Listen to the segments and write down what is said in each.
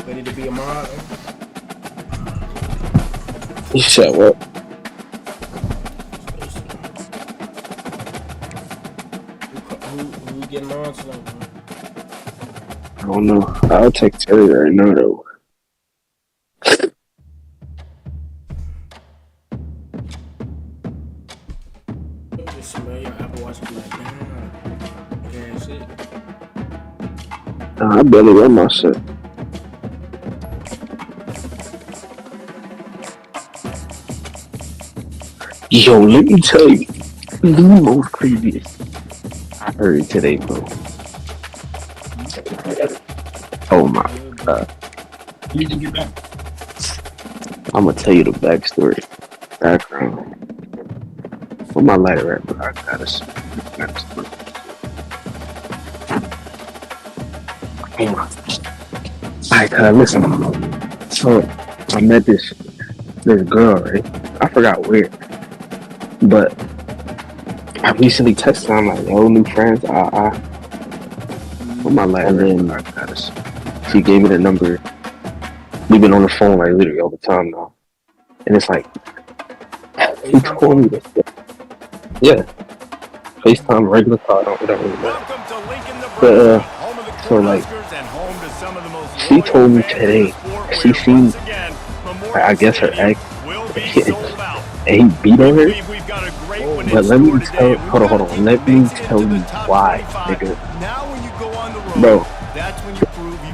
Ready to be a mod? You said what? Who getting on tonight, man? I don't know. I'll take Terry right now, though. Just smell your Apple Watch and be like, damn, shit. Nah, I barely run my shit. Yo, let me tell you, the most craziest I heard today, bro. Oh my god. You need to get back. I'm gonna tell you the backstory. Background. Where my lighter at, bro? I gotta see. Oh my. Alright, listen. So, I met this girl, right? I forgot where. But I recently texted her, I'm like, yo, new friends, Where my lighter at? I gotta see. She gave me the number. We've been on the phone like literally all the time now. And it's like, he told me this. Yeah. FaceTime, regular call, whatever. But, so like, she told me today, she seen, I guess her ex, and he beat on her. But let me tell, hold on, let me tell you why, nigga. Bro,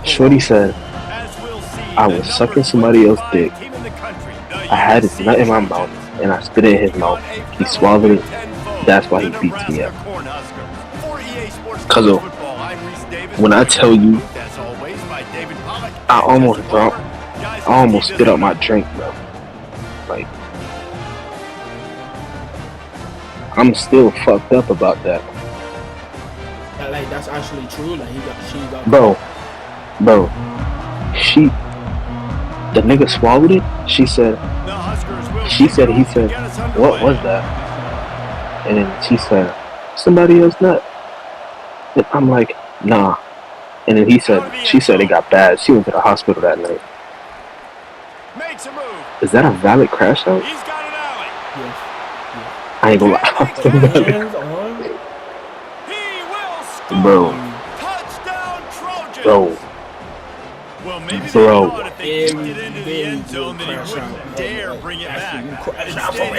Shorty said, I was sucking somebody else's dick. I had his nut in my mouth, and I spit it in his mouth. He swallowed it. That's why he beats me up. Cause of, when I tell you, I almost spit out my drink, bro. Like, I'm still fucked up about that. Like, that's actually true. Like, she got. Bro, the nigga swallowed it. He said, what was that? And then she said, somebody else nut. And I'm like, nah. And then she said it got bad. She went to the hospital that night. Is that a valid crash out? Yes. I ain't gonna lie. Bro. He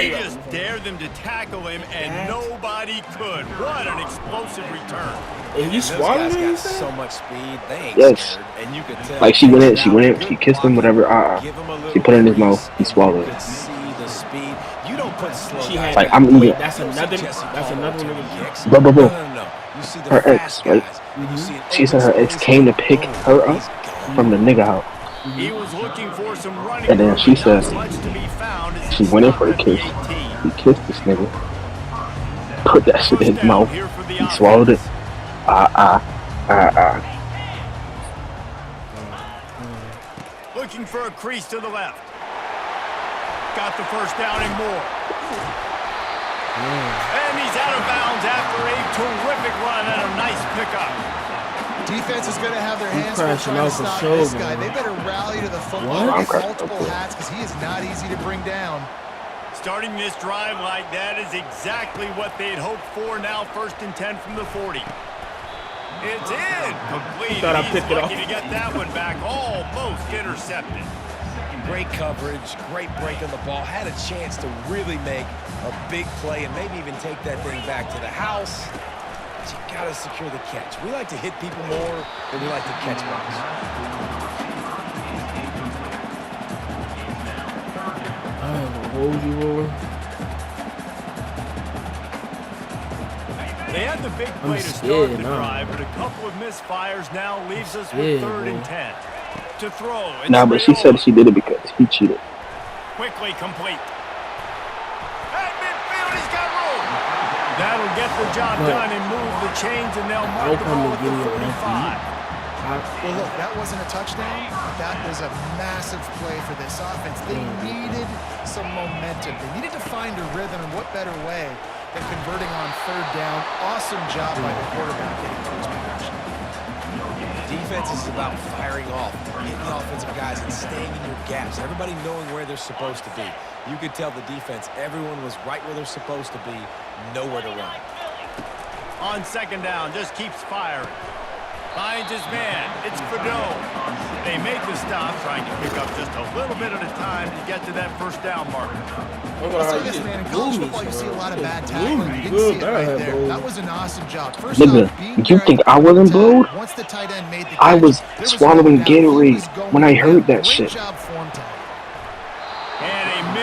just dared them to tackle him, and nobody could. What an explosive return! And you swallowed it? So much speed, they ain't yes. scared, and you could tell. Like she went in, she kissed him, whatever. She put it in his mouth. He swallowed it. See the speed. You don't put slow. Like I'm eating. Wait, that's another one. Bro. No. You see the Her ex, right? She said her ex came to pick her up from the nigga house. He was looking for some running. And then she said she went in for a kiss. He kissed this nigga. Put that shit in his mouth. He swallowed it. Looking for a crease to the left. Got the first down and more. And he's out of bounds after a terrific run and a nice pickup. Defense is going to have their hands full trying to stop this guy. They better rally to the football with multiple hats because he is not easy to bring down. Starting this drive like that is exactly what they'd hoped for. Now 1st and 10 from the 40. It's in. Complete. He's lucky to get that one back. Almost intercepted. Great coverage, great break on the ball. Had a chance to really make a big play and maybe even take that thing back to the house. But you gotta secure the catch. We like to hit people more than we like to catch balls. They had the big play to start the drive, but a couple of misfires now leaves us with 3rd and 10. To throw. Nah, but she said she did it because he cheated. Quickly complete. At midfield, he's got room. That'll get the job done and move the chains, and they'll mark the ball at the 45. Well, look, that wasn't a touchdown, but that was a massive play for this offense. They needed some momentum. They needed to find a rhythm, and what better way than converting on 3rd down. Awesome job by the quarterback getting to his progression. Defense is about firing off, hitting the offensive guys, and staying in your gaps. Everybody knowing where they're supposed to be. You could tell the defense, everyone was right where they're supposed to be, nowhere to run. On second down, just keeps firing. Finds his man. It's Fado. They make the stop, trying to pick up just a little bit at a time to get to that first down marker. I'll say this, man, in college football, you see a lot of bad tackling. You didn't see it right there. That was an awesome job. First Nigga, you think I wasn't blowed? Once the tight end made the catch, I was swallowing Gatorade when I heard that shit.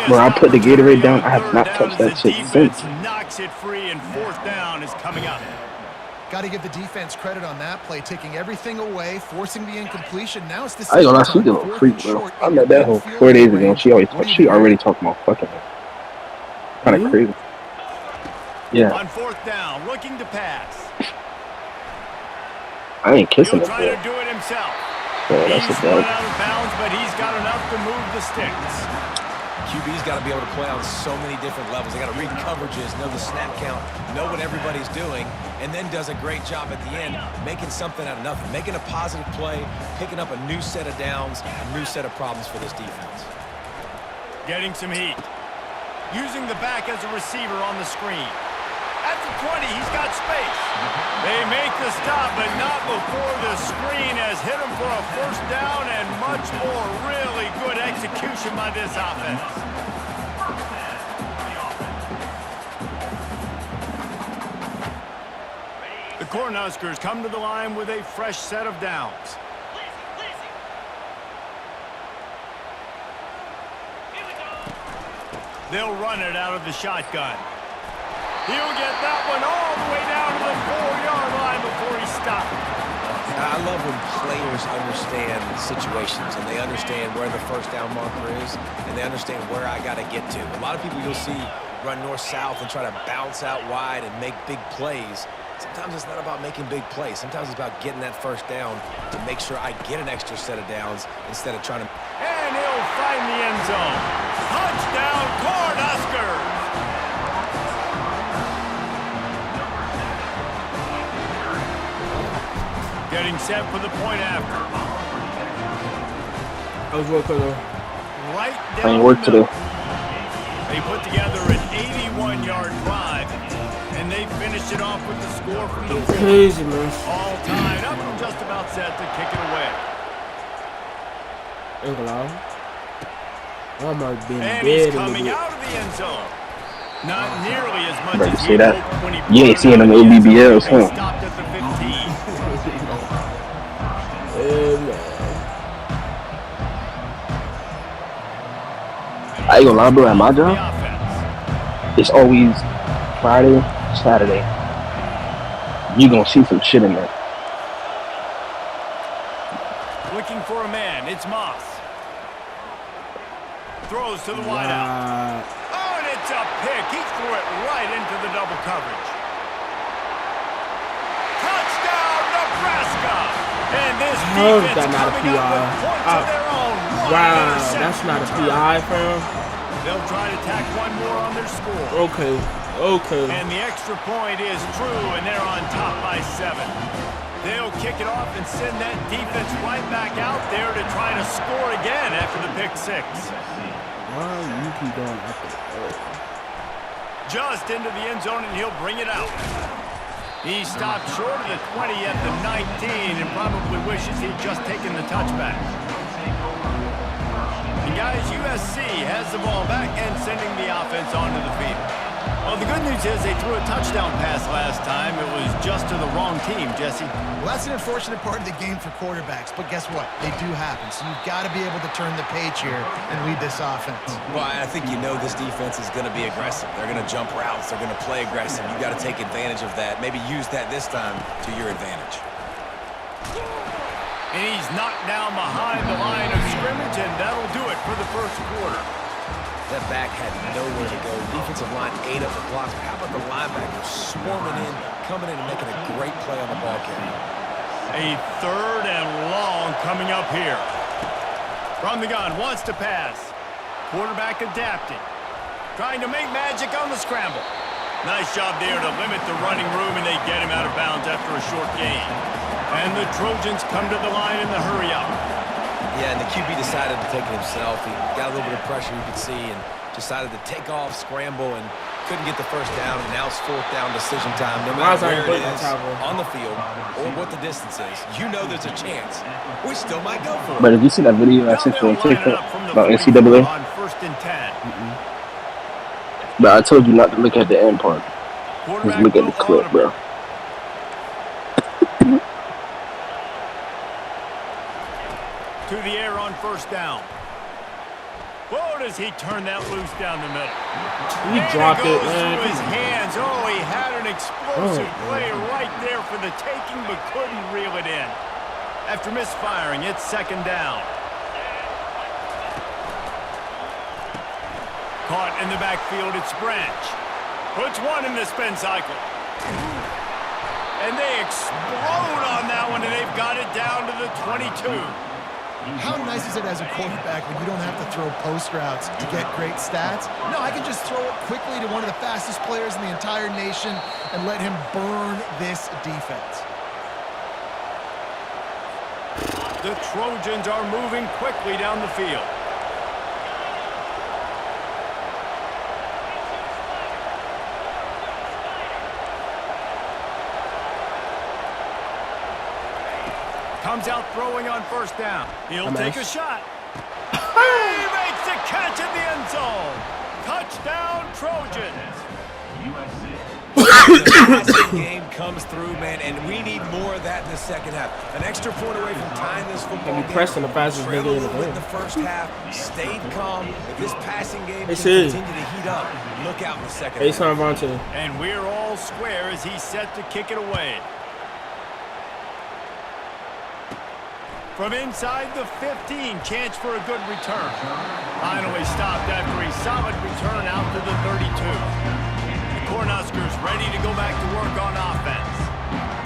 Bro, I put the Gatorade down. I have not touched that shit since. Knocks it free, and fourth down is coming up. Got to give the defense credit on that play, taking everything away, forcing the incompletion. Now it's the I ain't gonna lie, she's a little freak, bro. I met that hoe 4 days ago. She already talking about fucking her. Kind of crazy. Yeah. On fourth down, looking to pass. I ain't kissing her. He'll try to do it himself. Yeah, that's He's a run bad. out of bounds, but he's got enough to move the sticks. QB's got to be able to play on so many different levels. They got to read coverages, know the snap count, know what everybody's doing, and then does a great job at the end making something out of nothing, making a positive play, picking up a new set of downs, a new set of problems for this defense. Getting some heat. Using the back as a receiver on the screen. At the 20, he's got space. They make the stop, but not before the screen has hit him for a first down and much more. Really good execution by this offense. The Cornhuskers come to the line with a fresh set of downs. They'll run it out of the shotgun. He'll get that one all the way down to the 4-yard line before he stopped. I love when players understand situations and they understand where the first down marker is and they understand where I got to get to. A lot of people you'll see run north-south and try to bounce out wide and make big plays. Sometimes it's not about making big plays. Sometimes it's about getting that first down to make sure I get an extra set of downs instead of trying to... And he'll find the end zone. Touchdown, Cornhuskers! Getting set for the point after. I was working on. Right I down ain't work the middle. today. They put together an 81-yard drive, and they finished it off with the score from the It's field. crazy, man. All tied up and just about set to kick it away. Ain't gonna lie. I might be in And bed he's a little coming bit. out of the end zone. Not nearly as much Better as see he that. hoped when he You ain't brought it seeing out them of the end zone. OBBLs, He huh? stopped at the 15. Man. I ain't gonna lie, bro. At my The job, offense. it's always Friday, Saturday. You gonna see some shit in there. Looking for a man. It's Moss. Throws to the wideout. Oh, and it's a pick. He threw it right into the double coverage. Touchdown, Nebraska! And this How is defense that not a coming up PI? with points of their own. One Wow, interception that's not a return. PI, fam. They'll try to tack one more on their score. Okay, okay. And the extra point is true, and they're on top by 7. They'll kick it off and send that defense right back out there to try to score again after the pick 6. Why you keep going up there? Just into the end zone, and he'll bring it out. He stopped short of the 20 at the 19 and probably wishes he'd just taken the touchback. And guys, USC has the ball back and sending the offense onto the field. Well, the good news is they threw a touchdown pass last time. It was just to the wrong team, Jesse. Well, that's an unfortunate part of the game for quarterbacks, but guess what? They do happen, so you've got to be able to turn the page here and lead this offense. Well, I think you know this defense is going to be aggressive. They're going to jump routes. They're going to play aggressive. You got to take advantage of that. Maybe use that this time to your advantage. And he's knocked down behind the line of scrimmage, and that'll do it for the first quarter. That back had nowhere to go. Defensive line ate up the blocks. How about the linebackers swarming in, coming in and making a great play on the ball carrier? A 3rd and long coming up here. From the gun, wants to pass. Quarterback adapting. Trying to make magic on the scramble. Nice job there to limit the running room, and they get him out of bounds after a short gain. And the Trojans come to the line in the hurry-up. Yeah, and the QB decided to take it himself. He got a little bit of pressure, you could see, and decided to take off, scramble, and couldn't get the first down. And now it's fourth down decision time. No matter where it is on the field or what the distance is, you know there's a chance. We still might go for it. But did you see that video I sent you on TikTok about NCAA? On 1st and 10. But I told you not to look at the end part. Just look at the clip, bro. To the air on 1st down. Whoa, does he turn that loose down the middle? He dropped it, man. Through his hands. Oh, he had an explosive play right there for the taking, but couldn't reel it in. After misfiring, it's 2nd down. Caught in the backfield, it's Branch. Puts one in the spin cycle. And they explode on that one, and they've got it down to the 22. How nice is it as a quarterback when you don't have to throw post routes to get great stats? No, I can just throw it quickly to one of the fastest players in the entire nation and let him burn this defense. The Trojans are moving quickly down the field. Comes out throwing on 1st down. He'll take a shot. He makes the catch in the end zone. Touchdown, Trojans. The game comes through, man, and we need more of that in the second half. An extra point away from tying this football game. Pressing the fastest nigga in the in game. the first half, stayed calm. If this passing game can see. continue to heat up, look out in the second Hey, half. son, Vontae. And we're all square as he's set to kick it away. From inside the 15, chance for a good return. Finally stopped after a solid return out to the 32. The Cornhuskers ready to go back to work on offense.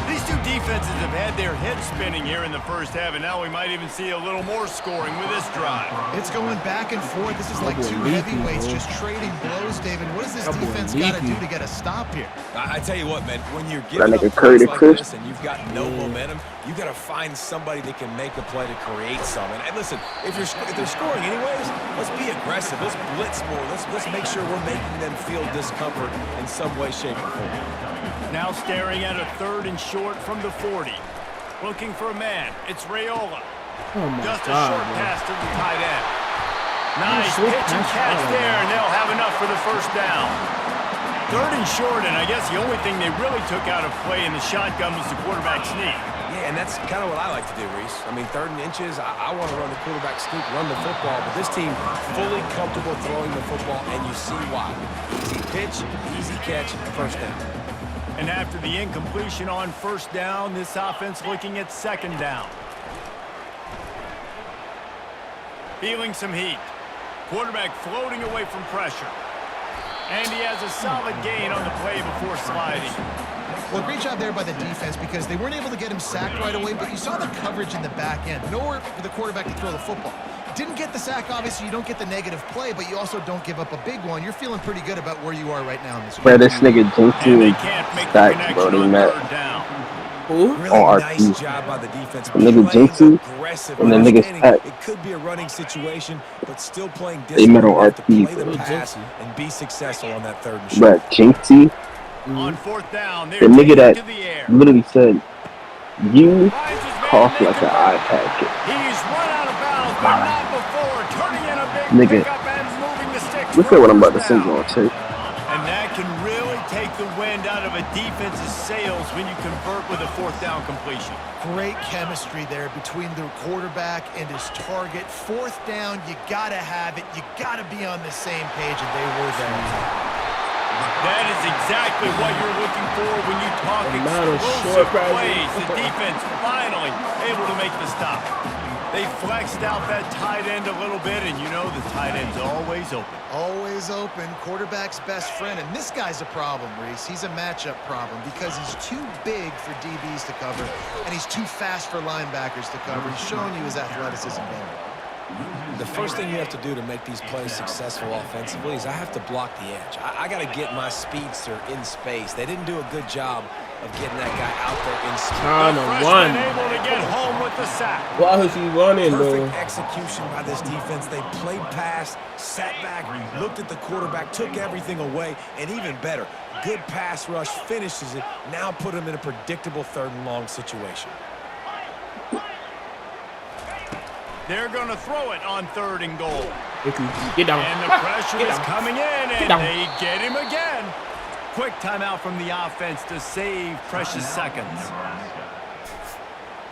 These two defenses have had their heads spinning here in the first half, and now we might even see a little more scoring with this drive. It's going back and forth. This is like two heavyweights just trading blows, David. What does this defense got to do to get a stop here? I tell you what, man, when you're giving Like up a Curry plays to like Chris. this and you've got no momentum, you got to find somebody that can make a play to create something. And listen, if they're scoring anyways, let's be aggressive. Let's blitz more. Let's make sure we're making them feel discomfort in some way, shape, or form. Now staring at a 3rd and short from the 40. Looking for a man. It's Raiola. Oh my Just a God, short man. pass to the tight end. Nice sweet pitch and pass. catch Oh, there, and they'll have enough for the 1st down. 3rd and short, and I guess the only thing they really took out of play in the shotgun was the quarterback sneak. Yeah, and that's kind of what I like to do, Reese. I mean, 3rd and inches, I want to run the quarterback sneak, run the football, but this team fully comfortable throwing the football, and you see why. Easy pitch, easy catch, 1st down. And after the incompletion on 1st down, this offense looking at 2nd down. Feeling some heat. Quarterback floating away from pressure. And he has a solid gain on the play before sliding. Well, great job there by the defense because they weren't able to get him sacked right away, but you saw the coverage in the back end. Nowhere for the quarterback to throw the football. Didn't get the sack, obviously. You don't get the negative play, but you also don't give up a big one. You're feeling pretty good about where you are right now in this game. Bro, this nigga And they Ncaa can't make the stacked, connection bro. They on met. 3rd down. Who? Really On nice RP. job by the defense. The nigga Playing Ncaa aggressive, and the nigga's understanding Tech. it could be a running situation, but still playing They met on disciplined enough to RP, play the bro. pass and be successful on that 3rd and short. Bro, Ncaa, On 4th down, they're the nigga taking that it to the air. literally said, you Finds his man cough and like they an convert. iPad kid. He's run out of bounds, but not before. Turning in a big Nigga, pickup and moving the sticks. look for at what I'm about to first send you down. on tape. And that can really take the wind out of a defense's sails when you convert with a 4th down completion. Great chemistry there between the quarterback and his target. 4th down, you got to have it. You got to be on the same page, and they were there. That is exactly what you're looking for when you talk amount of explosive short passes. plays. The defense finally able to make the stop. They flexed out that tight end a little bit, and you know the tight end's always open. Always open, quarterback's best friend. And this guy's a problem, Reese. He's a matchup problem because he's too big for DBs to cover, and he's too fast for linebackers to cover. He's showing you his athleticism better. The first thing you have to do to make these plays successful offensively is I have to block the edge. I got to get my speedster in space. They didn't do a good job of getting that guy out there in speed. Trying to Freshman run. able to get home with the sack. Why is he running, bro? Perfect execution by this defense. They played pass, sat back, looked at the quarterback, took everything away, and even better, good pass rush, finishes it, now put him in a predictable 3rd and long situation. They're going to throw it on 3rd and goal. Get down. And the pressure is coming in, and they get him again. Quick timeout from the offense to save precious seconds.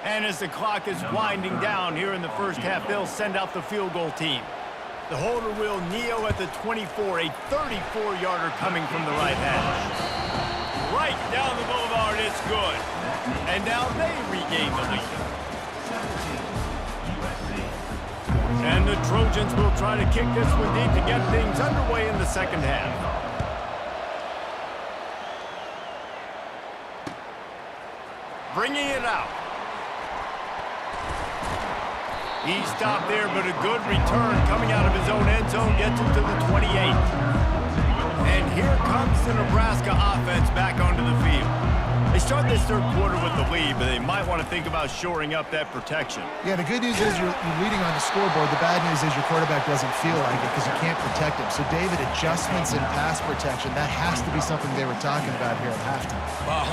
And as the clock is winding down here in the first half, they'll send out the field goal team. The holder will kneel at the 24, a 34-yarder coming from the right hash. Right down the boulevard, it's good. And now they regain the lead. And the Trojans will try to kick this one deep to get things underway in the second half. Bringing it out. He stopped there, but a good return coming out of his own end zone gets him to the 28. And here comes the Nebraska offense back onto the field. They start this 3rd quarter with the lead, but they might want to think about shoring up that protection. Yeah, the good news is you're leading on the scoreboard. The bad news is your quarterback doesn't feel like it because you can't protect him. So, David, adjustments in pass protection, that has to be something they were talking about here at halftime.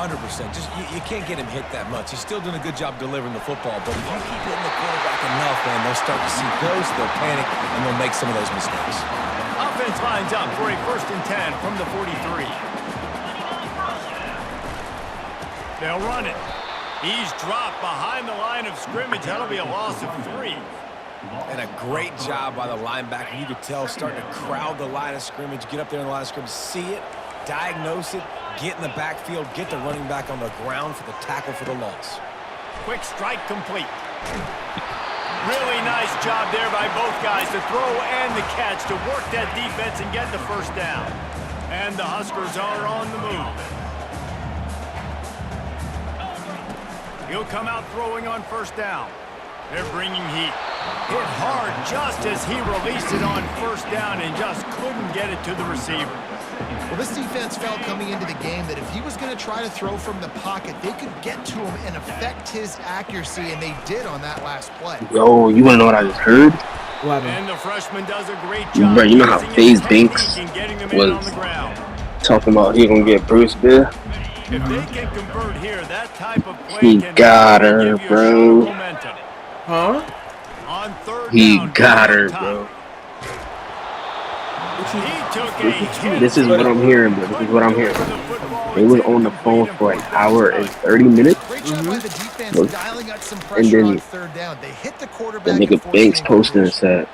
100%. Just you can't get him hit that much. He's still doing a good job delivering the football, but if you keep hitting the quarterback enough, man, they'll start to see ghosts, they'll panic, and they'll make some of those mistakes. Offense lines up for a 1st and 10 from the 43. They'll run it. He's dropped behind the line of scrimmage. That'll be a loss of 3. And a great job by the linebacker. You could tell starting to crowd the line of scrimmage, get up there in the line of scrimmage, see it, diagnose it, get in the backfield, get the running back on the ground for the tackle for the loss. Quick strike complete. Really nice job there by both guys to throw and the catch to work that defense and get the 1st down. And the Huskers are on the move. He'll come out throwing on 1st down. They're bringing heat. Hit hard just as he released it on 1st down and just couldn't get it to the receiver. Well, this defense felt coming into the game that if he was going to try to throw from the pocket, they could get to him and affect his accuracy, and they did on that last play. Yo, you want to know what I just heard? What happened? And the freshman does a great job. Bro, you know how FaZe Banks was talking about he gonna get Bruce Bill? If they can convert here, that type of play He can got really her, give you a bro. shot of momentum. Huh? On 3rd He down, got down her, top. bro. He took a hit. This is what I'm hearing, bro. This is what I'm hearing. They was on the phone for an hour and 30 minutes. Great job by the defense Look. dialing up some And pressure then on 3rd down. They hit the The quarterback. nigga and forced Banks an posted and incompletion. said,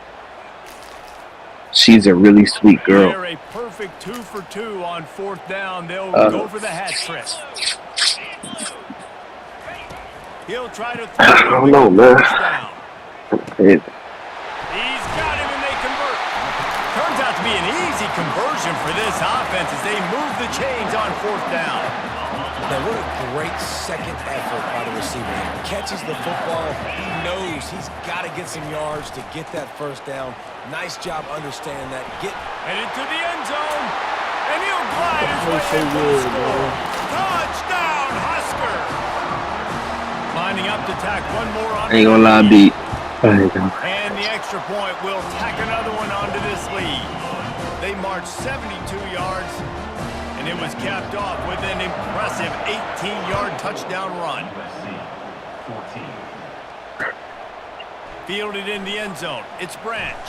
she's a really sweet girl. They're a perfect 2 for 2 on 4th down. They'll go for the hat trick. He'll try to throw I don't know, man. down. It, He's got him and they convert. Turns out to be an easy conversion for this offense as they move the chains on 4th down. Now, what a great second effort by the receiver here. Catches the football. He knows he's got to get some yards to get that 1st down. Nice job understanding that. And into the end zone. And he'll glide his way so into the good, score. bro. Touchdown, Husker. Lining up to tack one more on. I ain't gonna lie, beat. And the extra point will tack another one onto this lead. They marched 72 yards, and it was capped off with an impressive 18-yard touchdown run. Fielded in the end zone. It's Branch.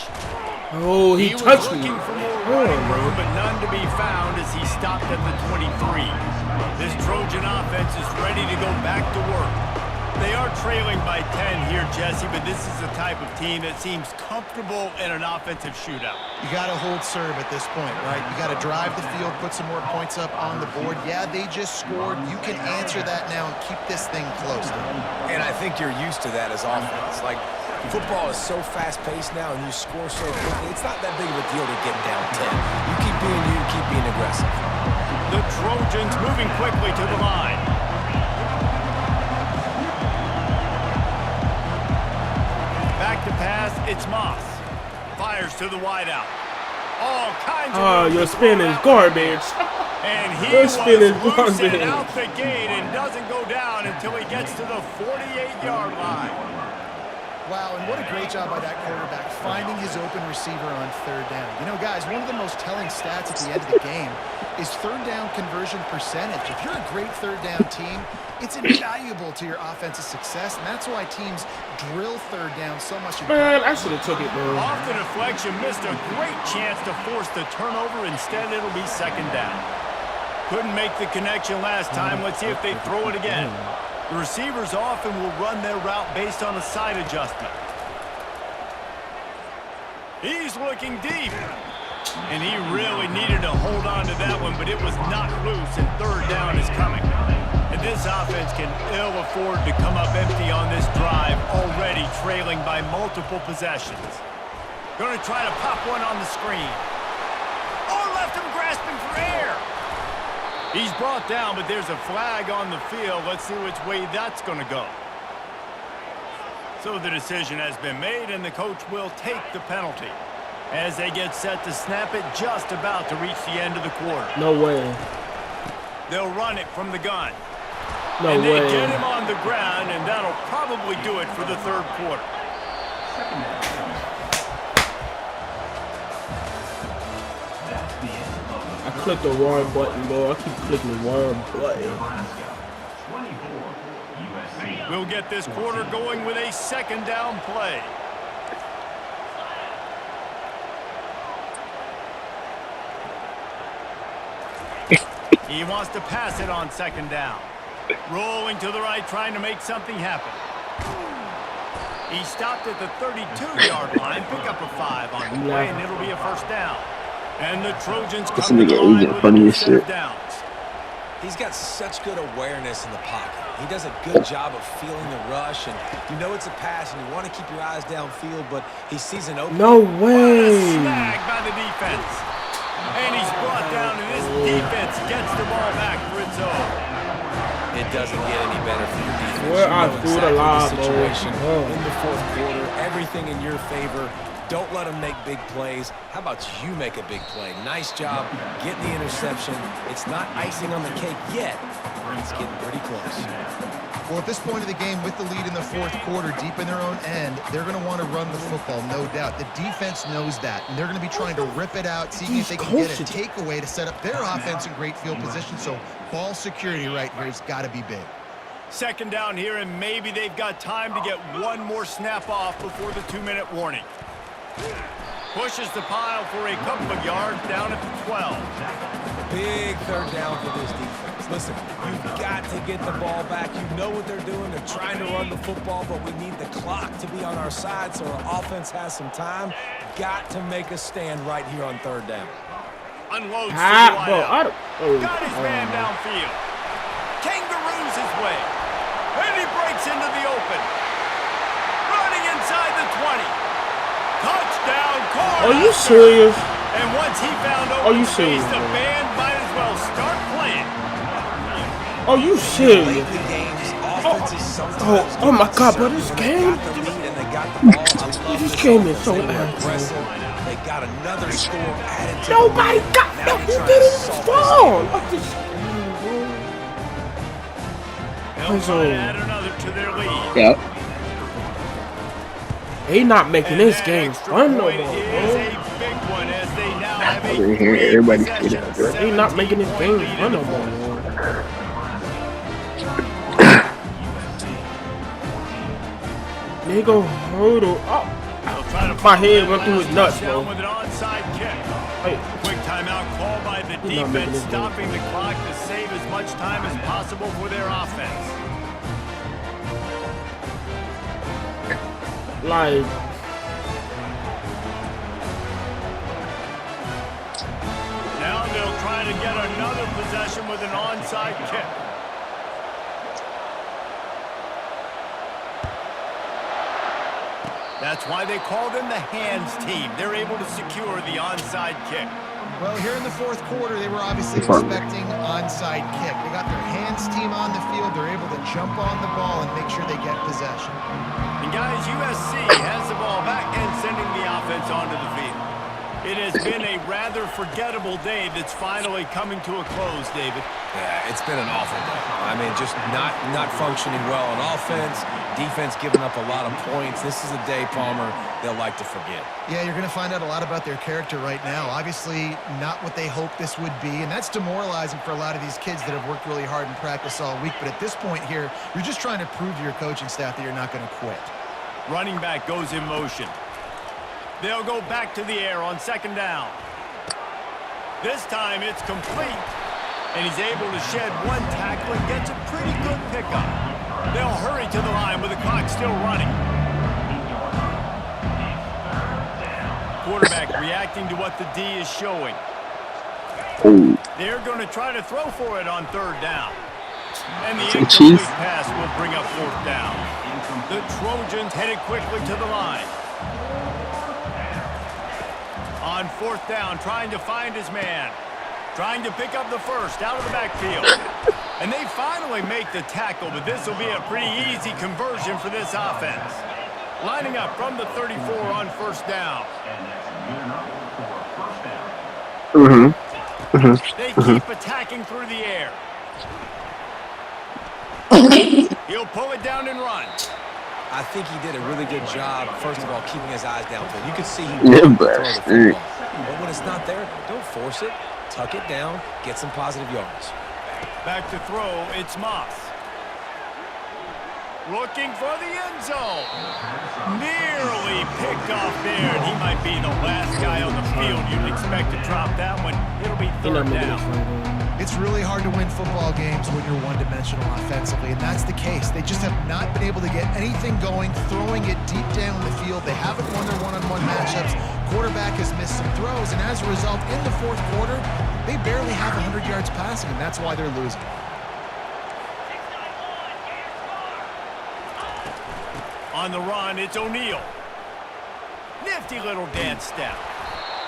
Oh, he was touched me. looking for more running room, but none to be found as he stopped at the 23. This Trojan offense is ready to go back to work. They are trailing by 10 here, Jesse, but this is the type of team that seems comfortable in an offensive shootout. You got to hold serve at this point, right? You got to drive the field, put some more points up on the board. Yeah, they just scored. You can answer that now and keep this thing close. And I think you're used to that as offense. Like, football is so fast-paced now, and you score so quickly. It's not that big of a deal to get down 10. You keep being you, keep being aggressive. The Trojans moving quickly to the line. Back to pass, it's Moss. Fires to the wideout. All kinds of Oh, your spin is garbage. And he Your was spin is loose and garbage. out the gate and doesn't go down until he gets to the 48-yard line. Wow, and what a great job by that quarterback finding his open receiver on third down. You know, guys, one of the most telling stats at the end of the game is third down conversion percentage. If you're a great third down team, it's invaluable to your offensive success, and that's why teams drill third down so much. Man, I should have took it, bro. Off the deflection, missed a great chance to force the turnover. Instead, it'll be second down. Couldn't make the connection last time. Let's see if they throw it again. The receivers often will run their route based on a side adjustment. He's looking deep. And he really needed to hold on to that one, but it was not loose, and third down is coming. And this offense can ill afford to come up empty on this drive, already trailing by multiple possessions. Going to try to pop one on the screen. Oh, left him grasping for air. He's brought down, but there's a flag on the field. Let's see which way that's going to go. So the decision has been made, and the coach will take the penalty as they get set to snap it just about to reach the end of the quarter. No way. They'll run it from the gun. No and way. they get him on the ground, and that'll probably do it for the third quarter. I clicked the wrong button, bro. I keep clicking the wrong button. We'll get this quarter going with a second down play. He wants to pass it on second down. Rolling to the right, trying to make something happen. He stopped at the 32-yard line. Pick up a 5 on the play, and it'll be a first down. And the Trojans come to the line with a set of downs. He's got such good awareness in the pocket. He does a good job of feeling the rush, and you know it's a pass, and you want to keep your eyes downfield, but he sees an open. No way. Snag by the defense. And he's brought down, and this defense gets the ball back for its own. It doesn't get any better for your defense. Where I threw the lob, situation bro. in the fourth quarter, everything in your favor. Don't let them make big plays. How about you make a big play? Nice job getting the interception. It's not icing on the cake yet, but it's getting pretty close. Well, at this point of the game, with the lead in the fourth quarter, deep in their own end, they're going to want to run the football, no doubt. The defense knows that, and they're going to be trying to rip it out, seeing if they can get a takeaway to set up their offense in great field position. So ball security right here has got to be big. Second down here, and maybe they've got time to get one more snap off before the 2-minute warning. Pushes the pile for a couple of yards down at the 12. Big third down for this defense. Listen, you've got to get the ball back. You know what they're doing. They're trying to run the football, but we need the clock to be on our side so our offense has some time. Got to make a stand right here on third down. Unloads Bro, got his man downfield. Kangaroos his way. And he breaks into the open. Running inside the 20. Touchdown, Cardinals. Are you serious? And once he found open space, the band might as well start playing. Are you serious? Oh my God, bro, this game is so ass. They got another score added to Nobody got no, he didn't fall. They'll try to add another to their lead. Yep. He not making this game fun no more, bro. Over here, everybody see that, bro. He not making this game fun no more, bro. Nigga, hurdle. Oh, my head went through his nuts, bro. With an onside kick. Hey. Quick timeout call by the defense, stopping the clock to save as much time as possible for their offense. Like, now they'll try to get another possession with an onside kick. That's why they call them the hands team. They're able to secure the onside kick. Well, here in the fourth quarter, they were obviously expecting onside kick. They got their hands team on the field. They're able to jump on the ball and make sure they get possession. And guys, USC has the ball back and sending the offense onto the field. It has been a rather forgettable day that's finally coming to a close, David. Yeah, it's been an awful day. I mean, just not functioning well on offense, defense giving up a lot of points. This is a day, Palmer, they'll like to forget. Yeah, you're going to find out a lot about their character right now. Obviously, not what they hoped this would be, and that's demoralizing for a lot of these kids that have worked really hard in practice all week. But at this point here, you're just trying to prove to your coaching staff that you're not going to quit. Running back goes in motion. They'll go back to the air on second down. This time it's complete. And he's able to shed one tackle and gets a pretty good pickup. They'll hurry to the line with the clock still running. Quarterback reacting to what the D is showing. They're going to try to throw for it on third down. And the incomplete pass will bring up fourth down. The Trojans headed quickly to the line. On fourth down, trying to find his man. Trying to pick up the first out of the backfield. And they finally make the tackle, but this will be a pretty easy conversion for this offense. Lining up from the 34 on first down. They keep attacking through the air. He'll pull it down and run. I think he did a really good job, first of all, keeping his eyes downfield. You can see he wanted to throw the football. But when it's not there, don't force it. Tuck it down, get some positive yards. Back to throw, it's Moss. Looking for the end zone. Nearly picked off there, and he might be the last guy on the field you'd expect to drop that one. It'll be third down. It's really hard to win football games when you're one-dimensional offensively, and that's the case. They just have not been able to get anything going, throwing it deep down the field. They haven't won their one-on-one matchups. Quarterback has missed some throws, and as a result, in the fourth quarter, they barely have 100 yards passing, and that's why they're losing. On the run, it's O'Neal. Nifty little dance step.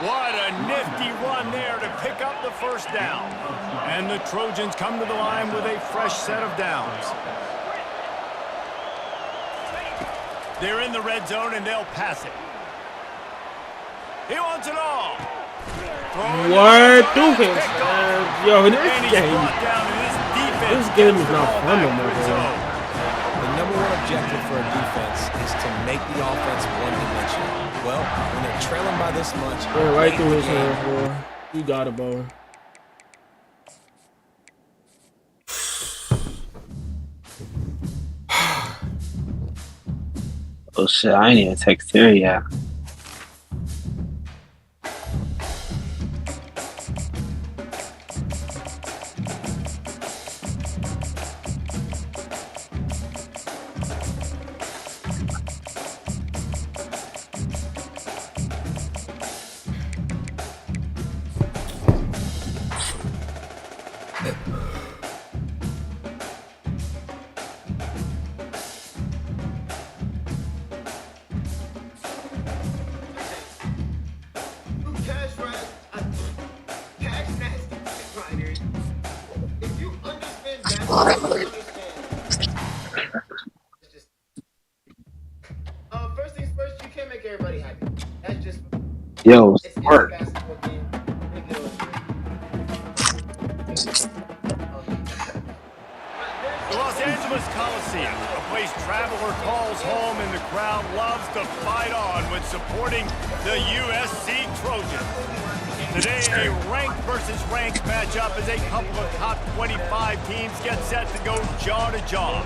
What a nifty run there to pick up the first down. And the Trojans come to the line with a fresh set of downs. They're in the red zone, and they'll pass it. He wants it all. What? Yo, this game is not fun no more, bro. The number one objective for a defense is to make the offense one-dimensional. Well, when they're trailing by this much, right through his hands, bro. You got it, bro. Oh shit, I ain't even text Terry yet. First things first, you can't make everybody happy. That's just Yo, smart. it's a basketball game. The Los Angeles Coliseum, a place traveler calls home and the crowd loves to fight on with supporting the USC Trojans. Today, a ranked versus ranked matchup as a couple of top 25 teams get set to go jaw to jaw.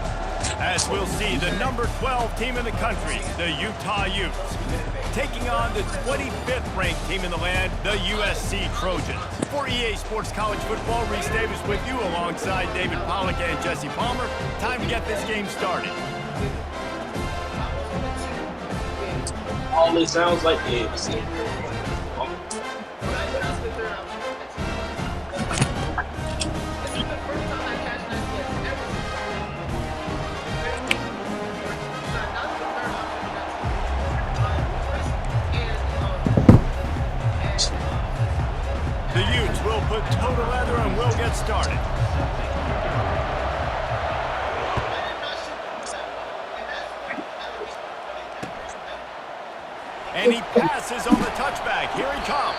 As we'll see, the number 12 team in the country, the Utah Utes, taking on the 25th ranked team in the land, the USC Trojans. For EA Sports College Football, Reese Davis with you alongside David Pollack and Jesse Palmer. Time to get this game started. All this sounds like games. The Utes will put toe to leather and we'll get started. And he passes on the touchback. Here he comes.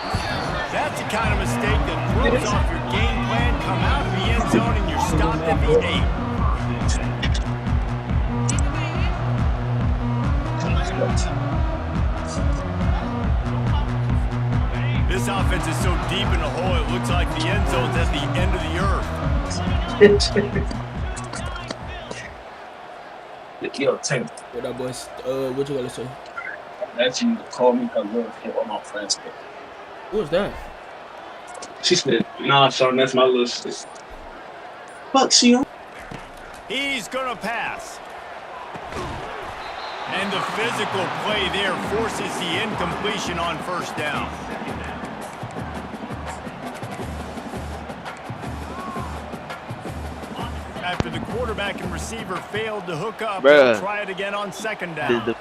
That's the kind of mistake that throws off your game plan. Come out of the end zone and you're stopped at the 8. This offense is so deep in the hole, it looks like the end zone's at the end of the earth. Yo, Tank. What up, boys? What you gotta say? That you called me because we're hit on my friends. Who was that? She said, "Nah, Sean, that's my little sister." Fuck, she on. He's gonna pass. And the physical play there forces the incompletion on first down. After the quarterback and receiver failed to hook up, try it again on second down.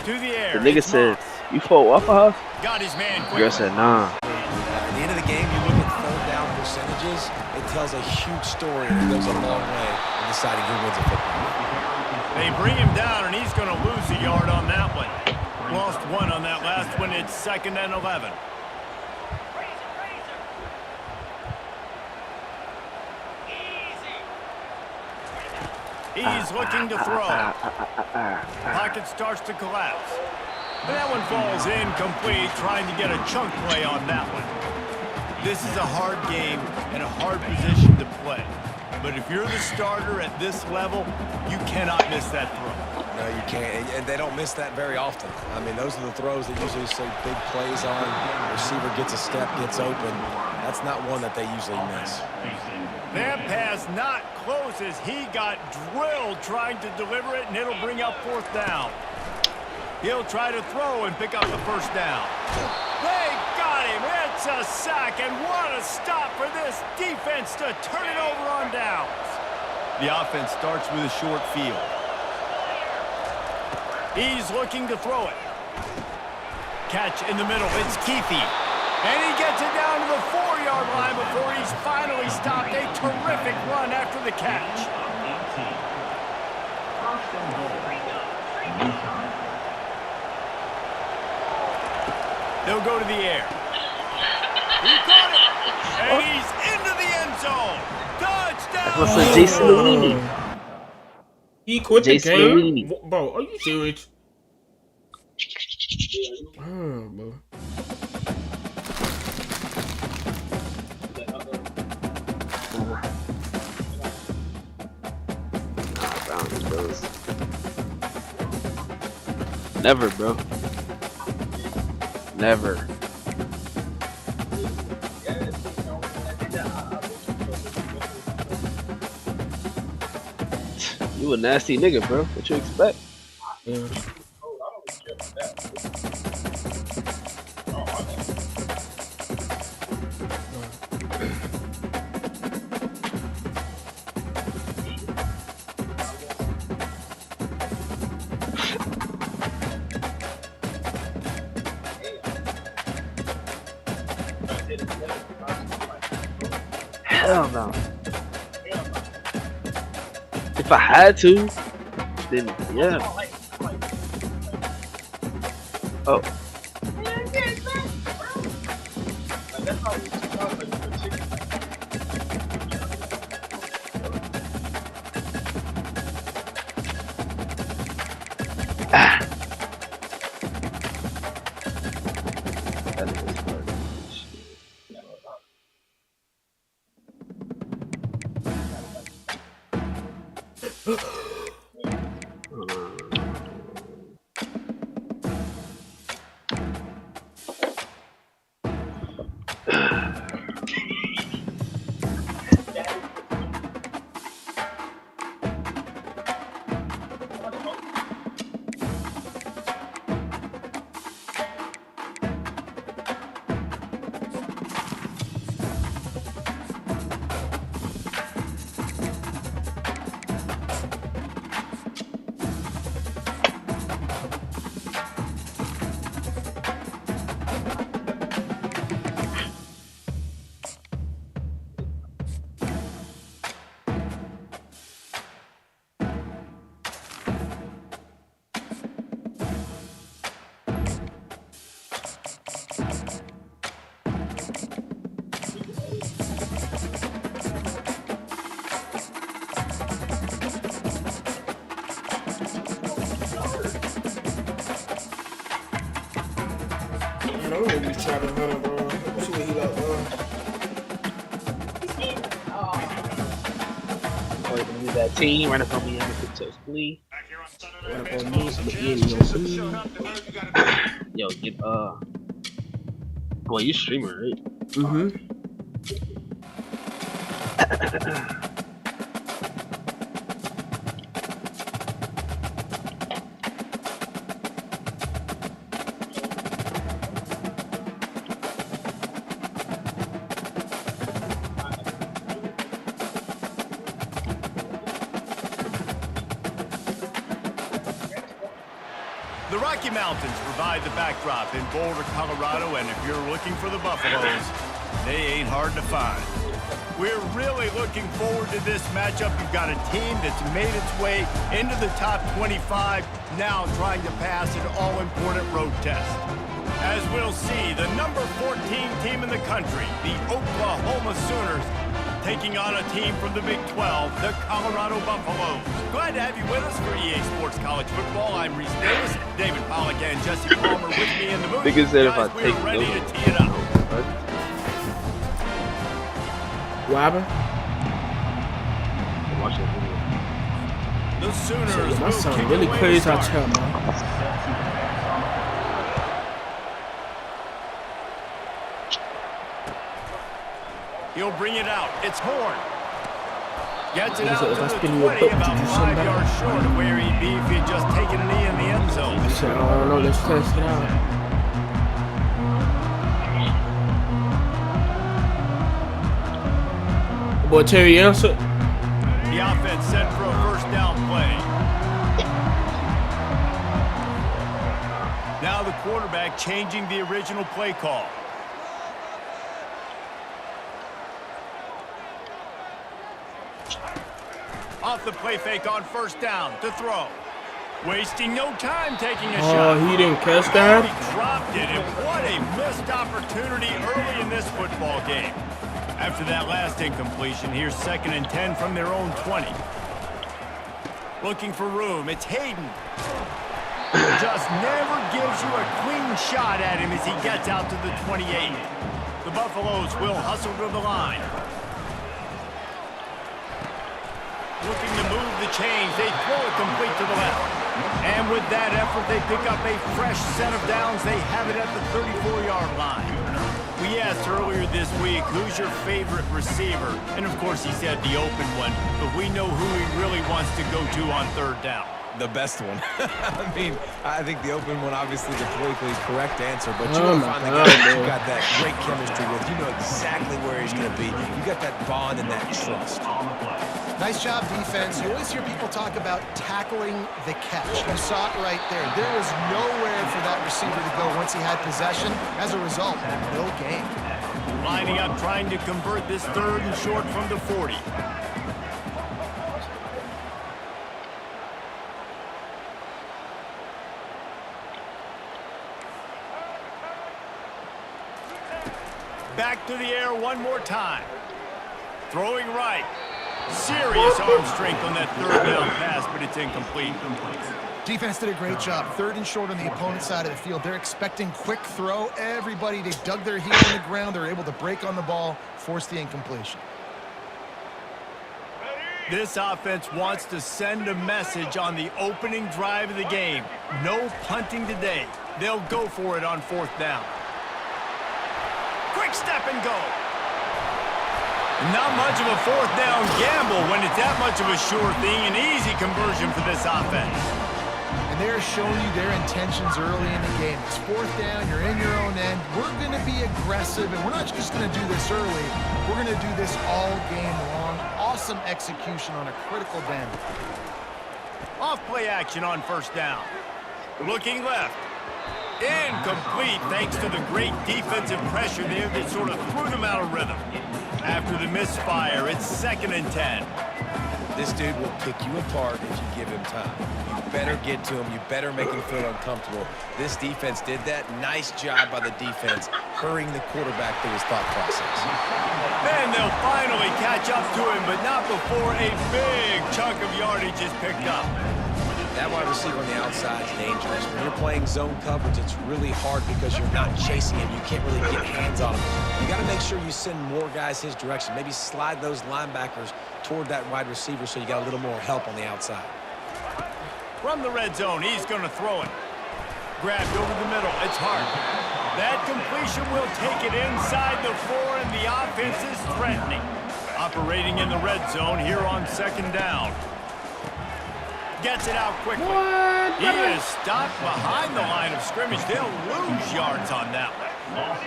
To the air. The nigga said, "You fought Waffle House?" Got his man quickly. Girl said, "Nah." At the end of the game, you look at third down percentages, it tells a huge story and it goes a long way in deciding who wins a football game. They bring him down, and he's going to lose a yard on that one. Lost one on that last one. It's 2nd and 11. He's looking to throw. Pocket starts to collapse. And that one falls incomplete, trying to get a chunk play on that one. This is a hard game and a hard position to play. But if you're the starter at this level, you cannot miss that throw. No, you can't. And they don't miss that very often. I mean, those are the throws that usually see big plays on. Receiver gets a step, gets open. That's not one that they usually miss. That pass not close as he got drilled trying to deliver it, and it'll bring up 4th down. He'll try to throw and pick up the first down. They got him. It's a sack, and what a stop for this defense to turn it over on downs. The offense starts with a short field. He's looking to throw it. Catch in the middle. It's Keefe. And he gets it down to the 4-yard line before he's finally stopped. A terrific run after the catch. They'll go to the air. He caught it. And he's into the end zone. Touchdown. What's up, Jason Lee? He quit the Jason game? Lee. Bro, are you serious? Bro. Never, bro. Never. You a nasty nigga, bro. What you expect? Yeah. Hell no. If I had to, then yeah. Oh. Ah. I don't know use Travis Hunter, bro. Let's see what he like, bro. Wait, with that team right up on me, I'm gonna put Lee. Right up on me, Yo, get boy, you streamer, right? Mm-hmm. The Rocky Mountains provide the backdrop in Boulder, Colorado, and if you're looking for the Buffaloes, they ain't hard to find. We're really looking forward to this matchup. You've got a team that's made its way into the top 25, now trying to pass an all-important road test. As we'll see, the number 14 team in the country, the Oklahoma Sooners, taking on a team from the Big 12, the Colorado Buffaloes. Glad to have you with us for EA Sports College Football. I'm Reese Davis, David Pollack, and Jesse Palmer with me in the booth. Nigga said if I Guys, we're take ready those- to tee it up. What happened? Watch that video. The Sooners My will son kick really away crazy to out start. here, man. He'll bring it out. It's Horn. Gets it If out I to the spin you a 20, book, about did you 5 send that? yards short of where he'd be if he'd just taken a knee in the end zone. I said, I don't know, let's test it out. Boy, Terry answered. The offense set for a first down play. Now the quarterback changing the original play call. Off the play fake on first down to throw. Wasting no time taking a shot. Oh, he didn't catch that? He dropped it, and what a missed opportunity early in this football game. After that last incompletion, here's 2nd and 10 from their own 20. Looking for room, it's Hayden. Just never gives you a clean shot at him as he gets out to the 28. The Buffaloes will hustle to the line. Looking to move the chains, they throw it complete to the left. And with that effort, they pick up a fresh set of downs. They have it at the 34-yard line. We asked earlier this week, who's your favorite receiver? And of course, he said the open one, but we know who he really wants to go to on 3rd down. The best one. I mean, I think the open one, obviously the politically correct answer, but you Oh want to my find the God, guy that you man. got that great chemistry with. You know exactly where he's going to be. You got that bond and that trust. Nice job, defense. You always hear people talk about tackling the catch. You saw it right there. There was nowhere for that receiver to go once he had possession. As a result, no gain. Lining up, trying to convert this 3rd and short from the 40. Back to the air one more time. Throwing right. Serious arm strength on that 3rd down pass, but it's incomplete. Defense did a great job. 3rd and short on the opponent's side of the field. They're expecting quick throw. Everybody, they dug their heel in the ground. They're able to break on the ball, force the incompletion. This offense wants to send a message on the opening drive of the game. No punting today. They'll go for it on 4th down. Quick step and go. Not much of a 4th down gamble when it's that much of a sure thing. An easy conversion for this offense. And they're showing you their intentions early in the game. It's 4th down, you're in your own end. We're going to be aggressive, and we're not just going to do this early. We're going to do this all game long. Awesome execution on a critical down. Off play action on 1st down. Looking left. Incomplete thanks to the great defensive pressure there that sort of threw them out of rhythm. After the misfire, it's 2nd and 10. This dude will pick you apart if you give him time. You better get to him. You better make him feel uncomfortable. This defense did that. Nice job by the defense, hurrying the quarterback through his thought process. Then they'll finally catch up to him, but not before a big chunk of yardage is picked up. That wide receiver on the outside is dangerous. When you're playing zone coverage, it's really hard because you're not chasing him. You can't really get hands on him. You got to make sure you send more guys his direction. Maybe slide those linebackers toward that wide receiver so you got a little more help on the outside. From the red zone, he's going to throw it. Grabbed over the middle. It's hard. That completion will take it inside the 4, and the offense is threatening. Operating in the red zone here on 2nd down. Gets it out quickly. He is stopped behind the line of scrimmage. They'll lose yards on that one.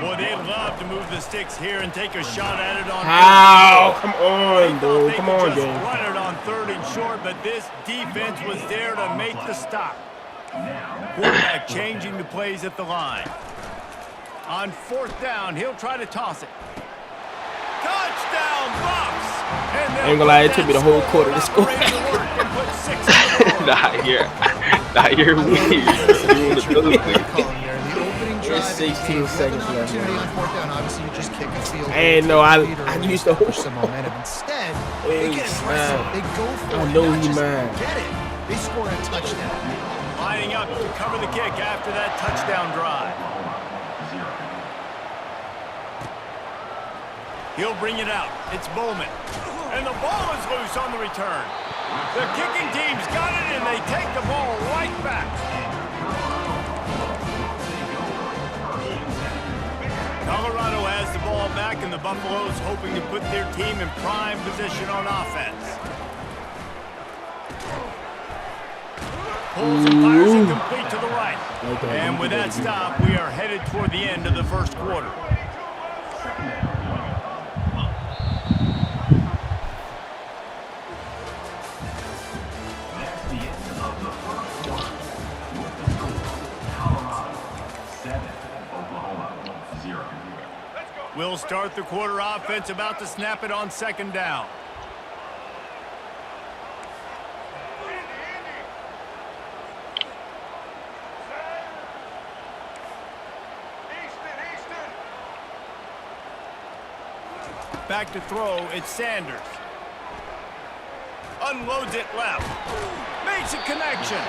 Boy, they'd love to move the sticks here and take a shot at it on. How? Come on, dude. Come on, game. Run it on 3rd and short, but this defense was there to make the stop. Quarterback changing the plays at the line. On 4th down, he'll try to toss it. Touchdown, Bucks! I ain't gonna lie, it took me the whole quarter to score. Not here. Not here. It's 16 seconds left. On 4th down, obviously you just kick a field. And no, I used to push some momentum. Instead, they get aggressive. They go for it. I know Not he just mad. Get it. They score a touchdown. Lining up to cover the kick after that touchdown drive. He'll bring it out. It's Bowman. And the ball is loose on the return. The kicking team's got it, and they take the ball right back. Colorado has the ball back, and the Buffaloes hoping to put their team in prime position on offense. Pulls and fires it complete to the right. And with that stop, we are headed toward the end of the 1st quarter. We'll start the quarter offense, about to snap it on 2nd down. Back to throw, it's Sanders. Unloads it left. Makes a connection.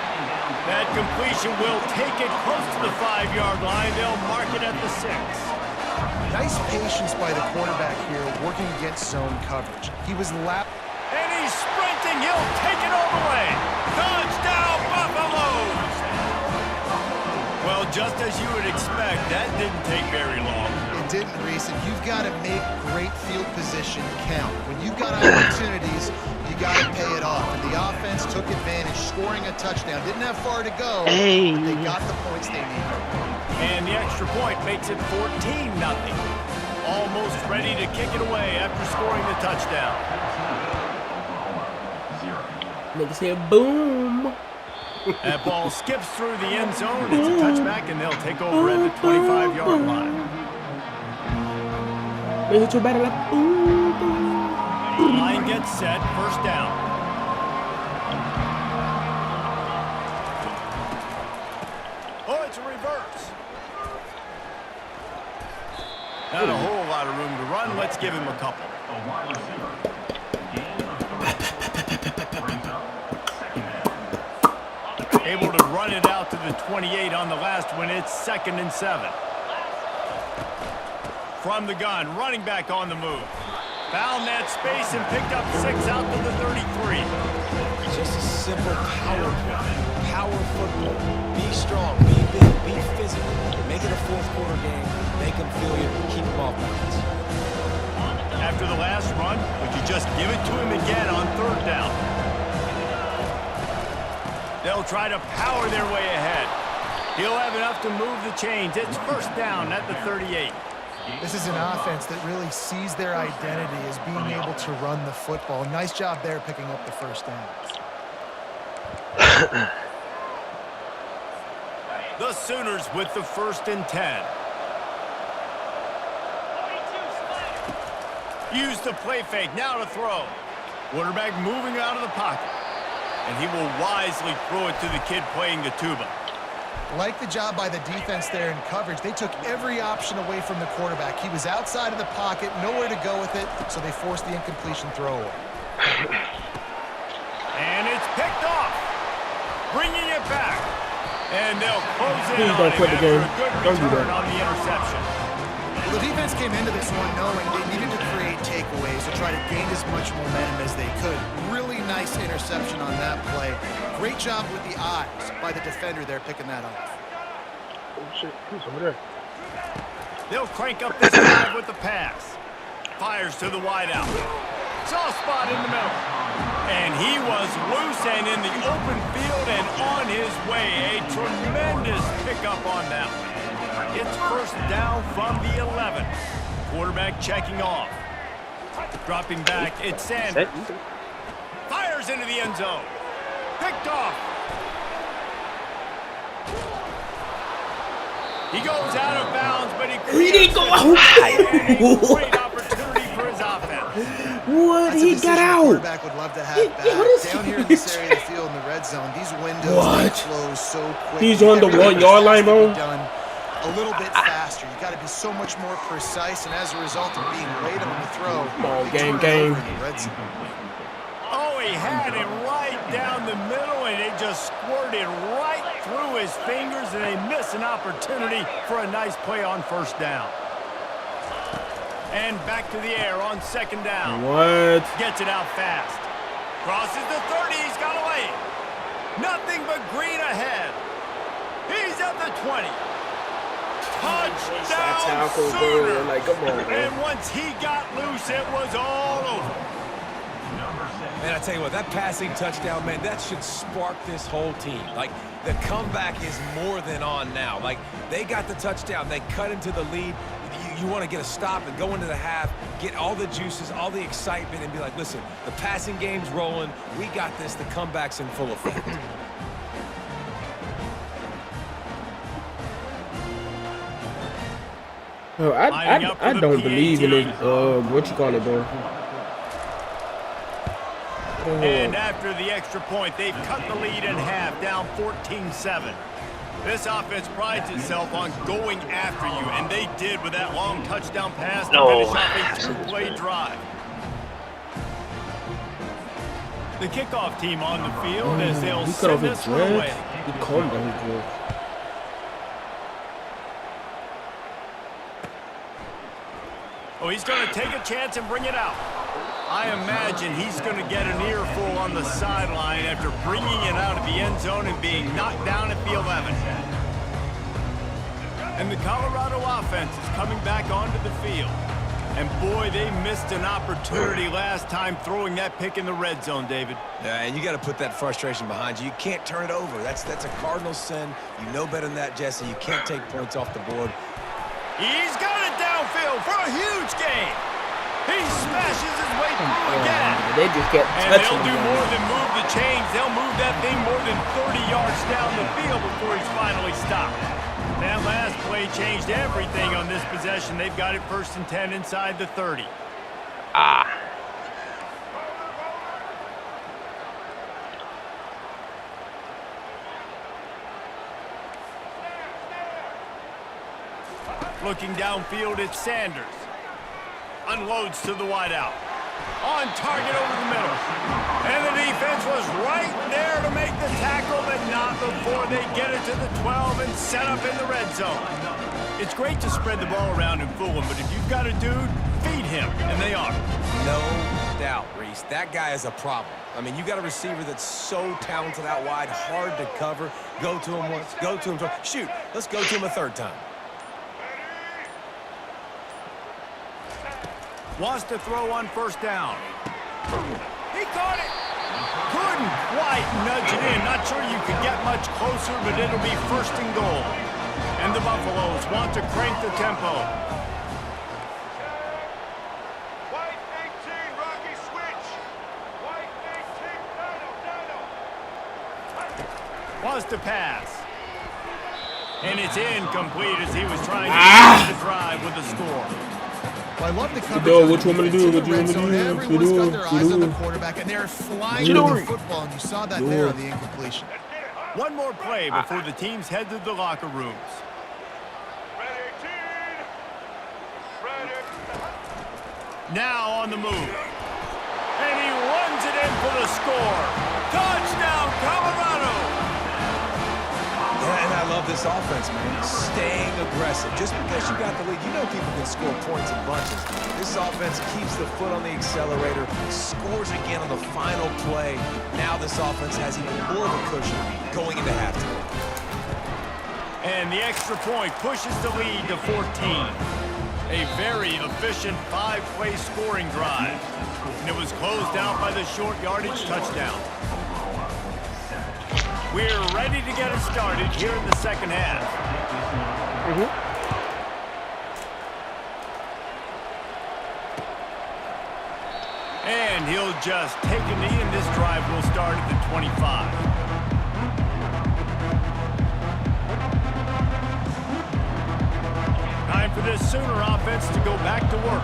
That completion will take it close to the 5-yard line. They'll mark it at the 6. Nice patience by the quarterback here, working against zone coverage. He was lapped. And he's sprinting. He'll take it all the way. Touchdown, Buffaloes! Well, just as you would expect, that didn't take very long. It didn't, Reese, and you've got to make great field position count. When you've got opportunities, you got to pay it off. And the offense took advantage, scoring a touchdown. Didn't have far to go, but they got the points they needed. And the extra point makes it 14-0. Almost ready to kick it away after scoring the touchdown. Niggas say boom. That ball skips through the end zone. It's a touchback, and they'll take over at the 25-yard line. Line gets set, 1st down. Oh, it's a reverse. Not a whole lot of room to run. Let's give him a couple. Able to run it out to the 28 on the last one. It's 2nd and 7. From the gun, running back on the move. Found that space and picked up 6 out to the 33. Just a simple power play. Power football. Be strong, be big, be physical. Make it a 4th quarter game. Make them feel you, keep them off balance. After the last run, would you just give it to him again on 3rd down? They'll try to power their way ahead. He'll have enough to move the chains. It's 1st down at the 38. This is an offense that really sees their identity as being able to run the football. Nice job there picking up the 1st down. The Sooners with the 1st and 10. Use the play fake, now to throw. Quarterback moving out of the pocket. And he will wisely throw it to the kid playing the tuba. Like the job by the defense there in coverage. They took every option away from the quarterback. He was outside of the pocket, nowhere to go with it, so they forced the incompletion throw away. And it's picked off. bringing it back. And they'll close in Please on don't him quit the after game. a good Don't do return that. on the interception. Well, the defense came into this one knowing they needed to create takeaways to try to gain as much momentum as they could. Really nice interception on that play. Great job with the eyes by the defender there picking that off. Oh shit, who's over there? They'll crank up this drive with the pass. Fires to the wideout. Soft spot in the middle. And he was loose and in the open field and on his way. A tremendous pickup on that one. It's first down from the 11. Quarterback checking off. Dropping back, it's Sanders. Fires into the end zone. Picked off. He goes out of bounds, but He didn't go out. Great opportunity for his offense. What? He got out. Quarterback would love to have back. Down here in this area of the field in the red zone, these windows they close so quick. He's on the 1 yard line, bro. Done a little bit faster. You got to be so much more precise, and as a result of being late on the throw, Ball they game, turn it over game. in the red zone. Oh, he had it right down the middle, and it just squirted right through his fingers, and they miss an opportunity for a nice play on first down. And back to the air on second down. What? Gets it out fast. Crosses the 30. He's got away. Nothing but green ahead. He's at the 20. Touchdown Sooner. Like, come on, man. And once he got loose, it was all over. Man, I tell you what, that passing touchdown, man, that should spark this whole team. Like, the comeback is more than on now. Like, they got the touchdown. They cut into the lead. You want to get a stop and go into the half, get all the juices, all the excitement, and be like, listen, the passing game's rolling. We got this. The comeback's in full effect. I don't believe in it. What you call it, bro? And after the extra point, they've cut the lead in half, down 14-7. This offense prides itself on going after you, and they did with that long touchdown pass to finish off a two-play drive. The kickoff team on the field as they'll send this one away. He calmed down his dread. Oh, he's going to take a chance and bring it out. I imagine he's going to get an earful on the sideline after bringing it out of the end zone and being knocked down at the 11. And the Colorado offense is coming back onto the field. And boy, they missed an opportunity last time throwing that pick in the red zone, David. Yeah, and you got to put that frustration behind you. You can't turn it over. That's a cardinal sin. You know better than that, Jesse. You can't take points off the board. He's got it downfield for a huge gain. He smashes his way through again. They just kept And touching they'll do him. more than move the chains. They'll move that thing more than 30 yards down the field before he's finally stopped. That last play changed everything on this possession. They've got it 1st and 10 inside the 30. Looking downfield, it's Sanders. Unloads to the wideout. On target over the middle. And the defense was right there to make the tackle, but not before they get it to the 12 and set up in the red zone. It's great to spread the ball around and fool him, but if you've got a dude, feed him, and they are. No doubt, Reese. That guy is a problem. I mean, you got a receiver that's so talented out wide, hard to cover. Go to him once, go to him twice. Shoot, let's go to him a third time. Wants to throw on first down. He caught it. Couldn't quite nudge it in. Not sure you could get much closer, but it'll be 1st and goal. And the Buffaloes want to crank the tempo. White 18, Rocky switch. White 18, Wants to pass. And it's incomplete as he was trying to finish the drive with the score. Well, I love the coverage. What you want me to do? What you want me to do? Everyone's got their eyes on the quarterback, and they're flying to the football, and you saw that there on the incompletion. One more play before the teams head to the locker rooms. Red 18. Ready. Now on the move. And he runs it in for the score. Touchdown, Colorado! And I love this offense, man. Staying aggressive. Just because you got the lead, you know people can score points in bunches. This offense keeps the foot on the accelerator, scores again on the final play. Now this offense has even more of a cushion going into halftime. And the extra point pushes the lead to 14. A very efficient 5-play scoring drive. And it was closed out by the short yardage touchdown. We're ready to get it started here in the second half. And he'll just take a knee, and this drive will start at the 25. Time for this Sooner offense to go back to work.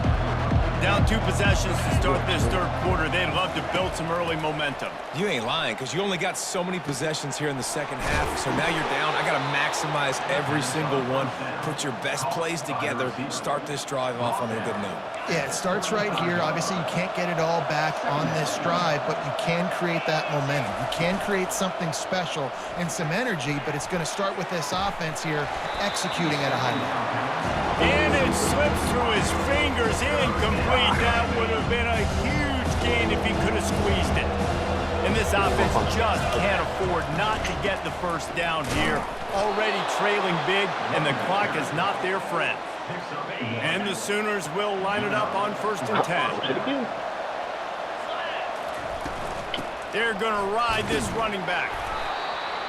Down 2 possessions to start this third quarter. They'd love to build some early momentum. You ain't lying, because you only got so many possessions here in the second half. So now you're down. I got to maximize every single one. Put your best plays together. Start this drive off on a good note. Yeah, it starts right here. Obviously, you can't get it all back on this drive, but you can create that momentum. You can create something special and some energy, but it's going to start with this offense here executing at a high level. And it slips through his fingers, incomplete. That would have been a huge gain if he could have squeezed it. And this offense just can't afford not to get the first down here. Already trailing big, and the clock is not their friend. And the Sooners will line it up on 1st and 10. They're going to ride this running back.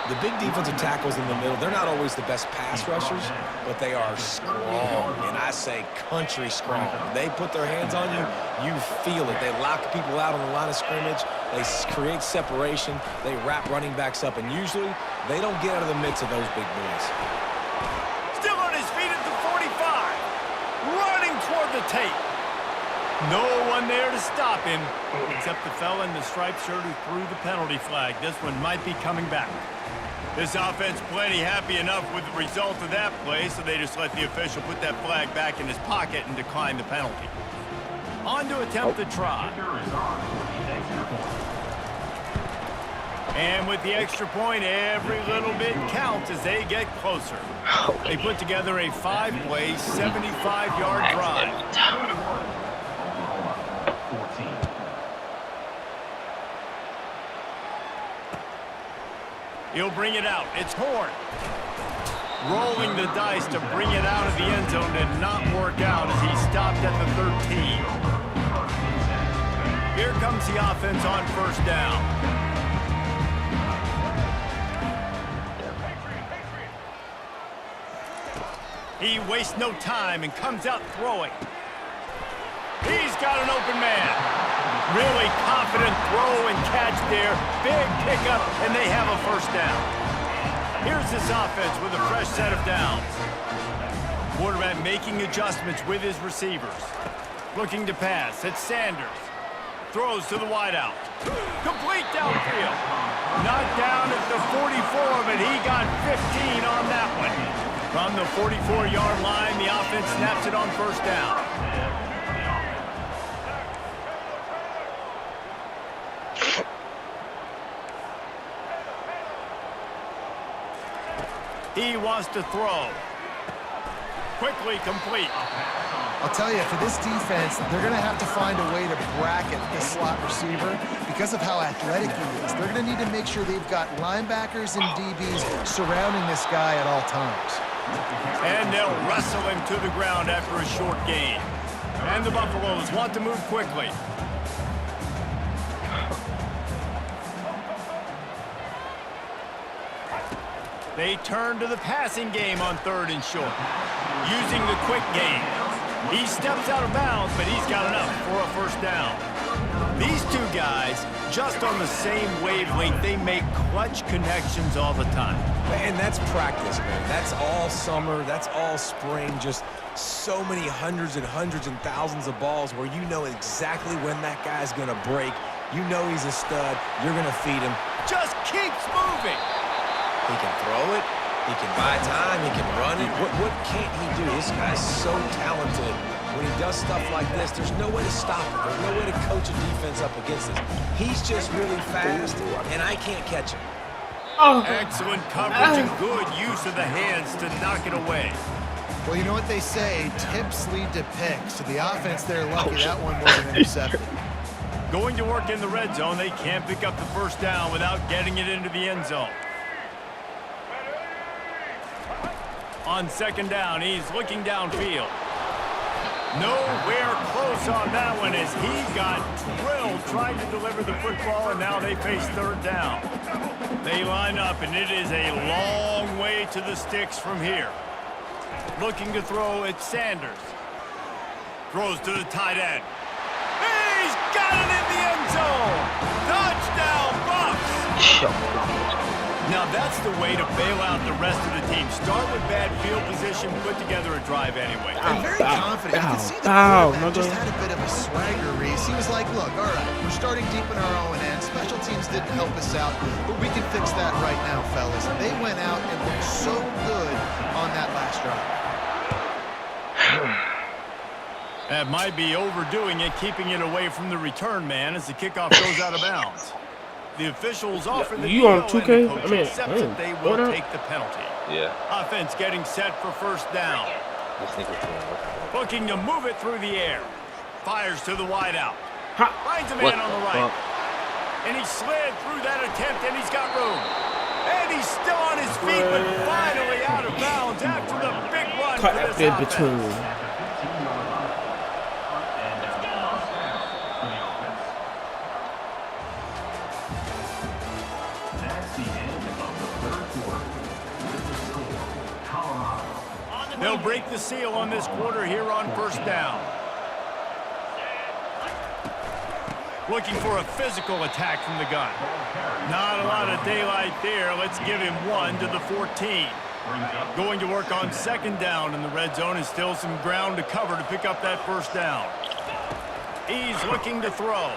The big defensive tackles in the middle, they're not always the best pass rushers, but they are strong, and I say country strong. They put their hands on you, you feel it. They lock people out on the line of scrimmage. They create separation. They wrap running backs up, and usually they don't get out of the mix of those big boys. Still on his feet at the 45. Running toward the tape. No one there to stop him, except the fella in the striped shirt who threw the penalty flag. This one might be coming back. This offense plenty happy enough with the result of that play, so they just let the official put that flag back in his pocket and decline the penalty. On to attempt the try. And with the extra point, every little bit counts as they get closer. They put together a 5-play, 75-yard drive. He'll bring it out. It's Horn. Rolling the dice to bring it out of the end zone did not work out as he stopped at the 13. Here comes the offense on 1st down. He wastes no time and comes out throwing. He's got an open man. Really confident throw and catch there. Big pickup, and they have a 1st down. Here's this offense with a fresh set of downs. Quarterback making adjustments with his receivers. Looking to pass. It's Sanders. Throws to the wideout. Complete downfield. Knocked down at the 44, but he got 15 on that one. From the 44-yard line, the offense snaps it on 1st down. He wants to throw. Quickly complete. I'll tell you, for this defense, they're going to have to find a way to bracket this slot receiver because of how athletic he is. They're going to need to make sure they've got linebackers and DBs surrounding this guy at all times. And they'll wrestle him to the ground after a short gain. And the Buffaloes want to move quickly. They turn to the passing game on 3rd and short. Using the quick game. He steps out of bounds, but he's got enough for a 1st down. These two guys, just on the same wavelength, they make clutch connections all the time. And that's practice, man. That's all summer. That's all spring. Just so many hundreds and thousands of balls where you know exactly when that guy's going to break. You know he's a stud. You're going to feed him. Just keeps moving. He can throw it. He can buy time. He can run it. What can't he do? This guy's so talented. When he does stuff like this, there's no way to stop him. There's no way to coach a defense up against this. He's just really fast, and I can't catch him. Excellent coverage and good use of the hands to knock it away. Well, you know what they say, tips lead to picks. So the offense there, lucky that one wasn't intercepted. Going to work in the red zone, they can't pick up the first down without getting it into the end zone. On second down, he's looking downfield. Nowhere close on that one as he got drilled trying to deliver the football, and now they face third down. They line up, and it is a long way to the sticks from here. Looking to throw at Sanders. Throws to the tight end. He's got it in the end zone! Touchdown, Bucks! Now that's the way to bail out the rest of the team. Start with bad field position, put together a drive anyway. They're very confident. You can see the quarterback just had a bit of a swagger race. He was like, look, all right, we're starting deep in our own end. Special teams didn't help us out, but we can fix that right now, fellas. And they went out and looked so good on that last drive. That might be overdoing it, keeping it away from the return man as the kickoff goes out of bounds. The officials offer the you on 2K? I mean, they will take the penalty. Yeah. Offense getting set for first down. Looking to move it through the air. Fires to the wideout. Finds a man on the right. And he slid through that attempt, and he's got room. And he's still on his feet, but finally out of bounds after the big run for this offense. They'll break the seal on this quarter here on first down. Looking for a physical attack from the gun. Not a lot of daylight there. Let's give him one to the 14. Going to work on second down in the red zone and still some ground to cover to pick up that first down. He's looking to throw.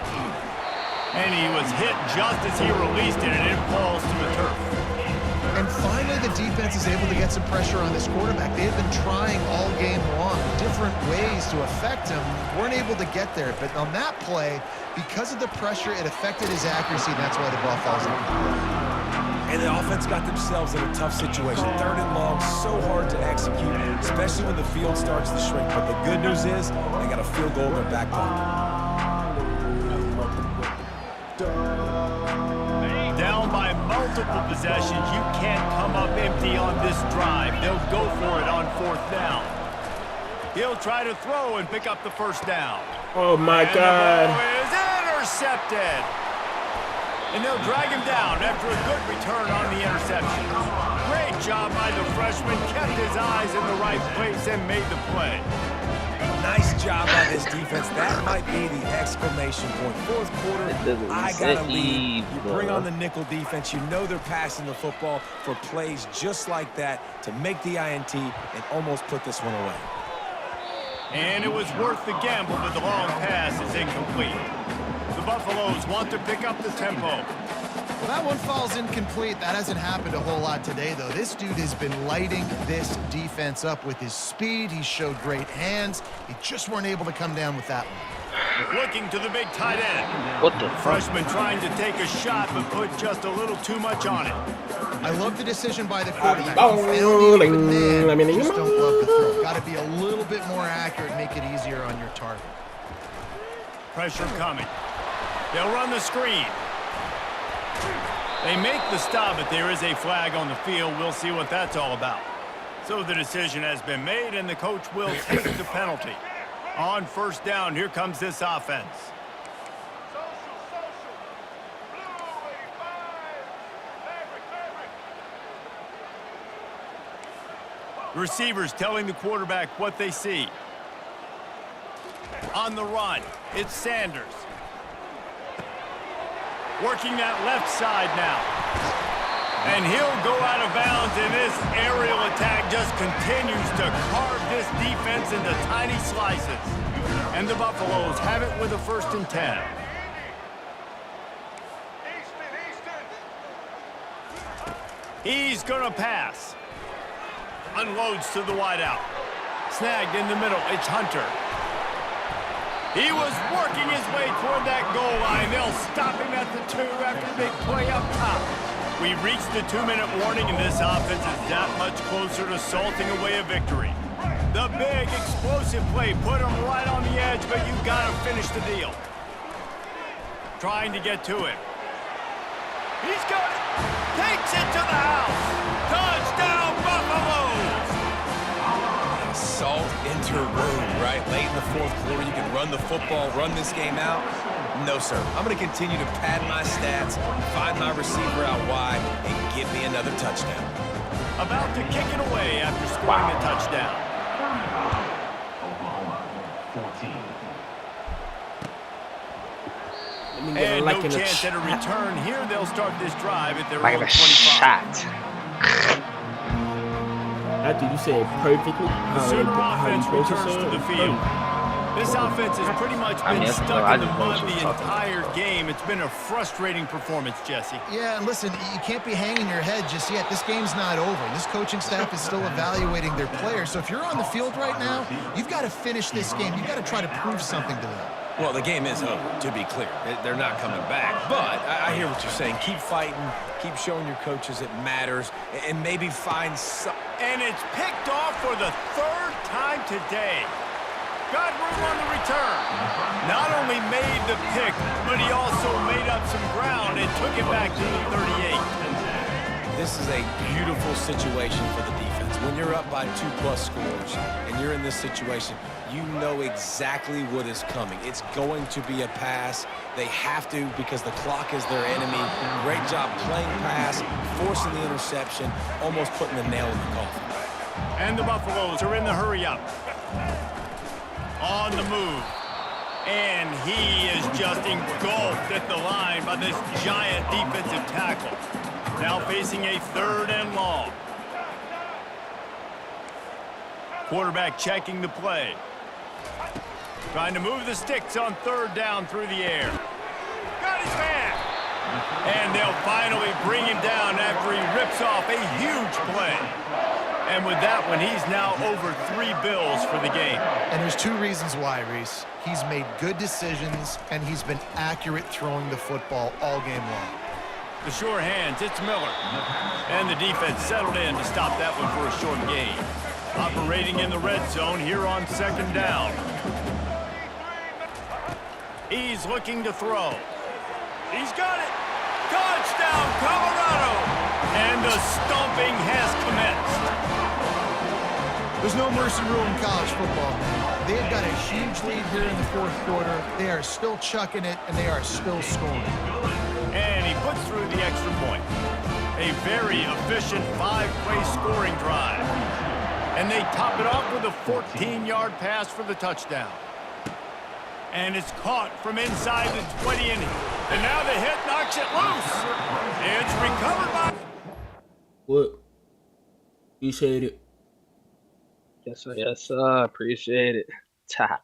And he was hit just as he released it, and it falls to the turf. And finally, the defense is able to get some pressure on this quarterback. They had been trying all game long, different ways to affect him. Weren't able to get there. But on that play, because of the pressure, it affected his accuracy, and that's why the ball falls out. And the offense got themselves in a tough situation. Third and long, so hard to execute, especially when the field starts to shrink. But the good news is they got a field goal in their back pocket. Down by multiple possessions, you can't come up empty on this drive. They'll go for it on fourth down. He'll try to throw and pick up the first down. Oh my God. The ball is intercepted. And they'll drag him down after a good return on the interception. Great job by the freshman. Kept his eyes in the right place and made the play. Nice job by this defense. That might be the exclamation point. Fourth quarter, I got to lead. You bring on the nickel defense. You know they're passing the football for plays just like that to make the INT and almost put this one away. And it was worth the gamble, but the long pass is incomplete. The Buffaloes want to pick up the tempo. Well, that one falls incomplete. That hasn't happened a whole lot today, though. This dude has been lighting this defense up with his speed. He showed great hands. He just weren't able to come down with that one. Looking to the big tight end. What the Freshman trying to take a shot, but put just a little too much on it. I love the decision by the quarterback. He found the open man. Just don't love the throw. Got to be a little bit more accurate, make it easier on your target. Pressure coming. They'll run the screen. They make the stop, but there is a flag on the field. We'll see what that's all about. So the decision has been made, and the coach will take the penalty. On first down, here comes this offense. Receivers telling the quarterback what they see. On the run, it's Sanders. Working that left side now. And he'll go out of bounds, and this aerial attack just continues to carve this defense into tiny slices. And the Buffaloes have it with a 1st and 10. He's going to pass. Unloads to the wideout. Snagged in the middle. It's Hunter. He was working his way toward that goal line. They'll stop him at the 2 after a big play up top. We've reached the 2-minute warning, and this offense is that much closer to salting away a victory. The big, explosive play put him right on the edge, but you got to finish the deal. Trying to get to it. He's got it. Takes it to the house. Touchdown, Buffaloes! Salt into room, right? Late in the fourth quarter, you can run the football, run this game out. No, sir. I'm going to continue to pad my stats, find my receiver out wide, and give me another touchdown. About to kick it away after scoring the touchdown. And no chance at a return here. They'll start this drive at their own 25. Shot. After you said perfectly, The Sooner offense returns to the field. This offense has pretty much been stuck in the mud the entire game. It's been a frustrating performance, Jesse. Yeah, and listen, you can't be hanging your head just yet. This game's not over. This coaching staff is still evaluating their players. So if you're on the field right now, you've got to finish this game. You've got to try to prove something to them. Well, the game is over, to be clear. They're not coming back. But I hear what you're saying. Keep fighting. Keep showing your coaches it matters. And maybe find some... And it's picked off for the third time today. Got room on the return. Not only made the pick, but he also made up some ground and took it back to the 38. This is a beautiful situation for the defense. When you're up by 2+ scores and you're in this situation, you know exactly what is coming. It's going to be a pass. They have to because the clock is their enemy. Great job playing pass, forcing the interception, almost putting the nail in the coffin. And the Buffaloes are in the hurry up. On the move. And he is just engulfed at the line by this giant defensive tackle. Now facing a 3rd and long. Quarterback checking the play. Trying to move the sticks on 3rd down through the air. Got his man. And they'll finally bring him down after he rips off a huge play. And with that one, he's now over 3 bills for the game. And there's 2 reasons why, Reese. He's made good decisions, and he's been accurate throwing the football all game long. The sure hands, it's Miller. And the defense settled in to stop that one for a short gain. Operating in the red zone here on 2nd down. He's looking to throw. He's got it. Touchdown, Colorado! And the stomping has commenced. There's no mercy rule in college football, man. They've got a huge lead here in the 4th quarter. They are still chucking it, and they are still scoring. And he puts through the extra point. A very efficient 5-play scoring drive. And they top it off with a 14-yard pass for the touchdown. And it's caught from inside the 20, and now the hit knocks it loose. It's recovered by... What? You said it. Yes, sir. Appreciate it. Ta.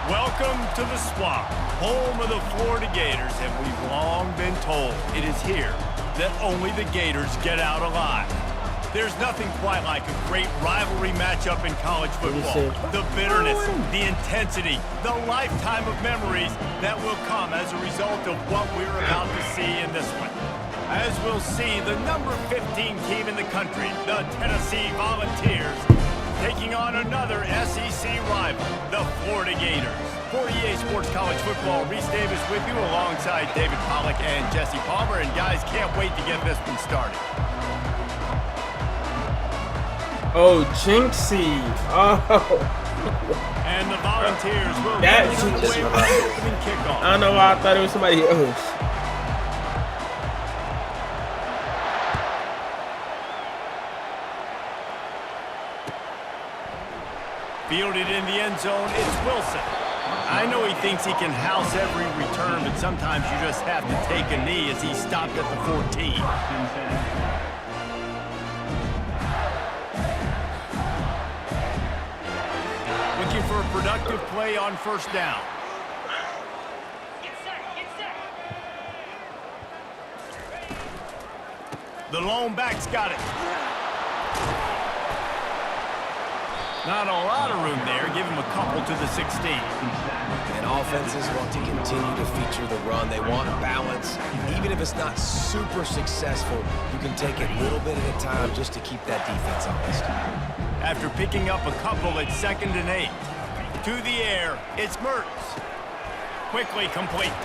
Welcome to the Swamp, home of the Florida Gators, and we've long been told it is here that only the Gators get out alive. There's nothing quite like a great rivalry matchup in college football. The bitterness, the intensity, the lifetime of memories that will come as a result of what we're about to see in this one. As we'll see, the number 15 team in the country, the Tennessee Volunteers, taking on another SEC rival, the Florida Gators. For EA Sports College Football, Reese Davis with you alongside David Pollack and Jesse Palmer. And guys, can't wait to get this one started. Oh, Jinxie. Oh. And the Volunteers will That get is away just- with the opening kickoff. I don't know why I thought it was somebody else. Fielded in the end zone, it's Wilson. I know he thinks he can house every return, but sometimes you just have to take a knee as he stopped at the 14. Looking for a productive play on first down. The lone back's got it. Not a lot of room there. Give him a couple to the 16. And offenses want to continue to feature the run. They want balance. Even if it's not super successful, you can take it a little bit at a time just to keep that defense honest. After picking up a couple at 2nd and 8. To the air, it's Mertz. Quickly complete.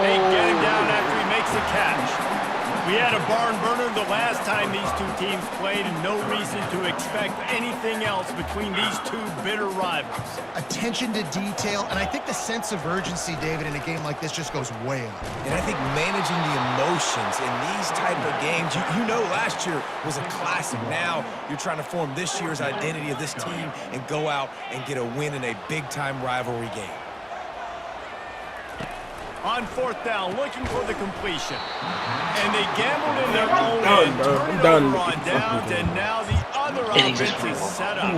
They get him down after he makes the catch. We had a barn burner the last time these two teams played, and no reason to expect anything else between these two bitter rivals. Attention to detail, and I think the sense of urgency, David, in a game like this just goes way up. And I think managing the emotions in these type of games, you know last year was a classic. Now you're trying to form this year's identity of this team and go out and get a win in a big-time rivalry game. On fourth down, looking for the completion. And they gambled in their own end, turn over on downs, and now the other offense is set up.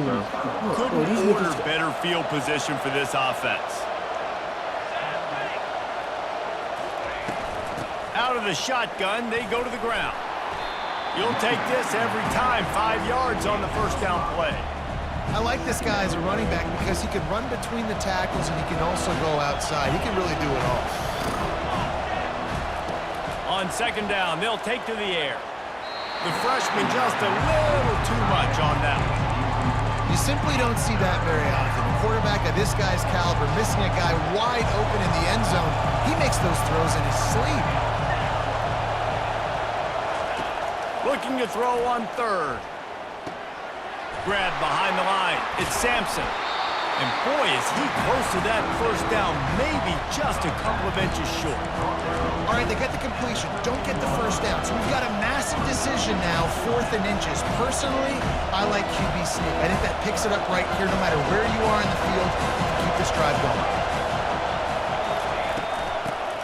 Couldn't order better field position for this offense. Out of the shotgun, they go to the ground. You'll take this every time, 5 yards on the first down play. I like this guy as a running back because he can run between the tackles and he can also go outside. He can really do it all. On second down, they'll take to the air. The freshman just a little too much on that one. You simply don't see that very often. A quarterback of this guy's caliber missing a guy wide open in the end zone. He makes those throws in his sleep. Looking to throw on third. Grab behind the line. It's Sampson. And boy, is he close to that first down, maybe just a couple of inches short. All right, they get the completion. Don't get the first down. So we've got a massive decision now, 4th and inches. Personally, I like QB sneak. I think that picks it up right here no matter where you are in the field. You can keep this drive going.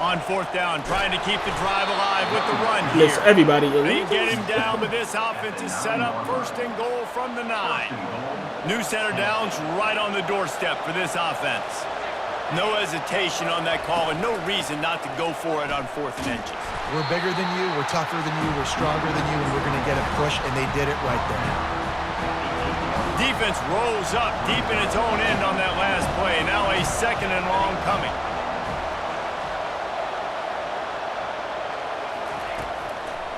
On fourth down, trying to keep the drive alive with the run here. Yes, everybody. They get him down, but this offense is set up 1st and goal from the 9. New center downs right on the doorstep for this offense. No hesitation on that call and no reason not to go for it on 4th and inches. We're bigger than you, we're tougher than you, we're stronger than you, and we're going to get a push, and they did it right there. Defense rolls up deep in its own end on that last play. Now a 2nd and long coming.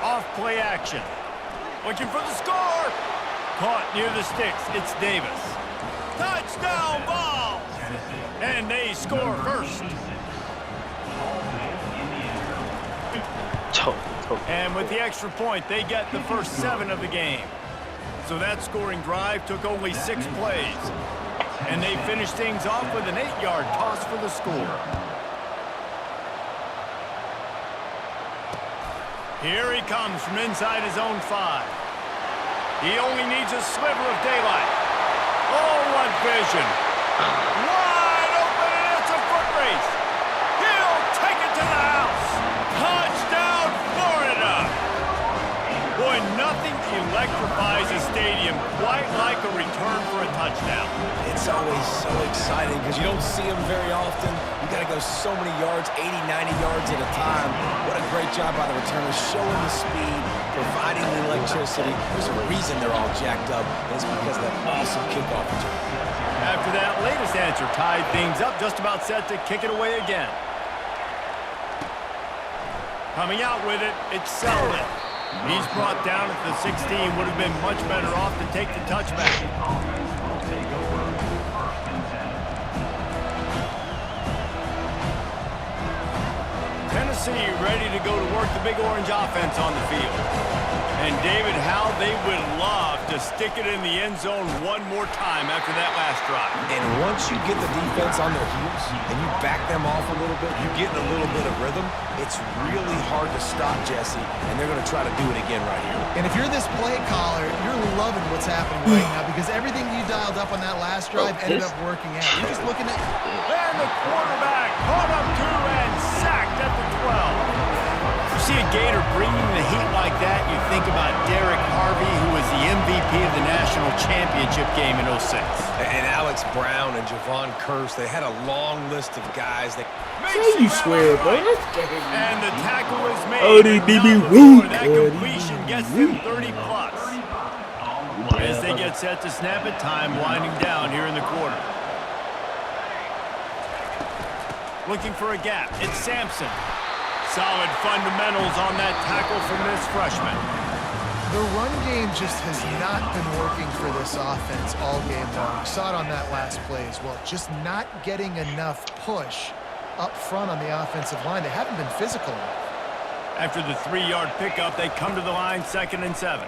Off play action. Looking for the score. Caught near the sticks. It's Davis. Touchdown ball. And they score first. And with the extra point, they get the first 7 of the game. So that scoring drive took only 6 plays. And they finished things off with an 8-yard toss for the score. Here he comes from inside his own 5. He only needs a sliver of daylight. Oh, what vision. Wide open, and it's a foot race. He'll take it to the house. Touchdown, Florida. Boy, nothing electrifies a stadium quite like a return for a touchdown. It's always so exciting because you don't see them very often. You got to go so many yards, 80, 90 yards at a time. What a great job by the returners, showing the speed, providing the electricity. There's a reason they're all jacked up, and it's because of that awesome kickoff return. After that latest answer tied things up, just about set to kick it away again. Coming out with it, it's Selden. He's brought down at the 16, would have been much better off to take the touchback. Tennessee ready to go to work the Big Orange offense on the field. And David, how they would love to stick it in the end zone one more time after that last drive. And once you get the defense on their heels and you back them off a little bit, you get in a little bit of rhythm, it's really hard to stop Jesse, and they're going to try to do it again right here. And if you're this play caller, you're loving what's happening right now because everything you dialed up on that last drive ended up working out. You're just looking at... And the quarterback caught up to and sacked at the 12. You see a Gator bringing the heat like that, you think about Derek Harvey, who was the MVP of the national championship game in 06. And Alex Brown and Javon Curse, they had a long list of guys that... Say you swear, bro. And the tackle is made. Oh, they be weak. That completion gets them 30 plus. As they get set to snap it, time winding down here in the quarter. Looking for a gap. It's Sampson. Solid fundamentals on that tackle from this freshman. The run game just has not been working for this offense all game long. We saw it on that last play as well. Just not getting enough push up front on the offensive line. They haven't been physical enough. After the 3-yard pickup, they come to the line 2nd and 7.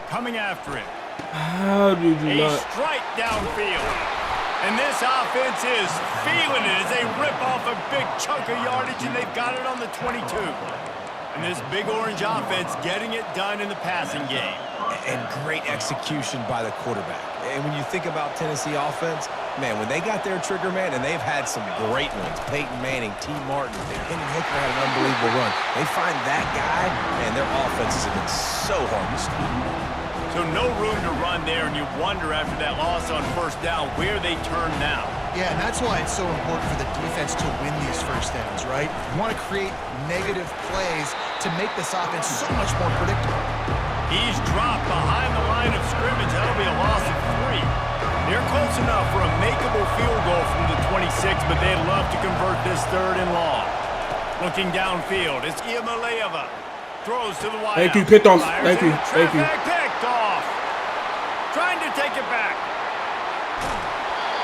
Coming after it. How did you A not? strike downfield. And this offense is feeling it as they rip off a big chunk of yardage, and they've got it on the 22. And this big orange offense getting it done in the passing game. And great execution by the quarterback. And when you think about Tennessee offense, man, when they got their trigger man, and they've had some great ones, Peyton Manning, T. Martin, Hendon Hooker had an unbelievable run. They find that guy, and their offenses have been so hard to stop. So no room to run there, and you wonder after that loss on 1st down where they turn now. Yeah, and that's why it's so important for the defense to win these 1st downs, right? You want to create negative plays to make this offense so much more predictable. He's dropped behind the line of scrimmage. That'll be a loss of 3. They're close enough for a makeable field goal from the 26, but they'd love to convert this 3rd and long. Looking downfield, it's Iamaleava. Throws to the wide. Thank you, picked off. Fires Thank you. into Thank you. traffic, picked off. Trying to take it back.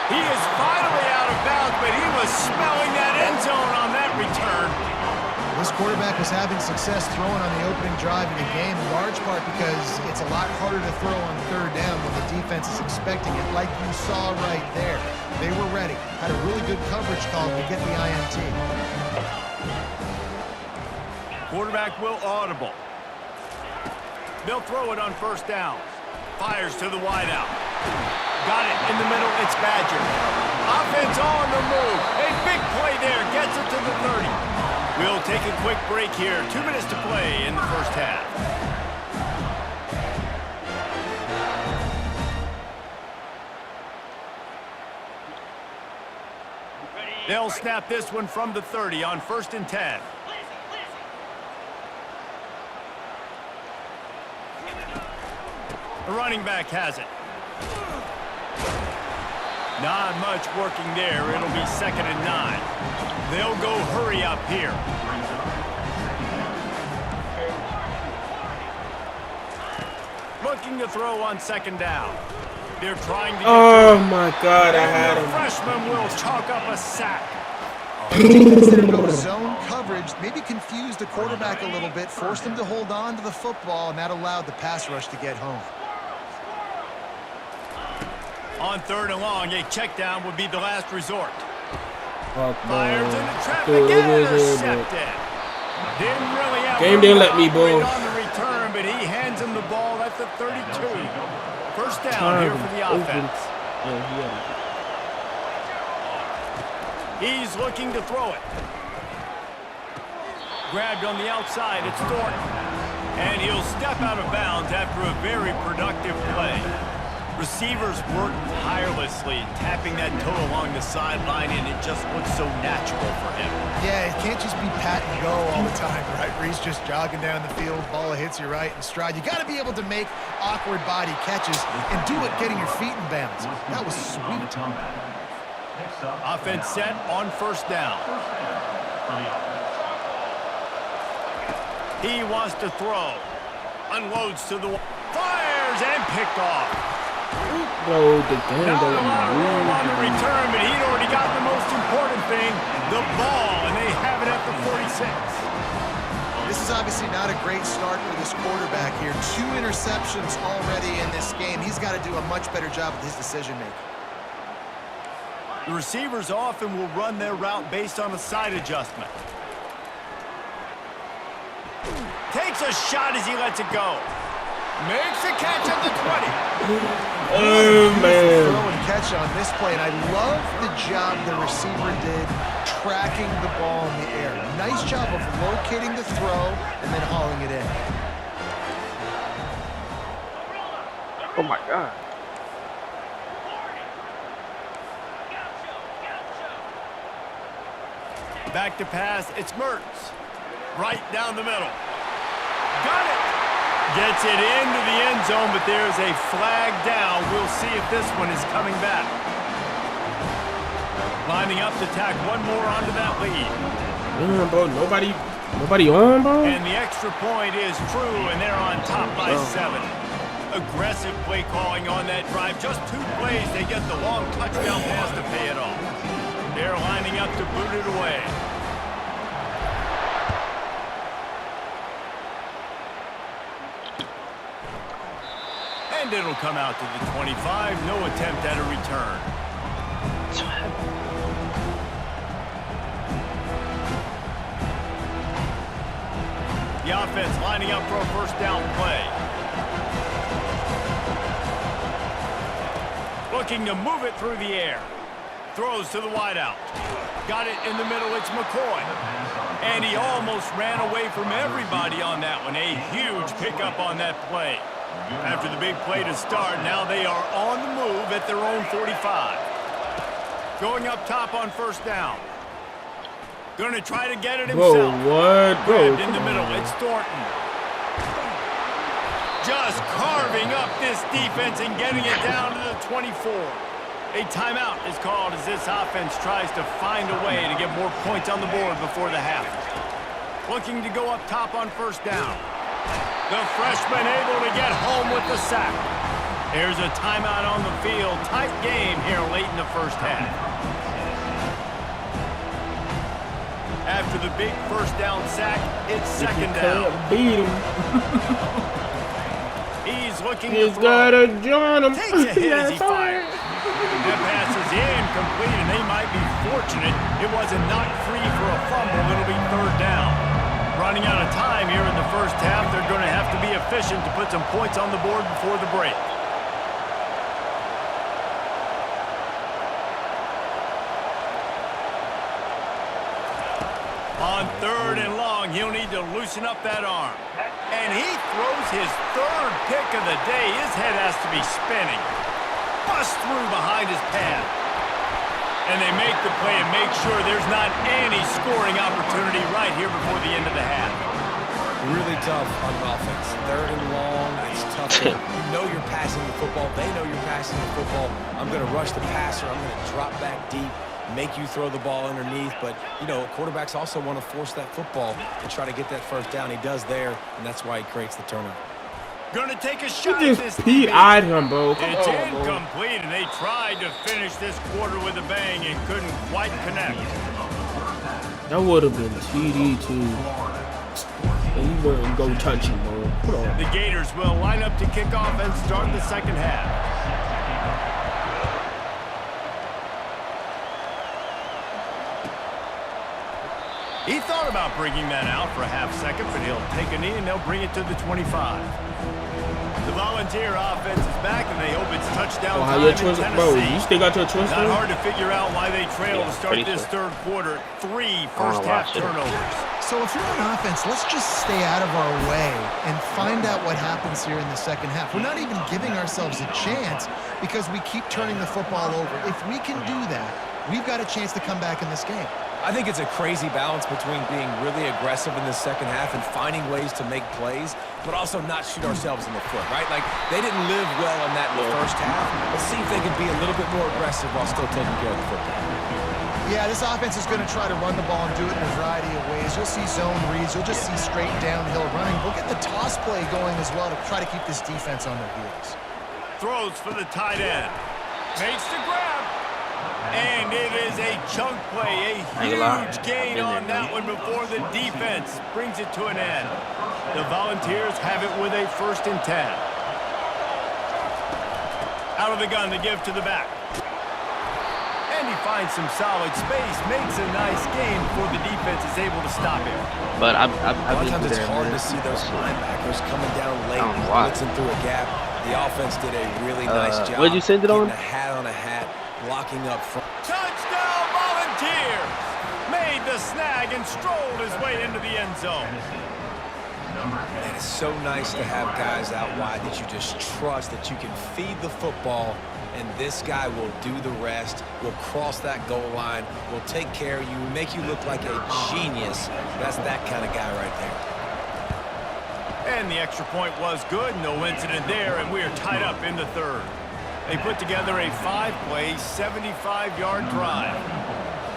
He is finally out of bounds, but he was smelling that end zone on that return. This quarterback was having success throwing on the opening drive of the game, in large part because it's a lot harder to throw on 3rd down when the defense is expecting it, like you saw right there. They were ready. Had a really good coverage call to get the INT. Quarterback will audible. They'll throw it on 1st down. Fires to the wideout. Got it in the middle. It's Badger. Offense on the move. A big play there. Gets it to the 30. We'll take a quick break here. 2 minutes to play in the 1st half. They'll snap this one from the 30 on 1st and 10. The running back has it. Not much working there. It'll be 2nd and 9. They'll go hurry up here. Looking to throw on 2nd down. They're trying to get Oh my God, I had the him. freshman will chalk up a sack. Zone coverage maybe confused the quarterback a little bit, forced him to hold on to the football, and that allowed the pass rush to get home. On 3rd and long, a check down would be the last resort. Fuck, Fires bro. into traffic, Dude, it is here, intercepted. Didn't really have Game didn't let me, ball bro. on the return, but he hands him the ball at the 32. 1st down Time here for the open. offense. Yeah, yeah. He's looking to throw it. Grabbed on the outside, it's Thornton. And he'll step out of bounds after a very productive play. Receivers work tirelessly, tapping that toe along the sideline, and it just looks so natural for him. Yeah, it can't just be pat and go all the time, right? Where he's just jogging down the field, ball hits you right in stride. You got to be able to make awkward body catches and do it getting your feet in bounds. That was sweet. Offense set on 1st down. He wants to throw. Unloads to the... Fires and picked off. Bro, the game Not a don't lot of room on the move. return, but he'd already got the most important thing, the ball, and they have it at the 46. This is obviously not a great great start for this quarterback here. 2 interceptions already in this game. He's got to do a much better job with his decision-making. The receivers often will run their route based on a side adjustment. Takes a shot as he lets it go. Makes a catch at the 20. Oh, man. Throw and catch on this play, and I love the job the receiver did tracking the ball in the air. Nice job of locating the throw and then hauling it in. Oh my God. Back to pass, it's Mertz. Right down the middle. Got it! Gets it into the end zone, but there's a flag down. We'll see if this one is coming back. Lining up to tack one more onto that lead. Yeah, bro, nobody on, bro. And the extra point is true, and they're on top by 7. Aggressive play calling on that drive. Just 2 plays, they get the long touchdown pass to pay it off. They're lining up to boot it away. And it'll come out to the 25. No attempt at a return. The offense lining up for a first down play. Looking to move it through the air. Throws to the wideout. Got it in the middle. It's McCoy. And he almost ran away from everybody on that one. A huge pickup on that play. After the big play to start, now they are on the move at their own 45. Going up top on first down. Going to try to get it himself. Whoa, what? Bro, Grabbed in the middle. It's Thornton. Just carving up this defense and getting it down to the 24. A timeout is called as this offense tries to find a way to get more points on the board before the half. Looking to go up top on first down. The freshman able to get home with the sack. There's a timeout on the field. Tight game here late in the first half. After the big first down sack, it's second down. Beat him. He's looking He's to gotta join him. Takes a hit as he fires. That pass is incomplete, and they might be fortunate it wasn't knocked free for a fumble. It'll be third down. Running out of time here in the first half. They're going to have to be efficient to put some points on the board before the break. On third and long, he'll need to loosen up that arm. And he throws his third pick of the day. His head has to be spinning. Bust through behind his pad. And they make the play and make sure there's not any scoring opportunity right here before the end of the half. Really tough on offense. Third and long, it's tough. You know you're passing the football. They know you're passing the football. I'm going to rush the passer. I'm going to drop back deep, make you throw the ball underneath. But, you know, quarterbacks also want to force that football and try to get that first down. He does there, and that's why he creates the turnover. Going to take a shot He at just this. P.I.'d him, bro. Come It's on, bro. incomplete, and they tried to finish this quarter with a bang and couldn't quite connect. That would have been TD too. And he wouldn't go touch him, bro. Come on. The Gators will line up to kick off and start the second half. He thought about bringing that out for a half second, but he'll take a knee and they'll bring it to the 25. The Volunteer offense is back, and they hope it's touchdown Oh, time your in twist, Tennessee. bro. You still got your twist? Not hard to figure out why they trail to start pretty this sure. third quarter. 3 first-half turnovers. So if you're on offense, let's just stay out of our way and find out what happens here in the second half. We're not even giving ourselves a chance because we keep turning the football over. If we can do that, we've got a chance to come back in this game. I think it's a crazy balance between being really aggressive in the second half and finding ways to make plays, but also not shoot ourselves in the foot, right? Like, they didn't live well in that in the first half. Let's see if they can be a little bit more aggressive while still taking care of the football. Yeah, this offense is going to try to run the ball and do it in a variety of ways. You'll see zone reads. You'll just see straight downhill running. We'll get the toss play going as well to try to keep this defense on their heels. Throws for the tight end. Makes the grab. And it is a chunk play, a huge gain on that one before the defense brings it to an end. The Volunteers have it with a 1st and 10. Out of the gun to give to the back. And he finds some solid space, makes a nice game before the defense is able to stop him. But I've A lot of been times it's there, hard man. to see those linebackers coming down late, I don't know why. blitzing through a gap. The offense did a really nice job. What'd you send it on? Getting a hat on a hat, blocking up front. Touchdown, Volunteers! Made the snag and strolled his way into the end zone. And it's so nice to have guys out wide that you just trust that you can feed the football, and this guy will do the rest, will cross that goal line, will take care of you, make you look like a genius. That's that kind of guy right there. And the extra point was good, no incident there, and we are tied up in the 3rd. They put together a 5-play, 75-yard drive,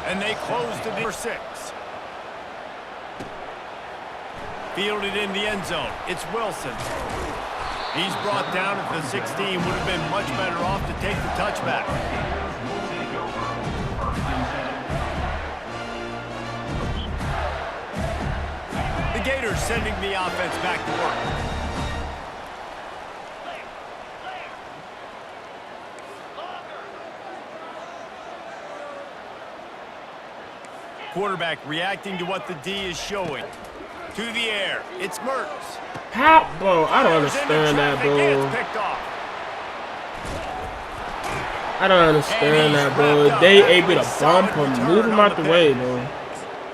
and they closed to number 6. Fielded in the end zone. It's Wilson. He's brought down at the 16. Would have been much better off to take the touchback. The Gators sending the offense back to work. Quarterback reacting to what the D is showing. To the air. It's Mertz. How, bro? I don't understand that, bro. I don't understand that, bro. They able to bump him, move him out the way, bro.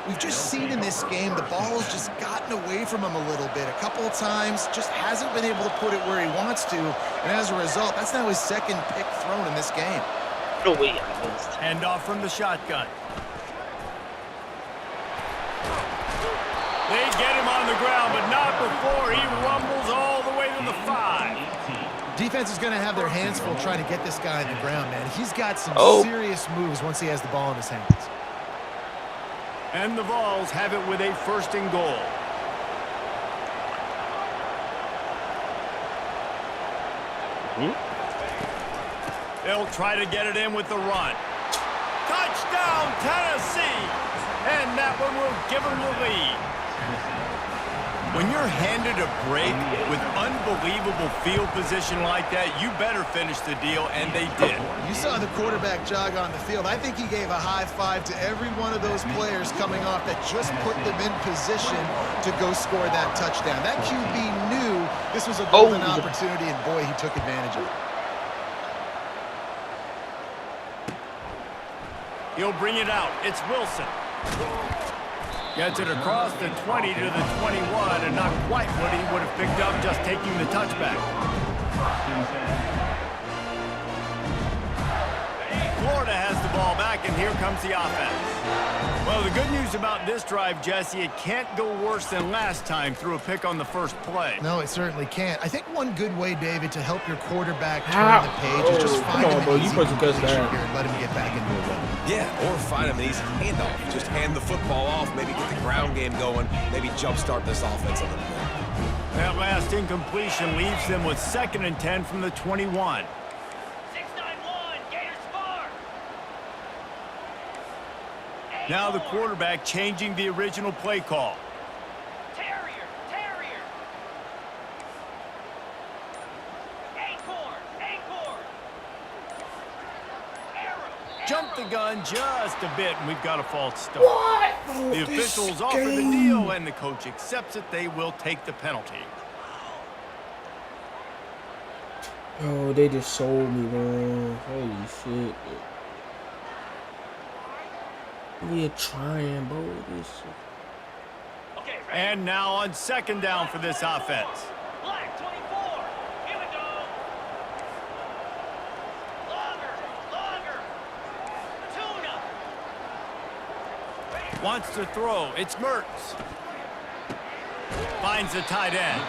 We've just seen in this game the ball has just gotten away from him a little bit. A couple of times, just hasn't been able to put it where he wants to. And as a result, that's now his 2nd pick thrown in this game. No way. Hand off from the shotgun. They get him on the ground, but not before he rumbles all the way to the 5. Defense is going to have their hands full trying to get this guy on the ground, man. He's got some serious moves once he has the ball in his hands. And the Vols have it with a 1st and goal. They'll try to get it in with the run. Touchdown, Tennessee! And that one will give them the lead. When you're handed a break with unbelievable field position like that, you better finish the deal, and they did. You saw the quarterback jog on the field. I think he gave a high five to every one of those players coming off that just put them in position to go score that touchdown. That QB knew this was a golden opportunity, and boy, he took advantage of it. He'll bring it out. It's Wilson. Gets it across the 20 to the 21, and not quite what he would have picked up just taking the touchback. Florida has the ball back, and here comes the offense. Well, the good news about this drive, Jesse, it can't go worse than last time through a pick on the 1st play. No, it certainly can't. I think one good way, David, to help your quarterback turn the page is just find him an easy completion here and let him get back into a rhythm. Yeah, or find him an easy handoff. Just hand the football off, maybe get the ground game going, maybe jumpstart this offense a little bit. That last incompletion leaves them with 2nd and 10 from the 21. Now the quarterback changing the original play call. Terrier. Acorn. Jumped the gun just a bit, and we've got a false start. What? The officials offer the deal, and the coach accepts it. They will take the penalty. Oh, they just sold me, man. Holy shit. We're trying, bro. And now on 2nd down for this offense. Black 24. Here we go. Longer. Tuna. Wants to throw. It's Mertz. Finds the tight end.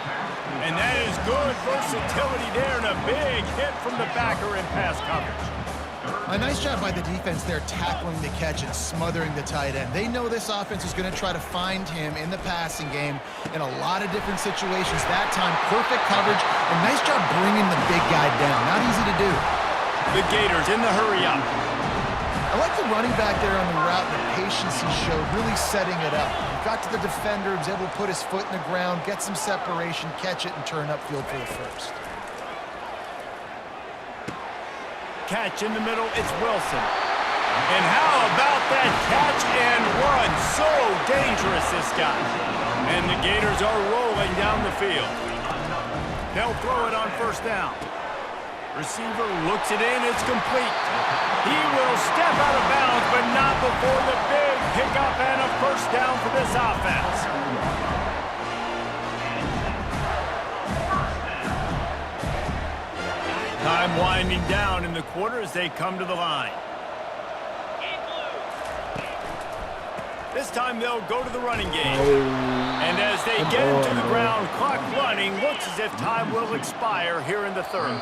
And that is good versatility there, and a big hit from the backer in pass coverage. A nice job by the defense there tackling the catch and smothering the tight end. They know this offense is going to try to find him in the passing game in a lot of different situations. That time, perfect coverage, and nice job bringing the big guy down. Not easy to do. The Gators in the hurry up. I like the running back there on the route and the patience he showed, really setting it up. He got to the defender, was able to put his foot in the ground, get some separation, catch it, and turn upfield for the first. Catch in the middle, it's Wilson. And how about that catch and run? So dangerous, this guy. And the Gators are rolling down the field. They'll throw it on first down. Receiver looks it in, it's complete. He will step out of bounds, but not before the big pickup and a first down for this offense. Time winding down in the quarter as they come to the line. This time they'll go to the running game. And as they get him to the ground, clock running, looks as if time will expire here in the third.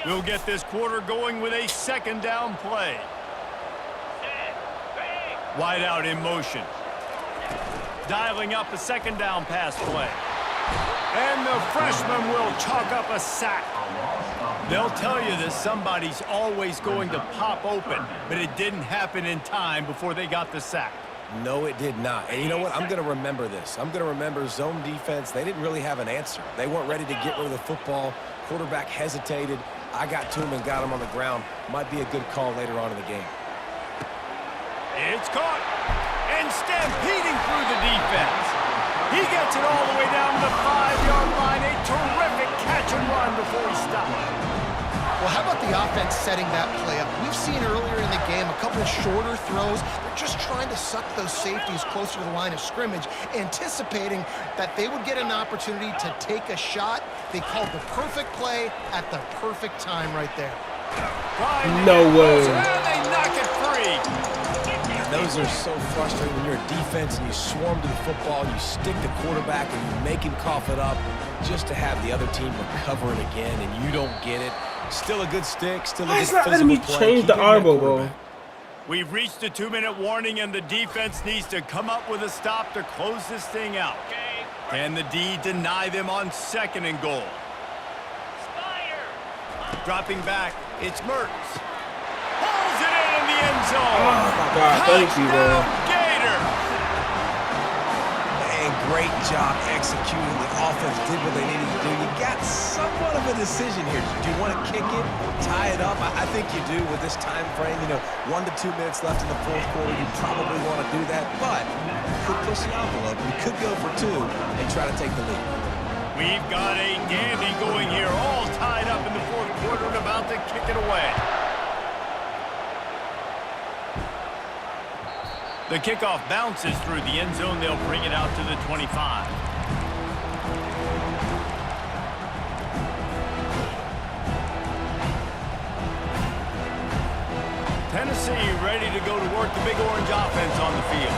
We'll get this quarter going with a second down play. Wide out in motion. Dialing up a second down pass play. And the freshman will chalk up a sack. They'll tell you that somebody's always going to pop open, but it didn't happen in time before they got the sack. No, it did not. And you know what? I'm going to remember this. I'm going to remember zone defense. They didn't really have an answer. They weren't ready to get rid of the football. Quarterback hesitated. I got to him and got him on the ground. Might be a good call later on in the game. It's caught. And stampeding through the defense. He gets it all the way down to the 5-yard line. A terrific catch and run before he stopped. Well, how about the offense setting that play up? We've seen earlier in the game a couple shorter throws. They're just trying to suck those safeties closer to the line of scrimmage, anticipating that they would get an opportunity to take a shot. They called the perfect play at the perfect time right there. No way. And they knock it free. Those are so frustrating when you're a defense and you swarm to the football, you stick the quarterback and you make him cough it up just to have the other team recover it again and you don't get it. Still a good stick, still a good physical play. Let me change the armor, bro. We've reached the 2-minute warning and the defense needs to come up with a stop to close this thing out. Can the D deny them on second and goal? Dropping back, it's Mertens. Pulls it in the end zone. Oh my God, thank you, bro. Gator. And great job executing. The offense did what they needed to do. You got somewhat of a decision here. Do you want to kick it, tie it up? I think you do with this time frame. 1 to 2 minutes left in the fourth quarter. You probably want to do that, but you could push the envelope. You could go for 2 and try to take the lead. We've got a dandy going here, all tied up in the fourth quarter and about to kick it away. The kickoff bounces through the end zone. They'll bring it out to the 25. Tennessee ready to go to work the Big Orange offense on the field.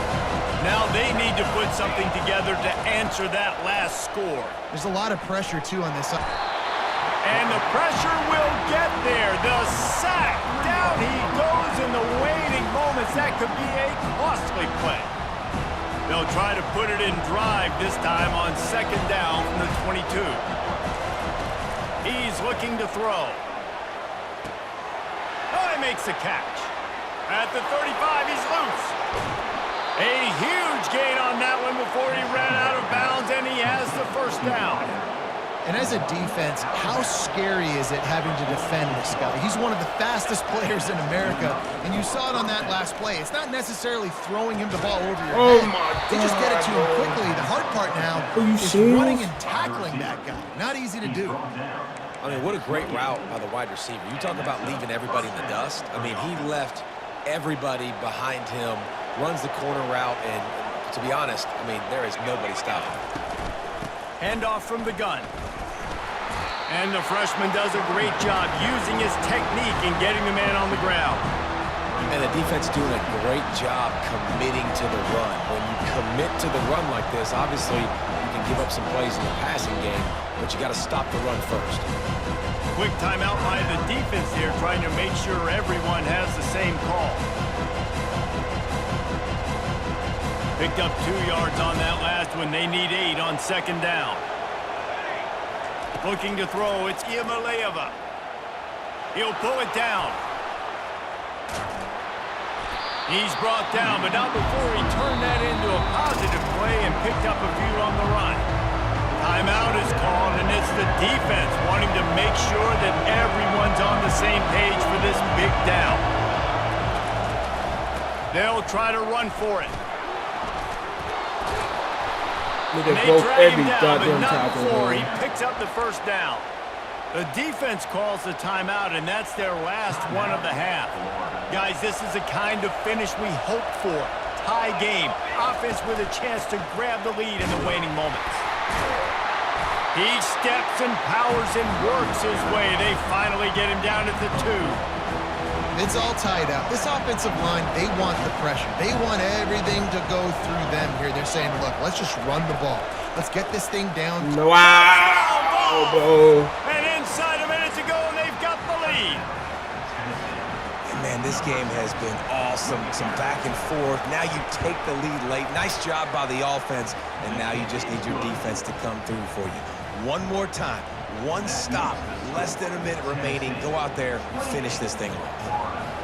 Now they need to put something together to answer that last score. There's a lot of pressure, too, on this. And the pressure will get there. The sack. Down he goes in the waiting moments. That could be a costly play. They'll try to put it in drive this time on second down from the 22. He's looking to throw. Oh, he makes the catch. At the 35, he's loose. A huge gain on that one before he ran out of bounds, and he has the first down. And as a defense, how scary is it having to defend this guy? He's one of the fastest players in America, and you saw it on that last play. It's not necessarily throwing him the ball over your head. My God. They just get it to him quickly. The hard part now is running and tackling that guy. Not easy to do. I mean, what a great route by the wide receiver. You talk about leaving everybody in the dust. I mean, he left everybody behind him, runs the corner route, and to be honest, I mean, there is nobody stopping. Handoff from the gun. And the freshman does a great job using his technique and getting the man on the ground. And the defense doing a great job committing to the run. When you commit to the run like this, obviously you can give up some plays in the passing game, but you got to stop the run first. Quick timeout by the defense here, trying to make sure everyone has the same call. Picked up 2 yards on that last one. They need 8 on second down. Looking to throw, it's Iamaleava. He'll pull it down. He's brought down, but not before he turned that into a positive play and picked up a few on the run. Timeout is called, and it's the defense wanting to make sure that everyone's on the same page for this big down. They'll try to run for it. Look at both every goddamn tackle. He picks up the first down. The defense calls the timeout, and that's their last one of the half. Guys, this is the kind of finish we hope for. Tie game. Offense with a chance to grab the lead in the waning moments. He steps and powers and works his way. They finally get him down at the 2. It's all tied up. This offensive line, they want the pressure. They want everything to go through them here. They're saying, look, let's just run the ball. Let's get this thing down. Wow, bro. And inside a minute to go, and they've got the lead. And man, this game has been awesome. Some back and forth. Now you take the lead late. Nice job by the offense. And now you just need your defense to come through for you. One more time. One stop. Less than a minute remaining. Go out there and finish this thing off.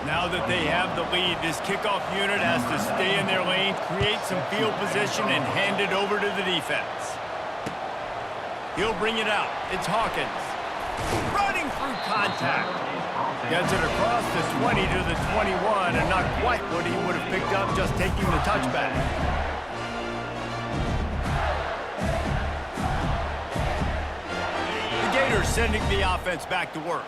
Now that they have the lead, this kickoff unit has to stay in their lane, create some field position, and hand it over to the defense. He'll bring it out. It's Hawkins. Running through contact. Gets it across the 20 to the 21, and not quite what he would have picked up just taking the touchback. The Gators sending the offense back to work.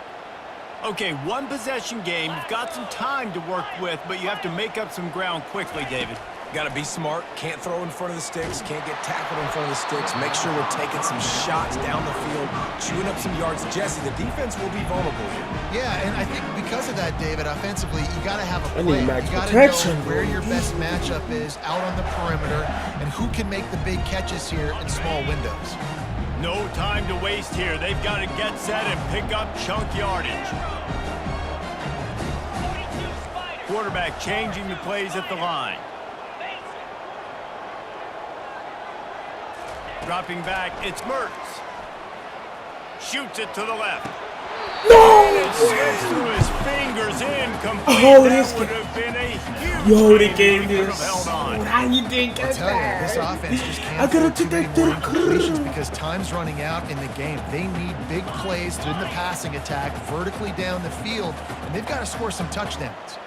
Okay, one possession game. You've got some time to work with, but you have to make up some ground quickly, David. Got to be smart. Can't throw in front of the sticks. Can't get tackled in front of the sticks. Make sure we're taking some shots down the field, chewing up some yards. Jesse, the defense will be vulnerable here. Yeah, and I think because of that, David, offensively, you got to have a I plan. need max You got to protection, know where your best matchup is out on the perimeter and who can make the big catches here in small windows. No time to waste here. They've got to get set and pick up chunk yardage. Quarterback changing the plays at the line. Dropping back, it's Mertz. Shoots it to the left. No! And it slips through his fingers, incomplete. Oh, that this would have been a huge Yo, they lead gave if he could this. have held on. How you didn't get Tell you, this that? offense just can't I could have afford took too that many more to incompletions the because time's running out in the game. They need big plays in the passing attack, vertically down the field, and they've got to score some touchdowns.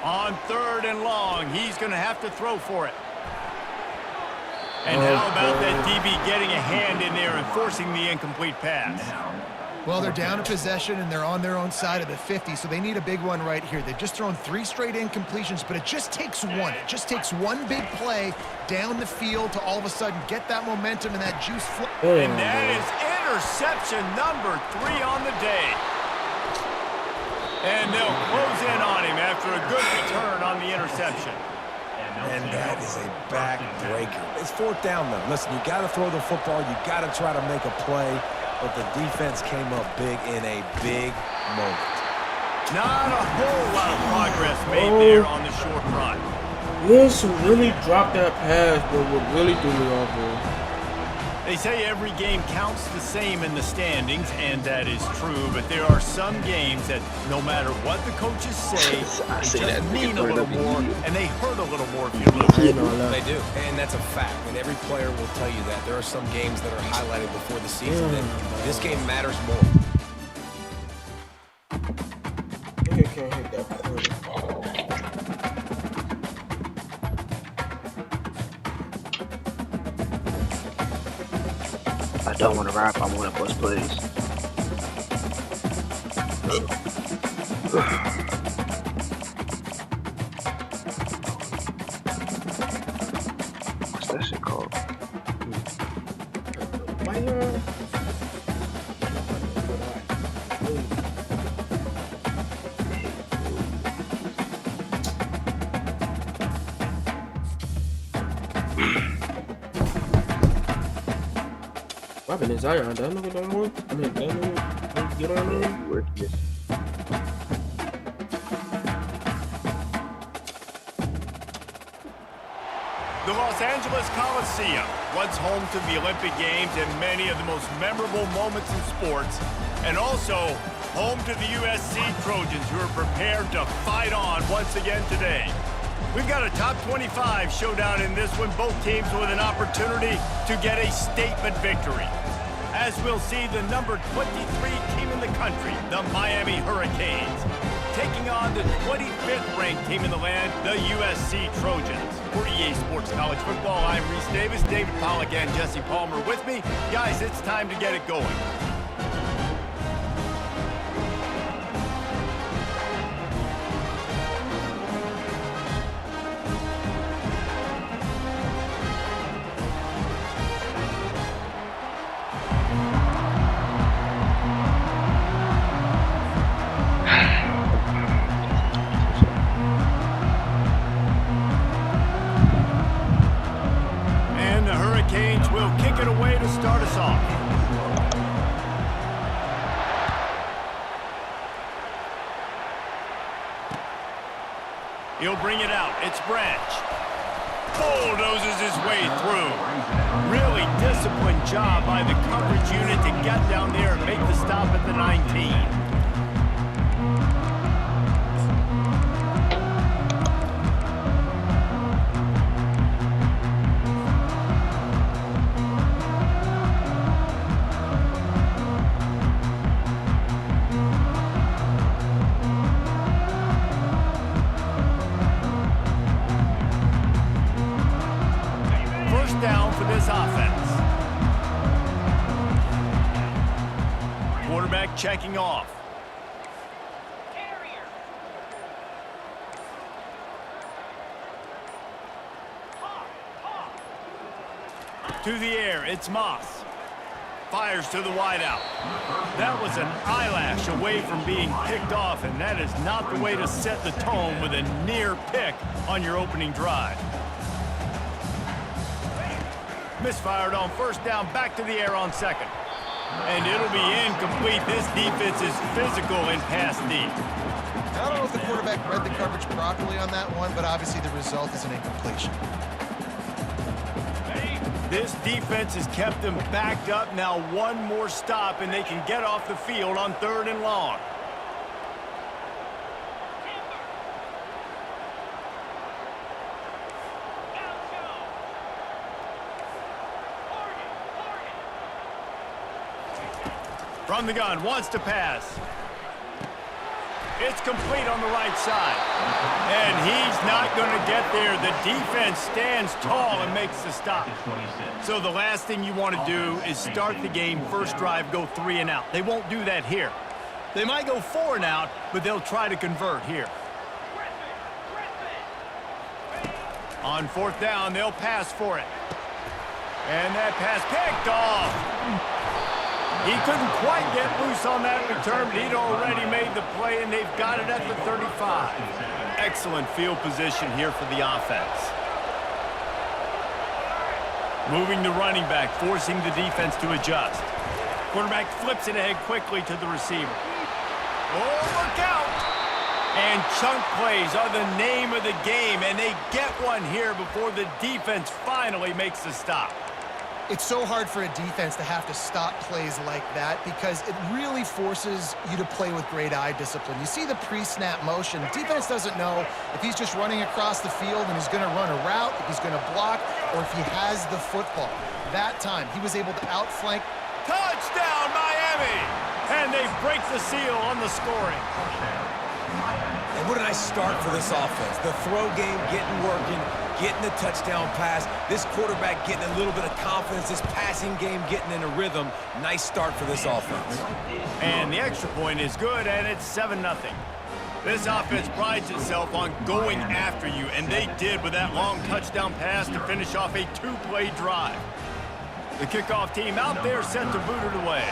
On 3rd and long, he's going to have to throw for it. And how about that DB getting a hand in there and forcing the incomplete pass? Well, they're down a possession, and they're on their own side of the 50, so they need a big one right here. They've just thrown 3 straight incompletions, but it just takes one. It just takes one big play down the field to all of a sudden get that momentum and that juice flow. And that is interception number 3 on the day. And they'll close in on him after a good return on the interception. And that is a backbreaker. It's 4th down, though. Listen, you got to throw the football. You got to try to make a play. But the defense came up big in a big moment. Not a whole lot of progress made there on the short run. Wilson really dropped that pass, but what really threw me off, bro. They say every game counts the same in the standings, and that is true, but there are some games that no matter what the coaches say, they just mean a little more, and they hurt a little more if you lose. They do, and that's a fact, and every player will tell you that. There are some games that are highlighted before the season, and this game matters more. I can't hit that corner. I don't want to rap. I want to bust plays. What's that shit called? What happened to Zion? That nigga don't work? I mean, that nigga don't get on there? Work, yes. The Los Angeles Coliseum, once home to the Olympic Games and many of the most memorable moments in sports, and also home to the USC Trojans, who are prepared to fight on once again today. We've got a top 25 showdown in this one, both teams with an opportunity to get a statement victory. As we'll see, the number 23 team in the country, the Miami Hurricanes, taking on the 25th ranked team in the land, the USC Trojans. For EA Sports College Football, I'm Reese Davis, David Pollack and Jesse Palmer with me. Guys, it's time to get it going. Will kick it away to start us off. He'll bring it out. It's Branch. Bulldozes his way through. Really disciplined job by the coverage unit to get down there and make the stop at the 19. Down for this offense. Quarterback checking off. To the air, it's Moss. Fires to the wideout. That was an eyelash away from being picked off, and that is not the way to set the tone with a near pick on your opening drive. Misfired on first down, back to the air on second. And it'll be incomplete. This defense is physical and pass deep. I don't know if the quarterback read the coverage properly on that one, but obviously the result is an incompletion. This defense has kept them backed up. Now one more stop, and they can get off the field on 3rd and long. From the gun, wants to pass. It's complete on the right side. And he's not going to get there. The defense stands tall and makes the stop. So the last thing you want to do is start the game, first drive, go 3 and out. They won't do that here. They might go 4 and out, but they'll try to convert here. On 4th down, they'll pass for it. And that pass picked off. He couldn't quite get loose on that return, but he'd already made the play, and they've got it at the 35. Excellent field position here for the offense. Moving the running back, forcing the defense to adjust. Quarterback flips it ahead quickly to the receiver. Oh, look out! And chunk plays are the name of the game, and they get one here before the defense finally makes the stop. It's so hard for a defense to have to stop plays like that because it really forces you to play with great eye discipline. You see the pre-snap motion. The defense doesn't know if he's just running across the field and he's going to run a route, if he's going to block, or if he has the football. That time, he was able to outflank. Touchdown, Miami! And they break the seal on the scoring. And what a nice start for this offense. The throw game getting working, getting the touchdown pass. This quarterback getting a little bit of confidence. This passing game getting in a rhythm. Nice start for this offense. And the extra point is good, and it's 7-0. This offense prides itself on going after you, and they did with that long touchdown pass to finish off a 2-play drive. The kickoff team out there set to boot it away.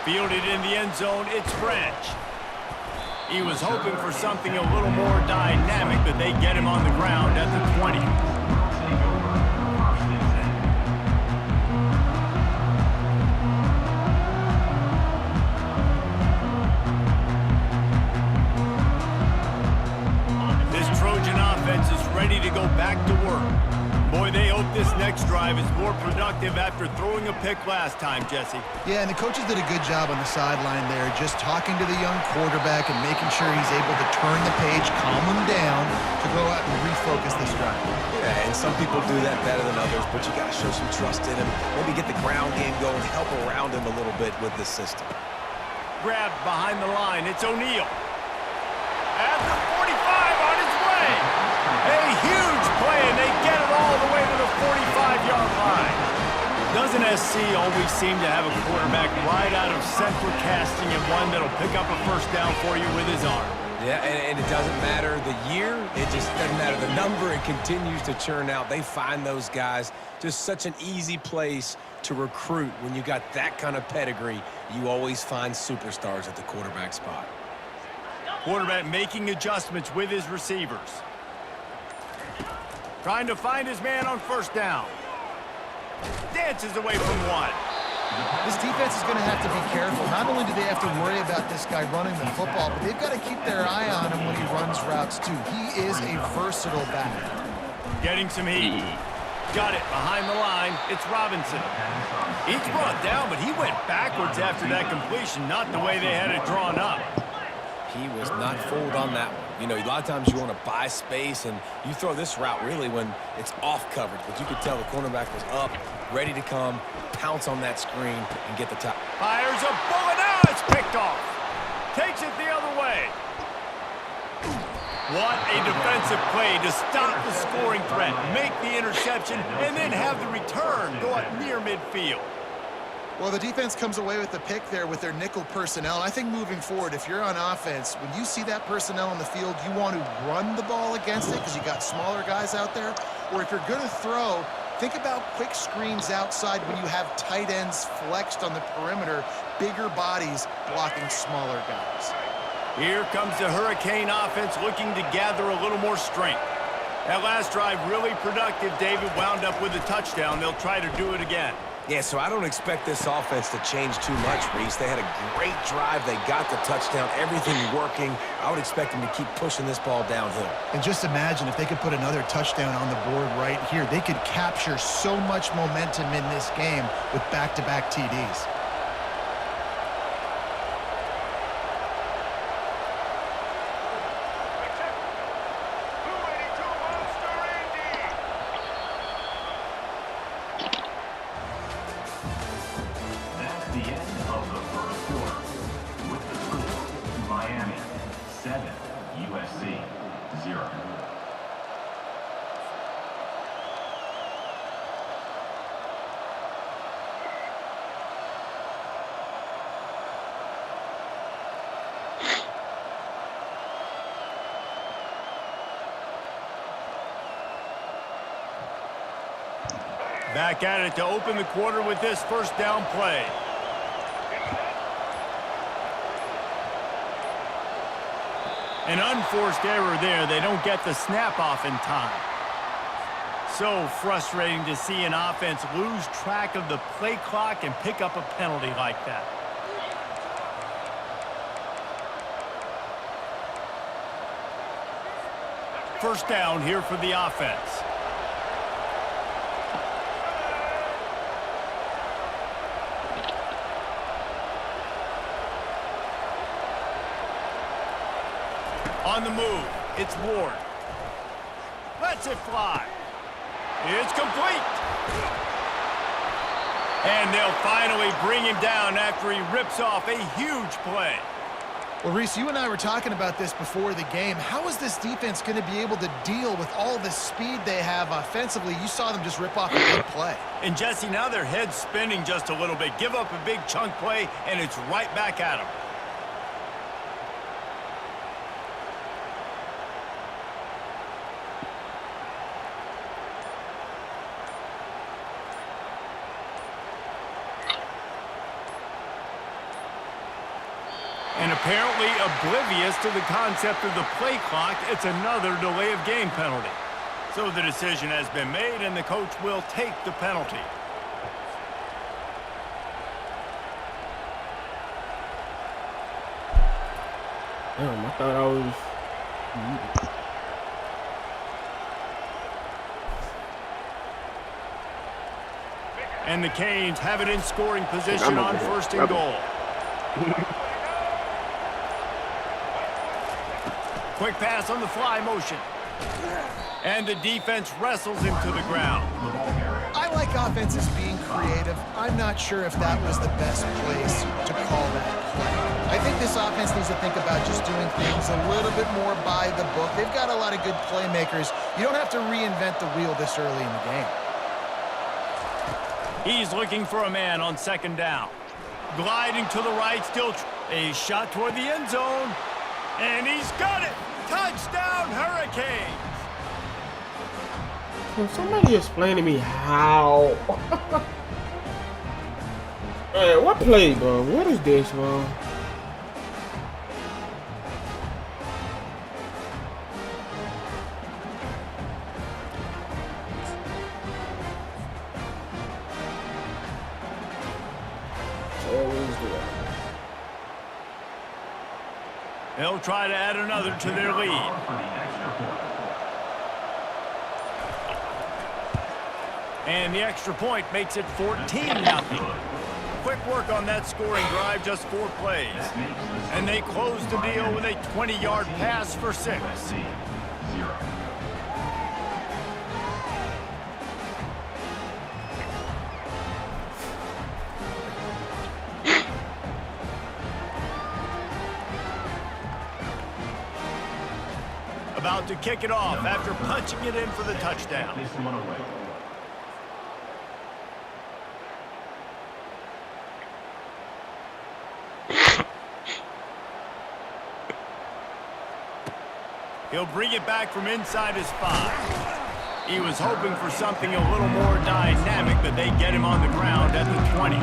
Fielded in the end zone, it's Branch. He was hoping for something a little more dynamic, but they get him on the ground at the 20. drive is more productive after throwing a pick last time, Jesse. Yeah, and the coaches did a good job on the sideline there, just talking to the young quarterback and making sure he's able to turn the page, calm him down, to go out and refocus this drive. Yeah, and some people do that better than others, but you got to show some trust in him. Maybe get the ground game going, help around him a little bit with this system. Grabbed behind the line. It's O'Neal. At the 45 on his way. A huge play, and they get it all the way to the 45-yard line. Doesn't SC always seem to have a quarterback right out of central casting and one that'll pick up a first down for you with his arm? Yeah, and it doesn't matter the year. It just doesn't matter the number. It continues to churn out. They find those guys. Just such an easy place to recruit. When you got that kind of pedigree, you always find superstars at the quarterback spot. Quarterback making adjustments with his receivers. Trying to find his man on first down. Dances away from one. This defense is going to have to be careful. Not only do they have to worry about this guy running the football, but they've got to keep their eye on him when he runs routes too. He is a versatile back. Getting some heat. Got it behind the line. It's Robinson. He's brought down, but he went backwards after that completion, not the way they had it drawn up. He was not fooled on that one. You know, a lot of times you want to buy space, and you throw this route really when it's off coverage. But you could tell the cornerback was up, ready to come, pounce on that screen, and get the top. Fires a bullet. Now it's picked off. Takes it the other way. What a defensive play to stop the scoring threat, make the interception, and then have the return go up near midfield. Well, the defense comes away with the pick there with their nickel personnel. I think moving forward, if you're on offense, when you see that personnel on the field, you want to run the ball against it because you got smaller guys out there. Or if you're going to throw, think about quick screens outside when you have tight ends flexed on the perimeter, bigger bodies blocking smaller guys. Here comes the Hurricane offense looking to gather a little more strength. That last drive really productive. David wound up with a touchdown. They'll try to do it again. Yeah, so I don't expect this offense to change too much, Reese. They had a great drive. They got the touchdown, everything working. I would expect them to keep pushing this ball downhill. And just imagine if they could put another touchdown on the board right here. They could capture so much momentum in this game with back-to-back TDs. Back at it to open the quarter with this first down play. An unforced error there. They don't get the snap off in time. So frustrating to see an offense lose track of the play clock and pick up a penalty like that. First down here for the offense. On the move, it's Ward. Lets it fly. It's complete. And they'll finally bring him down after he rips off a huge play. Well, Reese, you and I were talking about this before the game. How is this defense going to be able to deal with all the speed they have offensively? You saw them just rip off a big play. And, Jesse, now their head's spinning just a little bit. Give up a big chunk play, and it's right back at them. And apparently oblivious to the concept of the play clock, it's another delay of game penalty. So the decision has been made, and the coach will take the penalty. Damn, I thought I was... And the Canes have it in scoring position on 1st and goal. Quick pass on the fly motion. And the defense wrestles him to the ground. I like offenses being creative. I'm not sure if that was the best place to call that play. I think this offense needs to think about just doing things a little bit more by the book. They've got a lot of good playmakers. You don't have to reinvent the wheel this early in the game. He's looking for a man on 2nd down. Gliding to the right, still a shot toward the end zone. And he's got it! Touchdown, Hurricanes! Can somebody explain to me how? Man, what play, bro? What is this, bro? They'll try to add another to their lead. And the extra point makes it 14-0. Quick work on that scoring drive, just 4 plays. And they close the deal with a 20-yard pass for 6. About to kick it off after punching it in for the touchdown. He'll bring it back from inside his 5. He was hoping for something a little more dynamic, but they get him on the ground at the 20.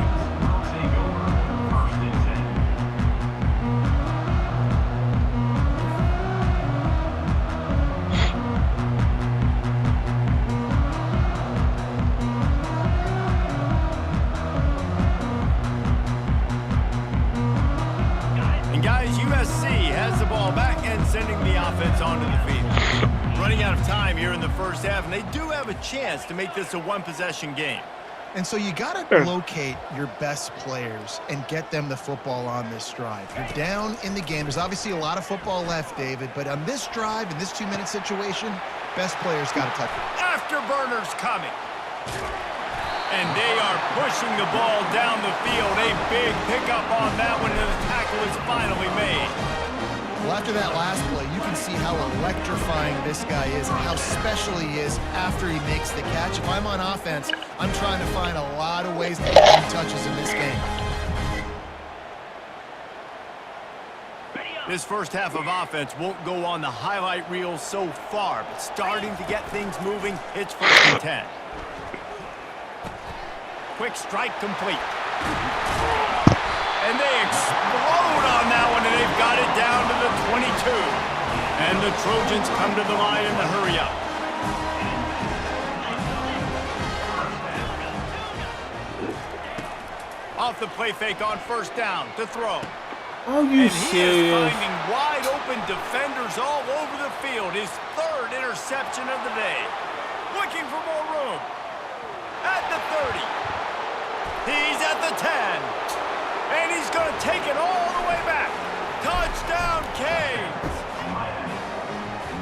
Sending the offense onto the field. Running out of time here in the first half, and they do have a chance to make this a 1-possession game. And so you got to locate your best players and get them the football on this drive. You're down in the game. There's obviously a lot of football left, David, but on this drive, in this 2-minute situation, best players got to touch it. Afterburners coming. And they are pushing the ball down the field. A big pickup on that one, and the tackle is finally made. Well, after that last play, you can see how electrifying this guy is and how special he is after he makes the catch. If I'm on offense, I'm trying to find a lot of ways to get him touches in this game. This first half of offense won't go on the highlight reel so far, but starting to get things moving, it's 1st and 10. Quick strike complete. And they explode on that one, and they've got it down to the 22. And the Trojans come to the line in the hurry up. Off the play fake on 1st down to throw. Are you and he serious? is finding wide open defenders all over the field. His 3rd interception of the day. Looking for more room. At the 30. He's at the 10. And he's going to take it all the way back. Touchdown, Canes.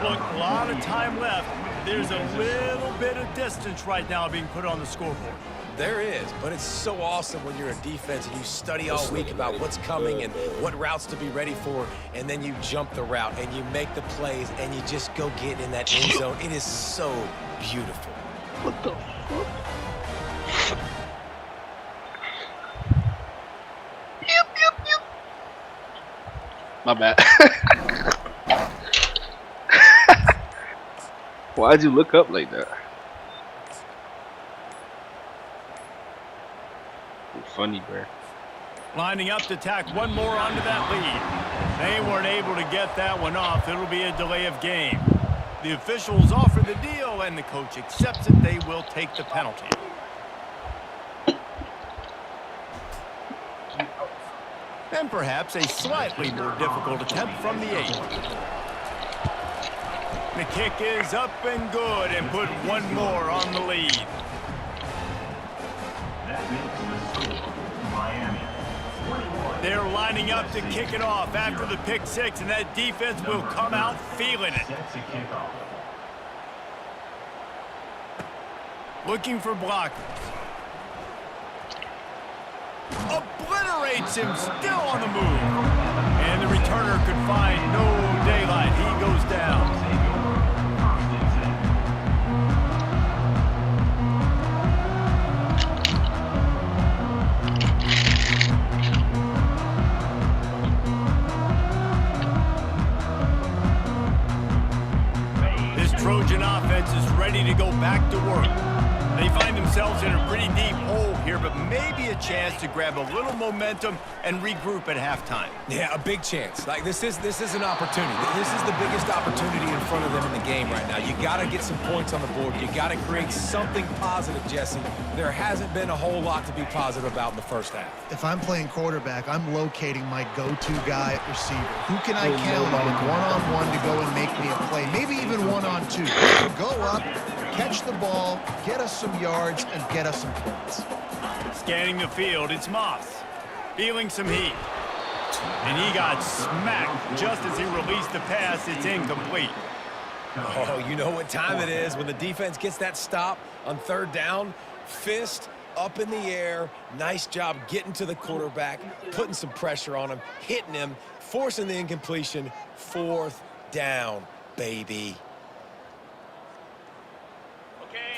Look, a lot of time left. There's a little bit of distance right now being put on the scoreboard. There is, but it's so awesome when you're a defense and you study all week about what's coming and what routes to be ready for, and then you jump the route and you make the plays and you just go get in that end zone. It is so beautiful. What the fuck? My bad. Why'd you look up like that? You're funny, bro. Lining up to tack one more onto that lead. They weren't able to get that one off. It'll be a delay of game. The officials offer the deal, and the coach accepts it. They will take the penalty. And perhaps a slightly more difficult attempt from the 8. The kick is up and good, and put one more on the lead. They're lining up to kick it off after the pick six, and that defense will come out feeling it. Looking for blockers. Obliterates him, still on the move. And the returner could find no daylight. He goes down. This Trojan offense is ready to go back to work. They find themselves in a pretty deep hole here, but maybe a chance to grab a little momentum and regroup at halftime. Yeah, a big chance. Like, this is an opportunity. This is the biggest opportunity in front of them in the game right now. You got to get some points on the board. You got to create something positive, Jesse. There hasn't been a whole lot to be positive about in the first half. If I'm playing quarterback, I'm locating my go-to guy at receiver. Who can I count on one-on-one to go and make me a play? Maybe even one-on-two. Go up, catch the ball, get us some yards, and get us some points. Scanning the field, it's Moss. Feeling some heat. And he got smacked just as he released the pass. It's incomplete. Oh, you know what time it is when the defense gets that stop on third down. Fist up in the air. Nice job getting to the quarterback, putting some pressure on him, hitting him, forcing the incompletion. Fourth down, baby.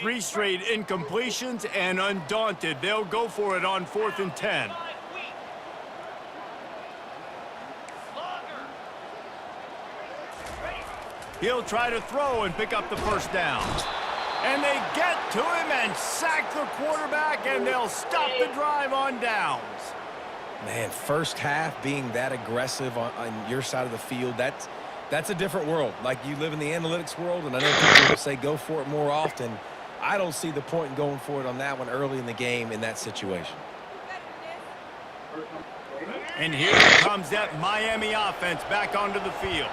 3 straight incompletions, and undaunted, they'll go for it on 4th and 10. He'll try to throw and pick up the first down. And they get to him and sack the quarterback, and they'll stop the drive on downs. Man, first half being that aggressive on your side of the field, that's a different world. Like, you live in the analytics world, and I know people will say go for it more often. I don't see the point in going for it on that one early in the game in that situation. And here comes that Miami offense back onto the field.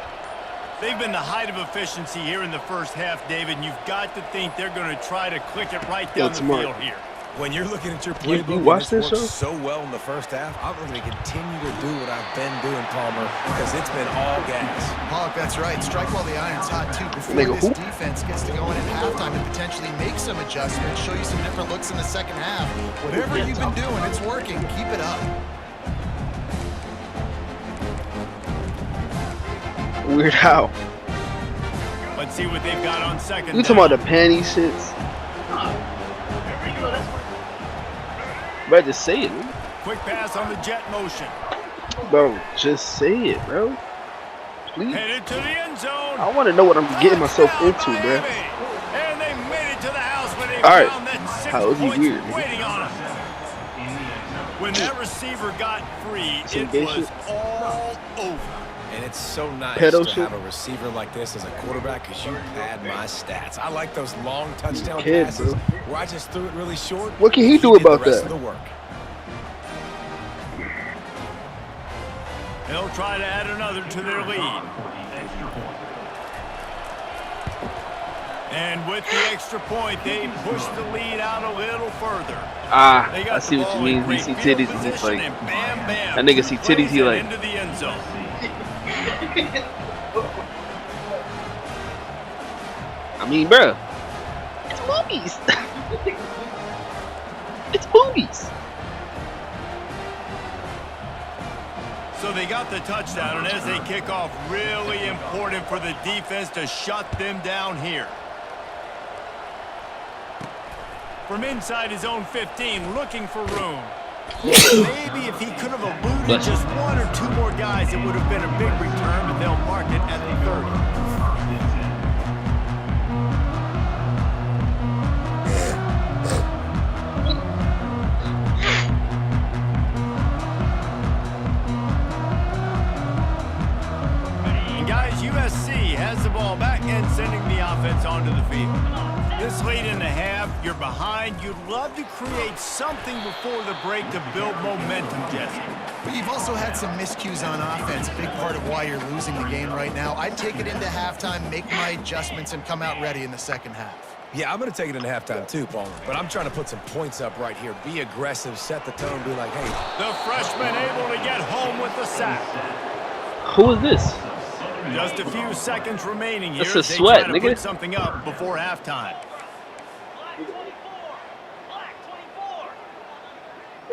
They've been the height of efficiency here in the first half, David, and you've got to think they're going to try to click it right down the field here. When you're looking at your playbook, you watch this show so well in the first half, I'm going to continue to do what I've been doing, Palmer, because it's been all gas. Pollock, that's right. Strike while the iron's hot, too, before this defense gets to go in at halftime and potentially make some adjustments, show you some different looks in the second half. Whatever you've been doing, it's working. Keep it up. Weird how. Let's see what they've got on second. You talking about the panty shits? Bro, just say it, man. Quick pass on the jet motion. Bro, just say it, bro. Please. Headed to the end zone. I want to know what I'm getting myself into, bro. And they made it to the house when they All found that 6 How is he points weird, waiting on them. When that receiver got free, it was all over. And it's so nice Pedo to shit. have a receiver like this as a quarterback because you pad my stats. I like those long touchdown Kid, passes bro. where I just threw it really short. What can he do about did the rest that? Of the work. They'll try to add another to their lead. And with the extra point, they push the lead out a little further. Ah, They got I see the what you ball in mean. He great see field titties and he's position, like, and bam, bam, that nigga see titties, plays he it like, into the end zone. I mean, bro, it's boobies. It's boobies. So they got the touchdown, and as they kick off, really important for the defense to shut them down here. From inside his own 15, looking for room. Maybe if he could have eluded just 1 or 2 more guys, it would have been a big return, but they'll mark it at the 30. And guys, USC has the ball back and sending the offense onto the field. This late in the half, you're behind. You'd love to create something before the break to build momentum, Jesse. But you've also had some miscues on offense, big part of why you're losing the game right now. I'd take it into halftime, make my adjustments, and come out ready in the second half. Yeah, I'm going to take it into halftime too, Palmer. But I'm trying to put some points up right here. Be aggressive, set the tone, be like, hey. The freshman able to get home with the sack. Who is this? Just a few seconds remaining here. That's a sweat, they try to nigga. put something up before halftime.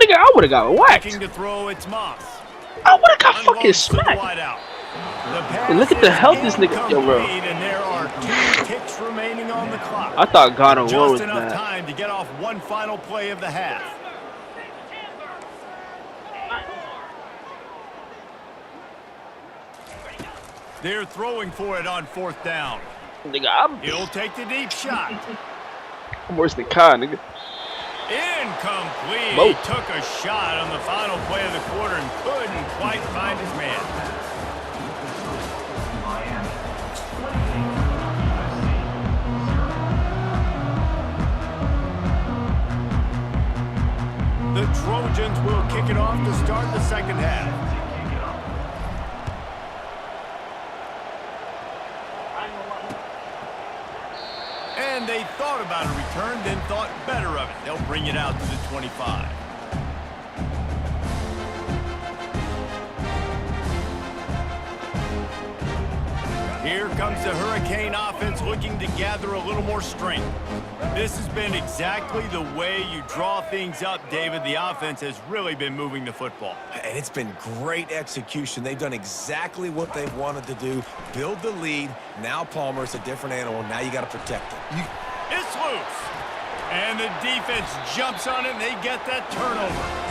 Nigga, I would have got whacked. Looking to throw, it's Moss. I would have got fucking Unloads to the smacked. wideout. Hey, look at the health this nigga. Yo, bro. And there are 2 ticks remaining on the clock. I thought Ghana War was Just enough bad. time to get off one final play of the half. They're throwing for it on 4th down. Nigga, He'll take the deep shot. I'm worse than Khan, nigga. Incomplete. Whoa. He took a shot on the final play of the quarter and couldn't quite find his man. The Trojans will kick it off to start the second half. And they thought about a return, then thought better of it. They'll bring it out to the 25. Here comes the Hurricane offense looking to gather a little more strength. This has been exactly the way you draw things up, David. The offense has really been moving the football. And it's been great execution. They've done exactly what they've wanted to do. Build the lead. Now Palmer, it's a different animal. Now you got to protect it. It's loose. And the defense jumps on it, and they get that turnover.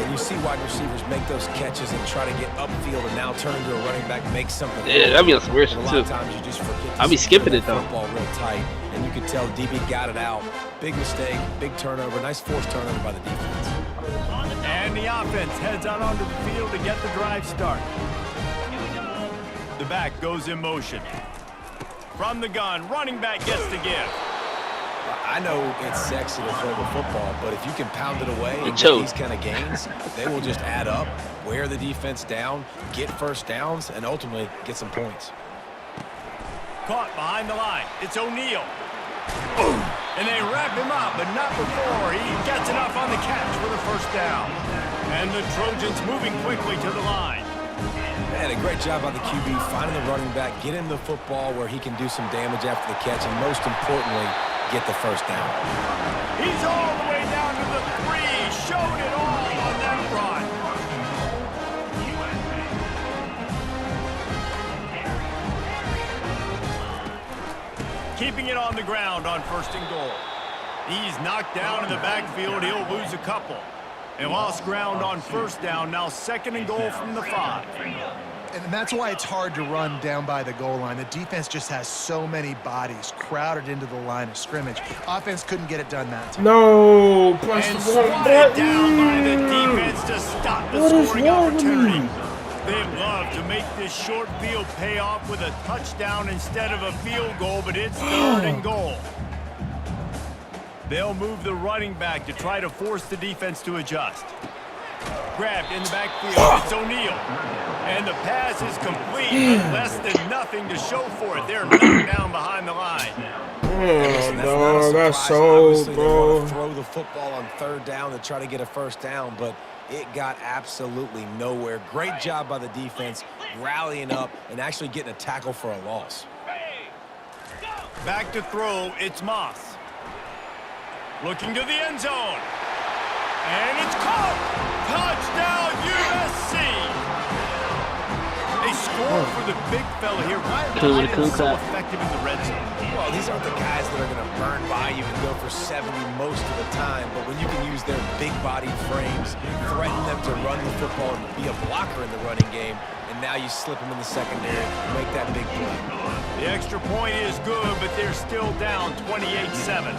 And you see wide receivers make those catches and try to get upfield and now turn into a running back, make something. Yeah, that'd be a weird And a shit, lot too. of times you just forget to I'll be skipping it, though. Football real tight, and you could tell DB got it out. Big mistake, big turnover, nice forced turnover by the defense. And the offense heads out onto the field to get the drive started. The back goes in motion. From the gun, running back gets the give. I know it's sexy to throw the football, but if you can pound it away and Choke. get these kind of gains, they will just add up, wear the defense down, get first downs, and ultimately get some points. Caught behind the line. It's O'Neal. And they wrap him up, but not before he gets enough on the catch for the first down. And the Trojans moving quickly to the line. Man, a great job by the QB, finding the running back, get him the football where he can do some damage after the catch, and most importantly, get the first down. He's all the way down to the 3. Showed it all on that run. Keeping it on the ground on 1st and goal. He's knocked down in the backfield. He'll lose a couple. They lost ground on 1st down. Now 2nd and goal from the 5. And that's why it's hard to run down by the goal line. The defense just has so many bodies crowded into the line of scrimmage. Offense couldn't get it done that time. No, press And the button. swatted down by the defense to stop the What is scoring wrong with opportunity. me? They'd love to make this short field pay off with a touchdown instead of a field goal, but it's 3rd and goal. They'll move the running back to try to force the defense to adjust. Grabbed in the backfield, it's O'Neal. And the pass is complete, but less than nothing to show for it. They're knocked down behind the line. Listen, No, that's surprise. so, Obviously, they bro. want to throw the football on 3rd down to try to get a first down, but it got absolutely nowhere. Great job by the defense, rallying up and actually getting a tackle for a loss. Back to throw, it's Moss. Looking to the end zone. And it's caught! Touchdown, USC! They score for the big fella here. Why is so effective in the red zone? Well, these aren't the guys that are going to burn by you and go for 70 most of the time, but when you can use their big-bodied frames, threaten them to run the football and be a blocker in the running game, and now you slip them in the secondary, make that big play. The extra point is good, but they're still down 28-7.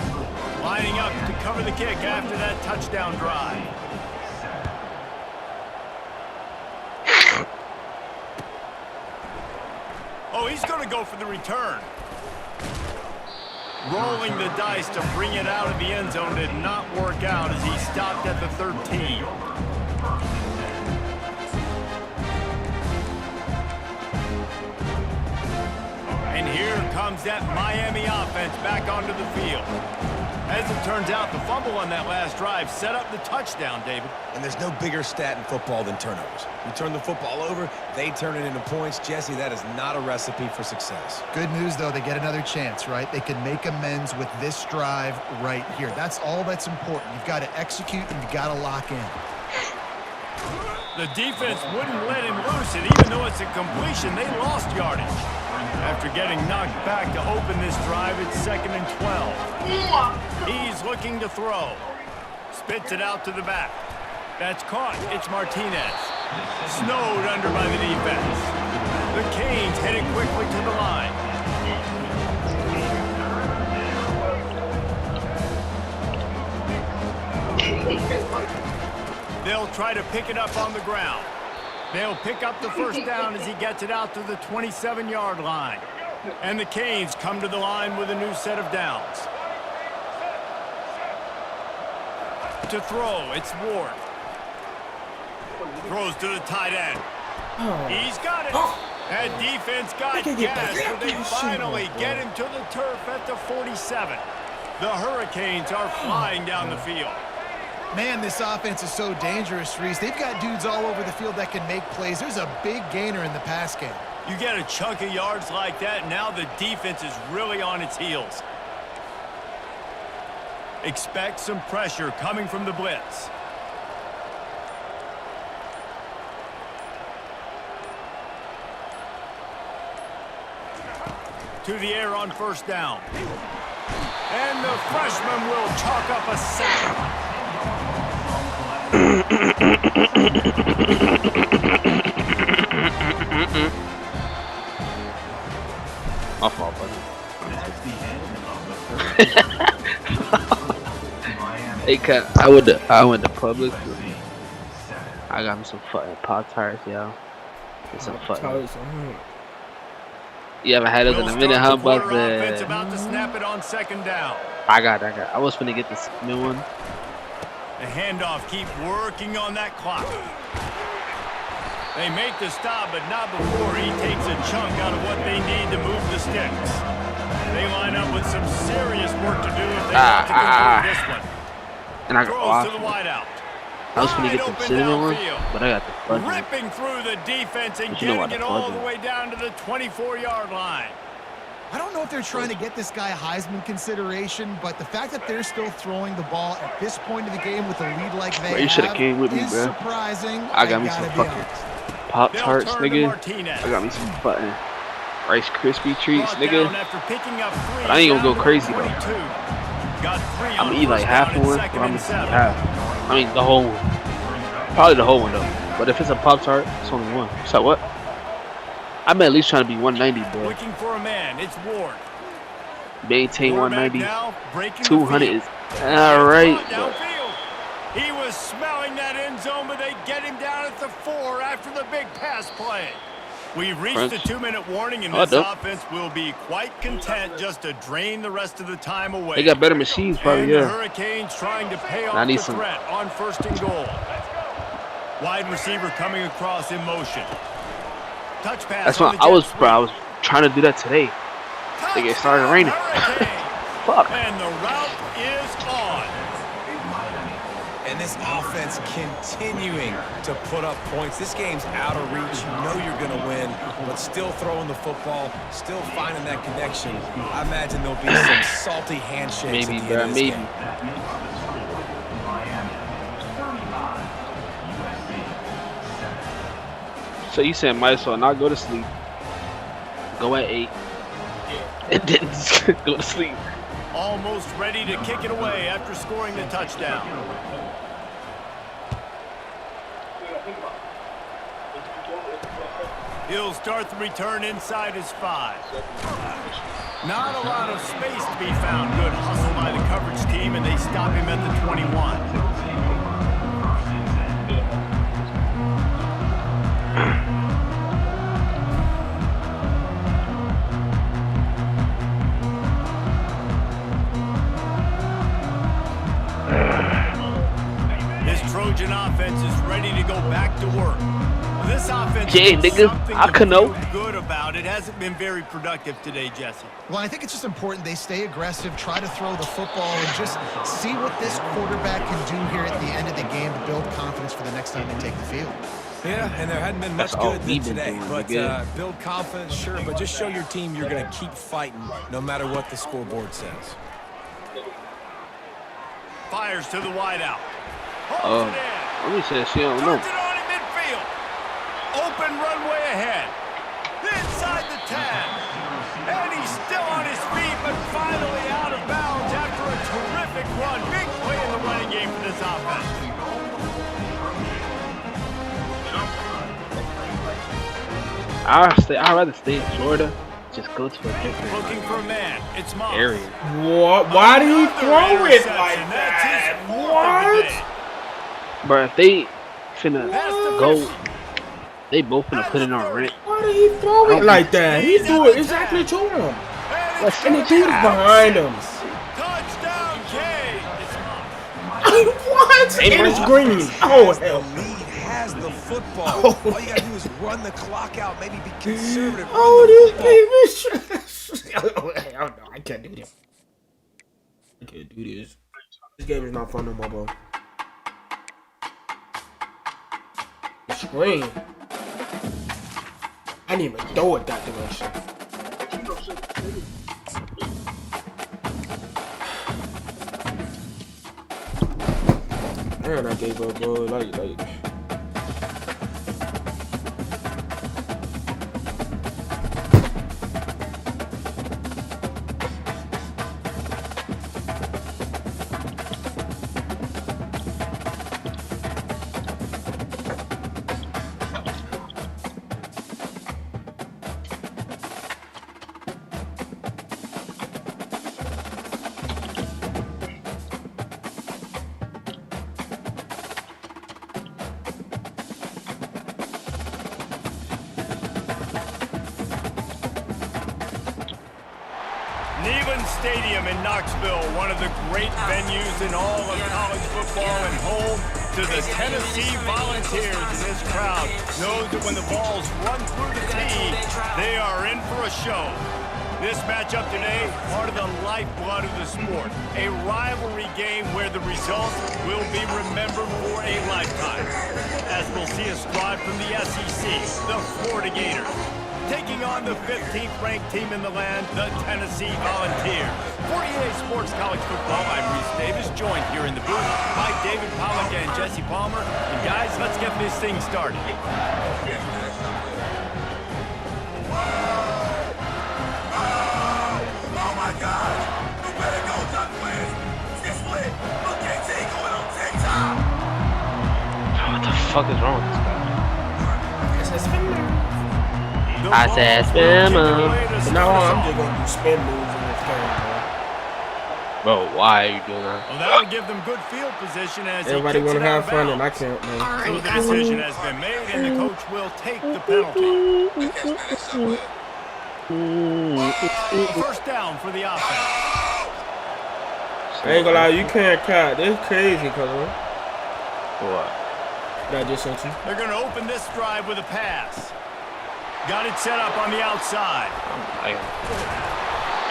Lining up to cover the kick after that touchdown drive. Oh, he's going to go for the return. Rolling the dice to bring it out of the end zone did not work out as he stopped at the 13. And here comes that Miami offense back onto the field. As it turns out, the fumble on that last drive set up the touchdown, David. And there's no bigger stat in football than turnovers. You turn the football over, they turn it into points. Jesse, that is not a recipe for success. Good news, though, they get another chance, right? They can make amends with this drive right here. That's all that's important. You've got to execute and you've got to lock in. The defense wouldn't let him loose, and even though it's a completion, they lost yardage. After getting knocked back to open this drive, it's 2nd and 12. He's looking to throw. Spits it out to the back. That's caught. It's Martinez. Snowed under by the defense. The Canes heading quickly to the line. They'll try to pick it up on the ground. They'll pick up the first down as he gets it out to the 27-yard line. And the Canes come to the line with a new set of downs. To throw, it's Ward. Throws to the tight end. He's got it. That defense got gas, but they finally get him to the turf at the 47. The Hurricanes are flying down the field. Man, this offense is so dangerous, Reese. They've got dudes all over the field that can make plays. There's a big gainer in the pass game. You get a chunk of yards like that, now the defense is really on its heels. Expect some pressure coming from the blitz. To the air on first down. And the freshman will chalk up a sack. My fault, buddy. Hey, cut. I went to Publix. I got me some fucking Pop-Tarts, y'all. Get some fucking. You haven't had those in a minute, huh, Buck? About to snap it on second down. I got. I was finna get this new one. The handoff, keep working on that clock. They make the stop, but not before he takes a chunk out of what they need to move the sticks. They line up with some serious work to do if they want to complete this one. And I got to the wideout. I was gonna get the cinnamon one, but I got the fudge. Ripping through the defense and getting it all the way down to the 24-yard line. I don't know if they're trying to get this guy Heisman consideration, but the fact that they're still throwing the ball at this point of the game with a lead like they have is surprising. I got me some fucking Pop-Tarts, nigga. I got me some fucking Rice Krispie treats, nigga. But I ain't gonna go crazy though. I'm gonna eat like half of one, or I'm gonna eat half. I mean the whole one. Probably the whole one though. But if it's a Pop-Tart, it's only one. So what? I'm at least trying to be 190, bro. Looking for a man, it's Ward. Maintain 190. 200 is alright. He was smelling that end zone, but they get him down at the 4 after the big pass play. We've reached the 2-minute warning, and this offense will be quite content just to drain the rest of the time away. They got better machines, probably, and yeah. The Hurricanes trying to pay off the threat on 1st and goal. Wide receiver coming across in motion. Touch pass. That's why I was trying to do that today. I think it started raining. Fuck. And the route is on. And this offense continuing to put up points. This game's out of reach. You know you're going to win, but still throwing the football, still finding that connection. I imagine there'll be some salty handshakes. Maybe, at the end of this maybe. game. So you said might as well not go to sleep. Go at 8. And then just go to sleep. Almost ready to kick it away after scoring the touchdown. He'll start the return inside his 5. Not a lot of space to be found. Good hustle by the coverage team, and they stop him at the 21. This Trojan offense is ready to go back to work. This offense Jay, is nigga, something I to could know. feel good about. It hasn't been very productive today, Jesse. Well, I think it's just important they stay aggressive, try to throw the football, and just see what this quarterback can do here at the end of the game to build confidence for the next time they take the field. Yeah, and there hadn't been much That's all good we've been today. doing, But nigga. build confidence, sure, but just show your team you're going to keep fighting no matter what the scoreboard says. Fires to the wideout. Oh, let me say she don't know. Turns it on in midfield. Open runway ahead. Inside the 10. And he's still on his feet, but finally out of bounds after a terrific run. Big play in the running game for this offense. I'd rather stay in Florida. Just go to a different Looking for a man. It's Moss. area. What? Why did he throw it Interception. like That's his that? fourth of the What? day. But if they finna go, they both finna put in our rent. Why did he throw it like that? He threw it exactly to him. And the dude is behind him. Touchdown, K. What? And it's green. Oh, hell. The lead has the football. Oh, All you got to do is run the clock out, maybe be conservative. Oh, this game is trash. Oh, no, I can't do this. I can't do this. This game is not fun no more, bro. The screen. I didn't even throw it that direction. Man, I gave up, bro. Like. Stadium in Knoxville, one of the great venues in all of college football and home to the Tennessee Volunteers. And this crowd knows that when the balls run through the tee, they are in for a show. This matchup today, part of the lifeblood of the sport. A rivalry game where the results will be remembered for a lifetime. As we'll see a squad from the SEC, the Florida Gators, taking on the 15th ranked team in the land, the Tennessee Volunteers. 48 Sports College Football, I'm Reese Davis, joined here in the booth by David Pollack and Jesse Palmer. And guys, let's get this thing started. Oh my God! You better go, Duckland! It's lit! Look at T going on TikTok! What the fuck is wrong with this guy? I said spin move. From now on, I'm just gonna do spin moves in this game, bro. Bro, why are you doing that? Well, that'll give them good field position as Everybody he wanna kicks it have out fun, of and I bounds. can't, man. So the decision has been made, and the coach will take the penalty. First down for the offense. I ain't gonna lie, you can't cut. This is crazy, cuz. What? That I just sent you. They're going to open this drive with a pass. Got it set up on the outside.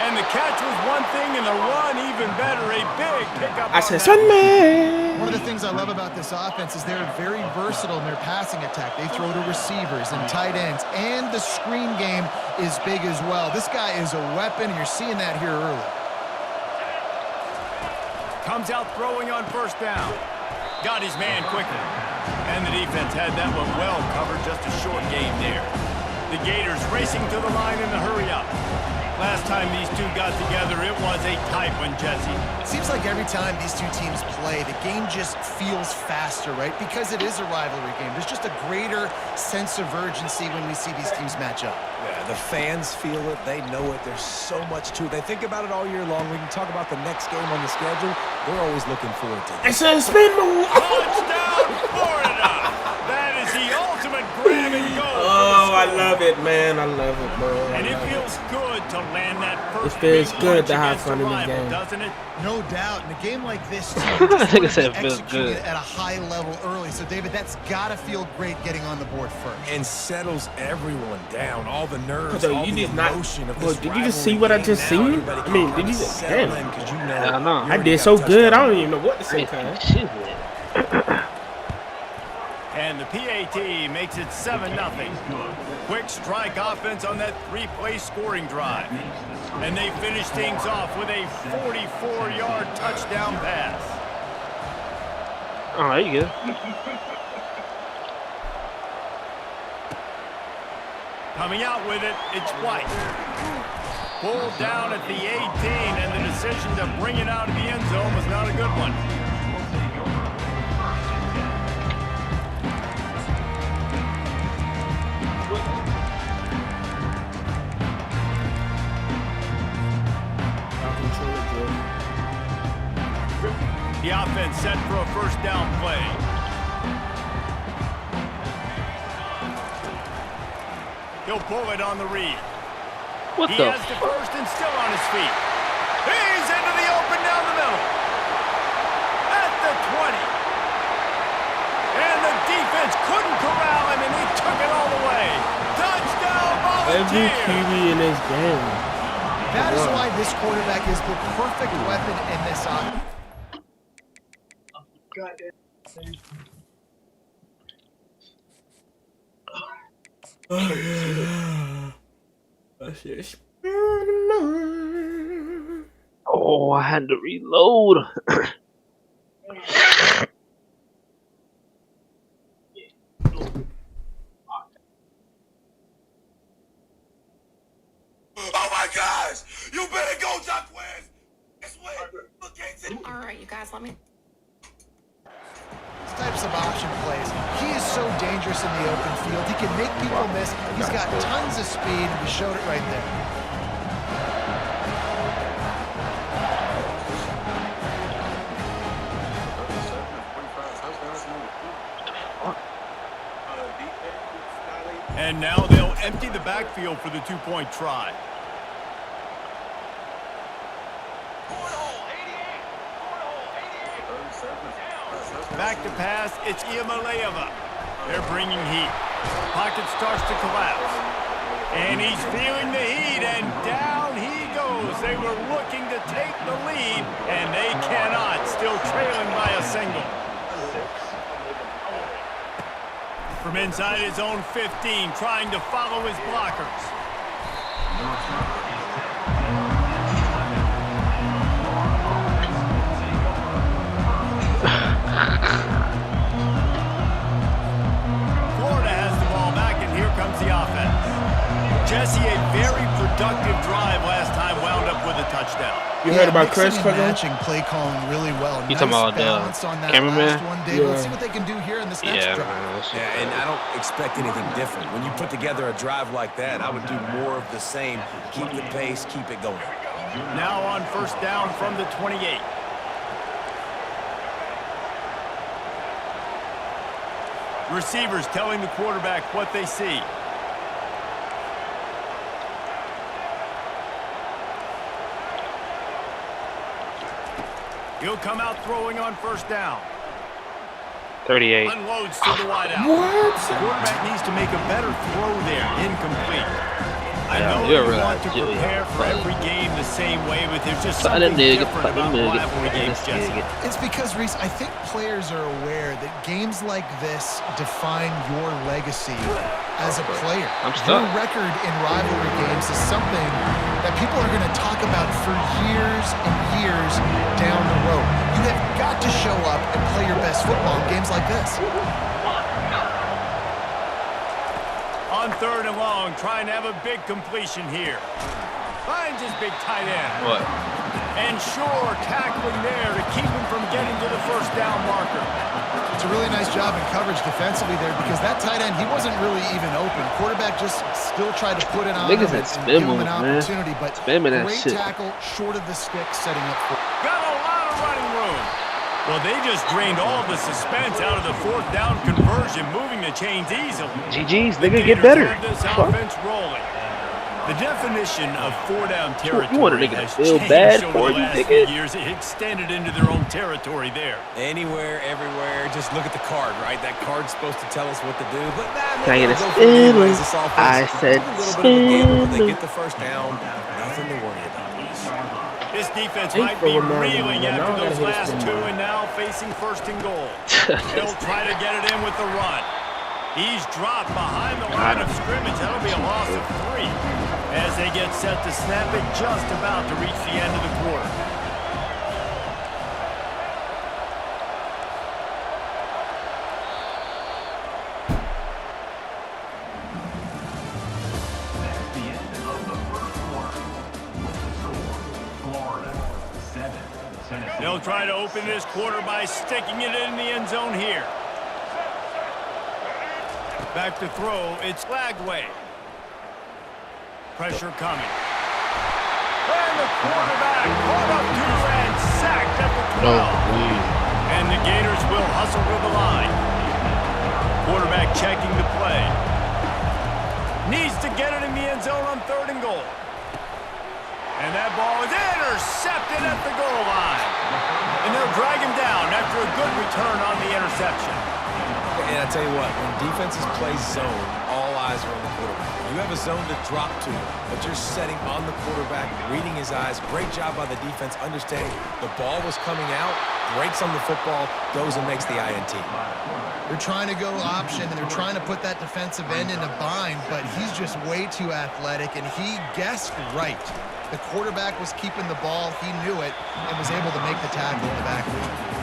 And the catch was one thing, and the run even better. A big pickup. I said, son, man. One of the things I love about this offense is they're very versatile in their passing attack. They throw to receivers and tight ends, and the screen game is big as well. This guy is a weapon, and you're seeing that here early. Comes out throwing on first down. Got his man quickly. And the defense had that one well covered. Just a short game there. The Gators racing to the line in the hurry-up. Last time these two got together, it was a tight one, Jesse. It seems like every time these two teams play, the game just feels faster, right? Because it is a rivalry game. There's just a greater sense of urgency when we see these teams match up. Yeah, the fans feel it. They know it. There's so much to it. They think about it all year long. We can talk about the next game on the schedule. They're always looking forward to it. I said, spin move. Touchdown, Florida! That is the ultimate grab and go. Oh, I love it, man. I love it, bro. And it feels good to land that first. It feels big good punch to have against fun a in this rival, game. doesn't it? No doubt. In a game like this, too, I you just think I wanted said to it feels execute good. it at a high level early. So, David, that's got to feel great getting on the board first. And settles everyone down. All the nerves, So all you the did not. emotion of Look, this did you just rivalry see what I game. just Now seen? everybody I can mean, kind did of you just? settle in Damn. 'cause you know Yeah, I know. you I already did got so a good. I touchdown. don't even know what to say, cuz. Shit. And the PAT makes it 7-0. Quick strike offense on that 3-play scoring drive. And they finish things off with a 44-yard touchdown pass. All right, you good. Coming out with it, it's White. Pulled down at the 18, and the decision to bring it out of the end zone was not a good one. The offense set for a first down play. He'll pull it on the read. What He the? has the first and still on his feet. He's into the open down the middle. At the 20. And the defense couldn't corral him, and he took it all the way. Touchdown, Every Volunteers. QB in this game. That is why this quarterback is the perfect weapon in this offense. Oh, I had to reload. Oh my gosh! You better go, Jacquez! It's win! All right, you guys, let me. These types of option plays, he is so dangerous in the open field. He can make people miss. He's got tons of speed. We showed it right there. And now they'll empty the backfield for the two-point try. Back to pass, it's Iamaleava. They're bringing heat. Pocket starts to collapse. And he's feeling the heat, and down he goes. They were looking to take the lead, and they cannot, still trailing by a single. From inside his own 15, trying to follow his blockers. Florida has the ball back, and here comes the offense. Jesse, a very productive drive last time, wound up with a touchdown. You heard about Chris? Matching play calling really well. You talking about balance on that cameraman? last one, Dave. Let's see what they can do here in this next drive. Yeah, and I don't expect anything different. When you put together a drive like that, I would do more of the same. Keep the pace, keep it going. Now on first down from the 28. Receivers telling the quarterback what they see. He'll come out throwing on first down. 38. Unloads to the wideout. What? The quarterback needs to make a better throw there. Incomplete. I Yeah, know you're you right. want to prepare for every game the same way, but there's just something nigga, different about rivalry games, Jesse. It's because, Reese, I think players are aware that games like this define your legacy as a player. I'm Your stuck. record in rivalry games is something that people are going to talk about for years and years down the road. You have got to show up and play your best football in games like this. On third and long, trying to have a big completion here. Finds his big tight end. What? And Shore tackling there to keep him from getting to the first down marker. It's a really nice job in coverage defensively there because that tight end, he wasn't really even open. Quarterback just still tried to put it on him Niggas and that give spin him moves, an man. opportunity. But Spamming that great shit. tackle, short of the stick, setting up for. Got a lot of running room. Well, they just drained all the suspense out of the 4th down conversion, moving the chains easily. GG's, nigga, get better. This offense rolling. The definition of 4-down territory you want a nigga has to feel changed bad over for the you, last nigga. few years. It extended into their own territory there. Anywhere, everywhere. Just look at the card, right? That card's supposed to tell us what to do. But Can I get a spin? I said spin. They get the first down. Nothing to worry about. This defense might be reeling after those last 2 and now facing 1st and goal. They'll try to get it in with the run. He's dropped behind the line of scrimmage. That'll be a loss of 3 as they get set to snap it just about to reach the end of the quarter. They'll try to open this quarter by sticking it in the end zone here. Back to throw, it's Lagway. Pressure coming. And the quarterback caught up to and sacked at the 12. And the Gators will hustle to the line. Quarterback checking the play. Needs to get it in the end zone on 3rd and goal. And that ball is intercepted at the goal line. And they'll drag him down after a good return on the interception. And I tell you what, when defenses play zone, all eyes are on the quarterback. You have a zone to drop to, but you're setting on the quarterback, reading his eyes. Great job by the defense, understanding the ball was coming out, breaks on the football, goes and makes the INT. They're trying to go option, and they're trying to put that defensive end in a bind, but he's just way too athletic, and he guessed right. The quarterback was keeping the ball, he knew it, and was able to make the tackle in the backfield.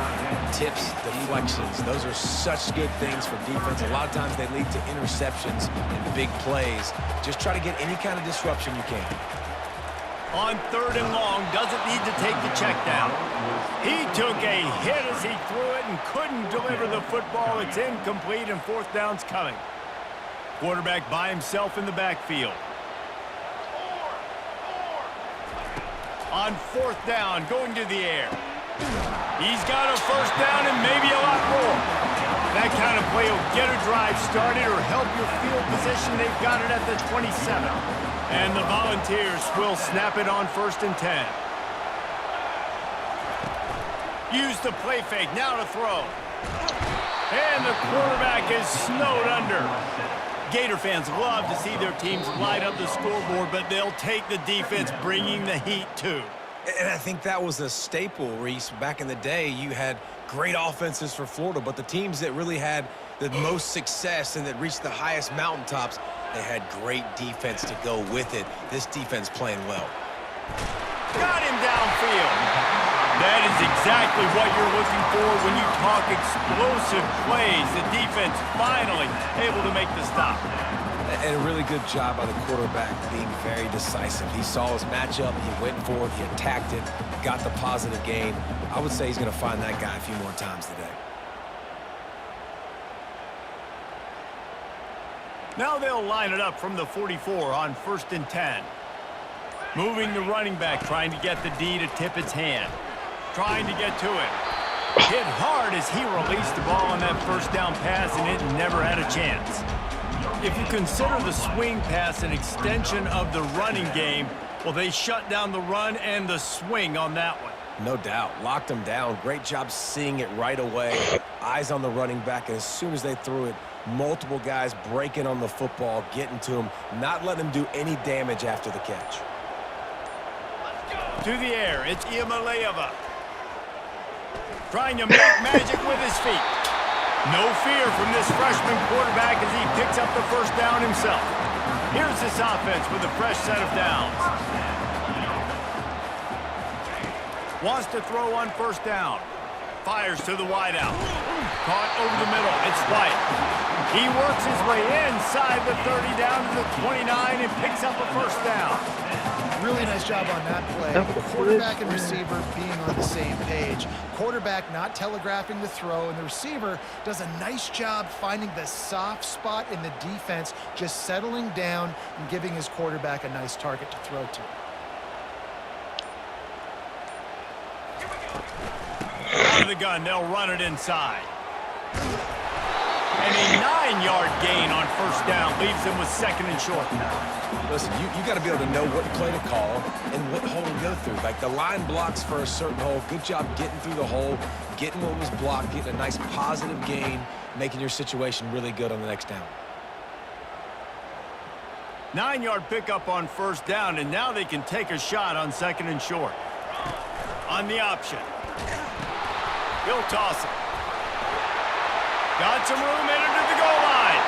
Tips, deflections, those are such good things for defense. A lot of times they lead to interceptions and big plays. Just try to get any kind of disruption you can. On 3rd and long, doesn't need to take the check down. He took a hit as he threw it and couldn't deliver the football. It's incomplete and 4th down's coming. Quarterback by himself in the backfield. On 4th down, going to the air. He's got a 1st down and maybe a lot more. That kind of play will get a drive started or help your field position. They've got it at the 27. And the Volunteers will snap it on 1st and 10. Use the play fake, now to throw. And the quarterback is snowed under. Gator fans love to see their teams light up the scoreboard, but they'll take the defense bringing the heat too. And I think that was a staple, Reese. Back in the day, you had great offenses for Florida, but the teams that really had the most success and that reached the highest mountaintops, they had great defense to go with it. This defense playing well. Got him downfield. That is exactly what you're looking for when you talk explosive plays. The defense finally able to make the stop. And a really good job by the quarterback being very decisive. He saw his matchup, he went for it, he attacked it, got the positive gain. I would say he's going to find that guy a few more times today. Now they'll line it up from the 44 on 1st and 10. Moving the running back, trying to get the D to tip its hand. Trying to get to it. Hit hard as he released the ball on that 1st down pass, and it never had a chance. If you consider the swing pass an extension of the running game, well, they shut down the run and the swing on that one. No doubt. Locked him down. Great job seeing it right away. Eyes on the running back, and as soon as they threw it, multiple guys breaking on the football, getting to him, not letting him do any damage after the catch. To the air, it's Iamaleava. Trying to make magic with his feet. No fear from this freshman quarterback as he picks up the 1st down himself. Here's this offense with a fresh set of downs. Wants to throw on 1st down. Fires to the wideout. Caught over the middle. It's White. He works his way inside the 30 down to the 29 and picks up a 1st down. Really nice job on that play. Quarterback and receiver being on the same page. Quarterback not telegraphing the throw, and the receiver does a nice job finding the soft spot in the defense, just settling down and giving his quarterback a nice target to throw to. Out of the gun, they'll run it inside. And a 9-yard gain on first down leaves them with 2nd and short. Listen, you got to be able to know what play to call and what hole to go through. Like the line blocks for a certain hole. Good job getting through the hole, getting what was blocked, getting a nice positive gain, making your situation really good on the next down. 9-yard pickup on first down, and now they can take a shot on 2nd and short. On the option. He'll toss it. Got some room headed to the goal line.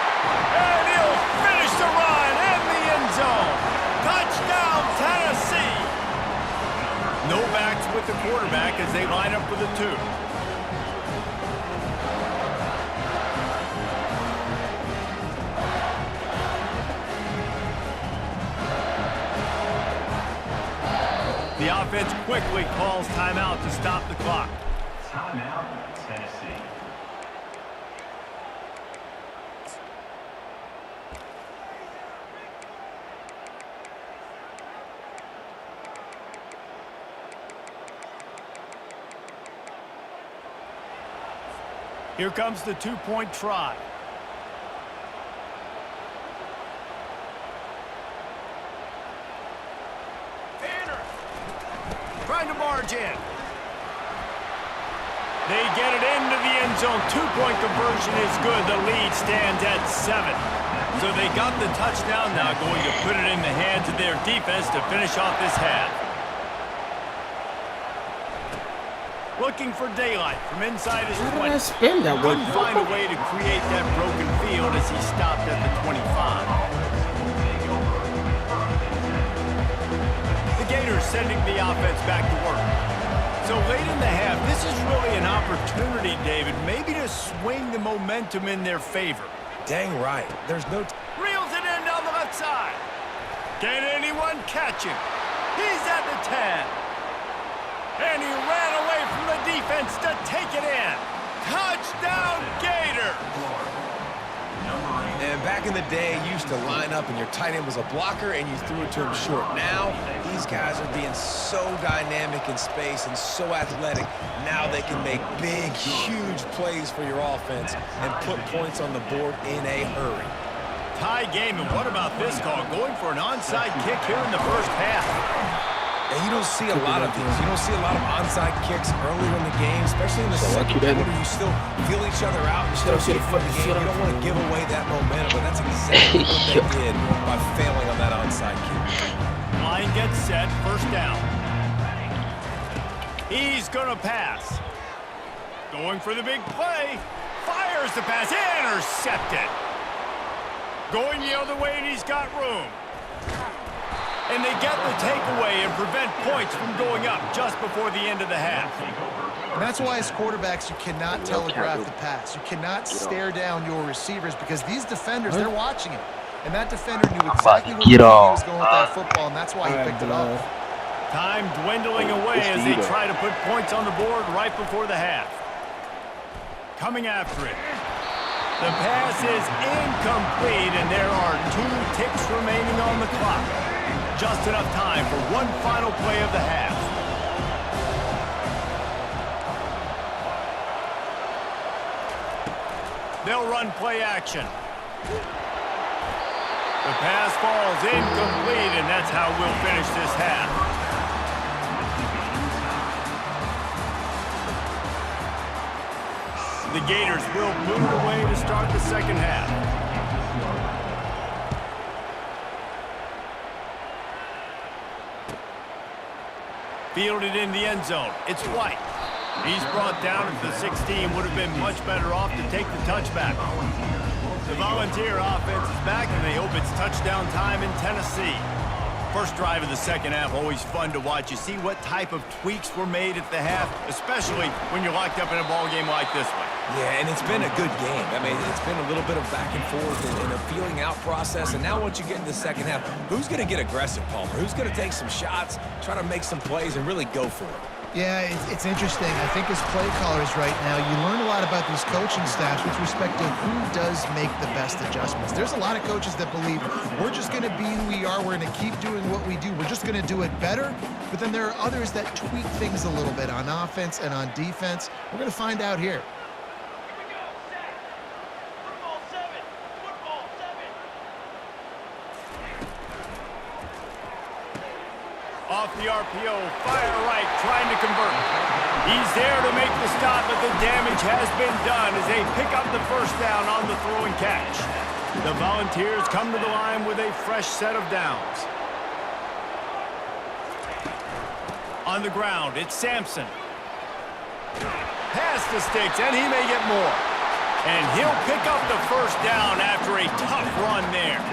And he'll finish the run in the end zone. Touchdown, Tennessee. No backs with the quarterback as they line up for the 2. The offense quickly calls timeout to stop the clock. Timeout, Tennessee. Here comes the 2-point try. Trying to barge in. They get it into the end zone. 2-point conversion is good. The lead stands at 7. So they got the touchdown, now going to put it in the hands of their defense to finish off this half. Looking for daylight from inside his 20. Couldn't find a way to create that broken field as he stopped at the 25. The Gators sending the offense back to work. So late in the half, this is really an opportunity, David, maybe to swing the momentum in their favor. Dang right. There's no... Reels it in down the left side. Can anyone catch him? He's at the 10. And he ran away from the defense to take it in. Touchdown, Gator! And back in the day, you used to line up and your tight end was a blocker and you threw it to him short. Now, these guys are being so dynamic in space and so athletic. Now they can make big, huge plays for your offense and put points on the board in a hurry. Tie game, and what about this call? Going for an onside kick here in the first half. And you don't see a lot of these. You don't see a lot of onside kicks earlier in the game, especially in the second quarter. You still feel each other out. You still see the game. You don't want to give away that momentum, but that's exactly what they did by failing on that onside kick. Line gets set, first down. He's going to pass. Going for the big play. Fires the pass. Intercepted. Going the other way, and he's got room. And they get the takeaway and prevent points from going up just before the end of the half. And that's why as quarterbacks, you cannot telegraph the pass. You cannot stare down your receivers because these defenders, they're watching it. And that defender knew exactly where he was going with that football, and that's why he picked it up. Time dwindling away as they try to put points on the board right before the half. Coming after it. The pass is incomplete, and there are 2 ticks remaining on the clock. Just enough time for one final play of the half. They'll run play action. The pass falls incomplete, and that's how we'll finish this half. The Gators will boot it away to start the second half. Fielded in the end zone. It's White. He's brought down at the 16. Would have been much better off to take the touchback. The Volunteer offense is back, and they hope it's touchdown time in Tennessee. First drive of the second half, always fun to watch. You see what type of tweaks were made at the half, especially when you're locked up in a ball game like this one. Yeah, and it's been a good game. I mean, it's been a little bit of back and forth and a feeling out process. And now once you get into the second half, who's going to get aggressive, Palmer? Who's going to take some shots, try to make some plays, and really go for it? Yeah, it's interesting. I think as play callers right now, you learn a lot about these coaching staffs with respect to who does make the best adjustments. There's a lot of coaches that believe we're just going to be who we are. We're going to keep doing what we do. We're just going to do it better. But then there are others that tweak things a little bit on offense and on defense. We're going to find out here. Off the RPO, fire right, trying to convert. He's there to make the stop, but the damage has been done as they pick up the first down on the throw and catch. The Volunteers come to the line with a fresh set of downs. On the ground, it's Sampson. Pass the sticks, and he may get more. And he'll pick up the first down after a tough run there.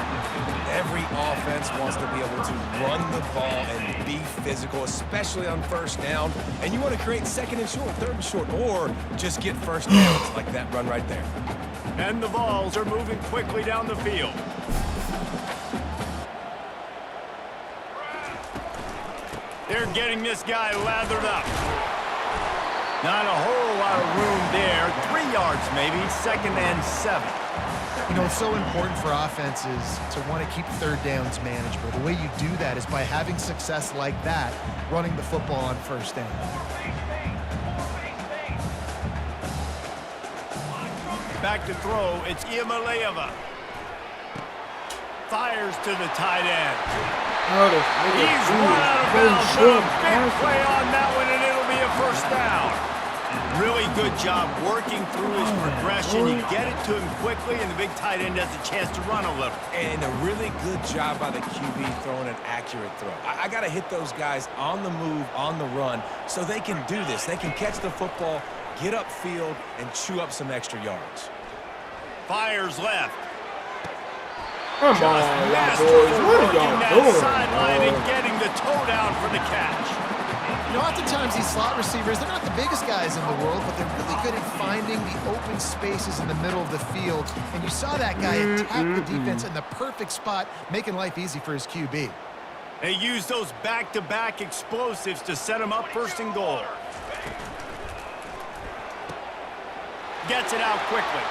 Every offense wants to be able to run the ball and be physical, especially on first down. And you want to create second and short, third and short, or just get first downs like that run right there. And the Vols are moving quickly down the field. They're getting this guy lathered up. Not a whole lot of room there. 3 yards maybe, 2nd and 7. You know, it's so important for offenses to want to keep third downs manageable. The way you do that is by having success like that, running the football on first down. Back to throw, it's Iamaleava. Fires to the tight end. He's run out of bounds. Big play on that one, and it'll be a first down. Really good job working through his progression. You get it to him quickly, and the big tight end has a chance to run a little. And a really good job by the QB throwing an accurate throw. I got to hit those guys on the move, on the run, so they can do this. They can catch the football, get upfield, and chew up some extra yards. Fires left. Come on, boys. What are y'all doing? Sideline and getting the toe down for the catch. You know, oftentimes these slot receivers, they're not the biggest guys in the world, but they're really good at finding the open spaces in the middle of the field. And you saw that guy attack the defense in the perfect spot, making life easy for his QB. They use those back-to-back explosives to set him up 1st and goal. Gets it out quickly.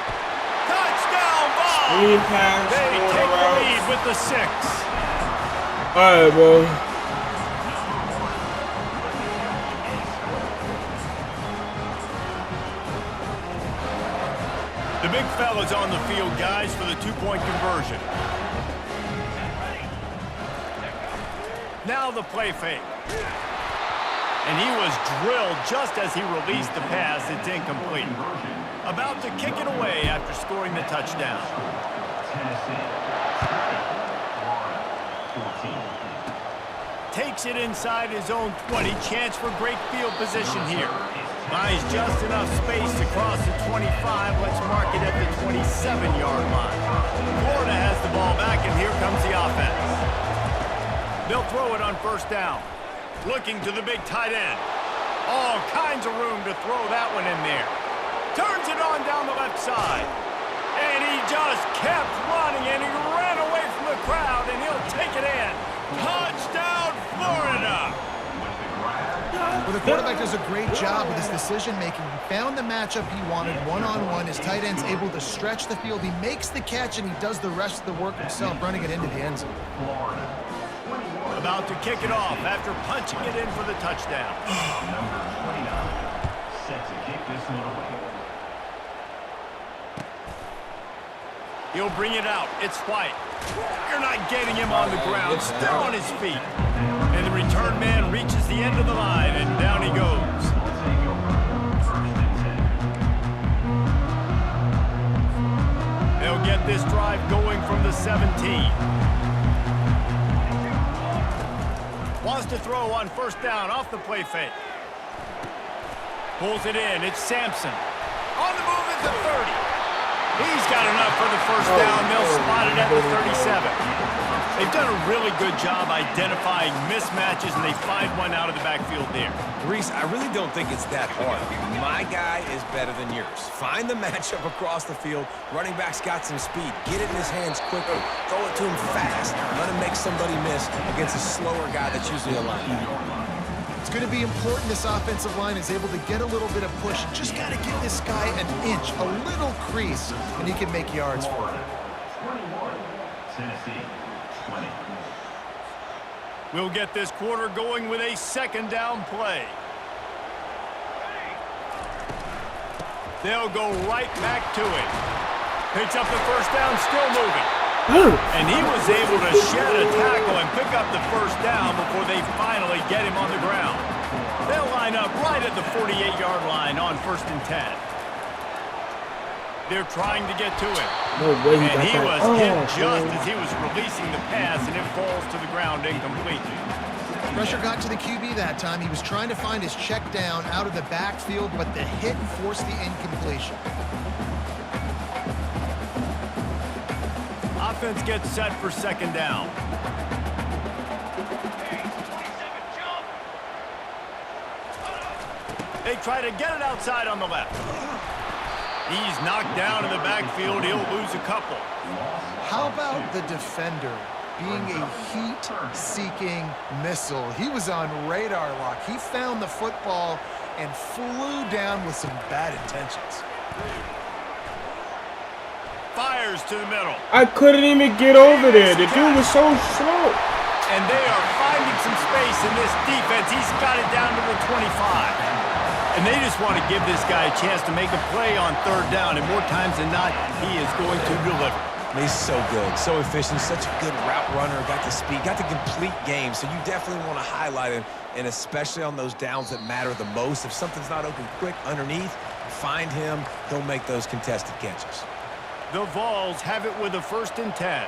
Touchdown ball! They take the lead with the 6. All right, bro. The big fella's on the field, guys, for the 2-point conversion. Now the play fake. And he was drilled just as he released the pass. It's incomplete. About to kick it away after scoring the touchdown. Takes it inside his own 20. Chance for great field position here. Buys just enough space to cross the 25. Let's mark it at the 27-yard line. Florida has the ball back, and here comes the offense. They'll throw it on first down. Looking to the big tight end. All kinds of room to throw that one in there. Turns it on down the left side. And he just kept running, and he ran away from the crowd, and he'll take it in. Touchdown, Florida! Well, the quarterback does a great job with his decision-making. He found the matchup he wanted one-on-one. His tight end's able to stretch the field. He makes the catch, and he does the rest of the work himself, running it into the end zone. About to kick it off after punching it in for the touchdown. Number 29, set to kick this one away. He'll bring it out. It's White. You're not getting him on the ground. Still on his feet. And the return man reaches the end of the line, and down he goes. They'll get this drive going from the 17. Wants to throw on first down off the play fake. Pulls it in. It's Sampson. On the move at the 30. He's got enough for the first down. They'll spot it at the 37. They've done a really good job identifying mismatches, and they find one out of the backfield there. Reese, I really don't think it's that hard. My guy is better than yours. Find the matchup across the field. Running back's got some speed. Get it in his hands quickly. Throw it to him fast. Let him make somebody miss against a slower guy that's usually a linebacker. It's going to be important this offensive line is able to get a little bit of push. Just got to give this guy an inch, a little crease, and he can make yards for it. 21, Tennessee, 20. We'll get this quarter going with a second down play. They'll go right back to it. Picks up the first down, still moving. And he was able to shed a tackle and pick up the first down before they finally get him on the ground. They'll line up right at the 48-yard line on 1st and 10. They're trying to get to it. No way he and got he that. was hit just as he was releasing the pass, and it falls to the ground incomplete. Pressure got to the QB that time. He was trying to find his check down out of the backfield, but the hit forced the incompletion. Offense gets set for second down. They try to get it outside on the left. He's knocked down in the backfield. He'll lose a couple. How about the defender being a heat-seeking missile? He was on radar lock. He found the football and flew down with some bad intentions. Fires to the middle. I couldn't even get over there. The dude was so slow. And they are finding some space in this defense. He's got it down to the 25. And they just want to give this guy a chance to make a play on third down. And more times than not, he is going to deliver. He's so good, so efficient, such a good route runner, got the speed, got the complete game. So you definitely want to highlight him, and especially on those downs that matter the most. If something's not open quick underneath, find him. He'll make those contested catches. The Vols have it with a 1st and 10.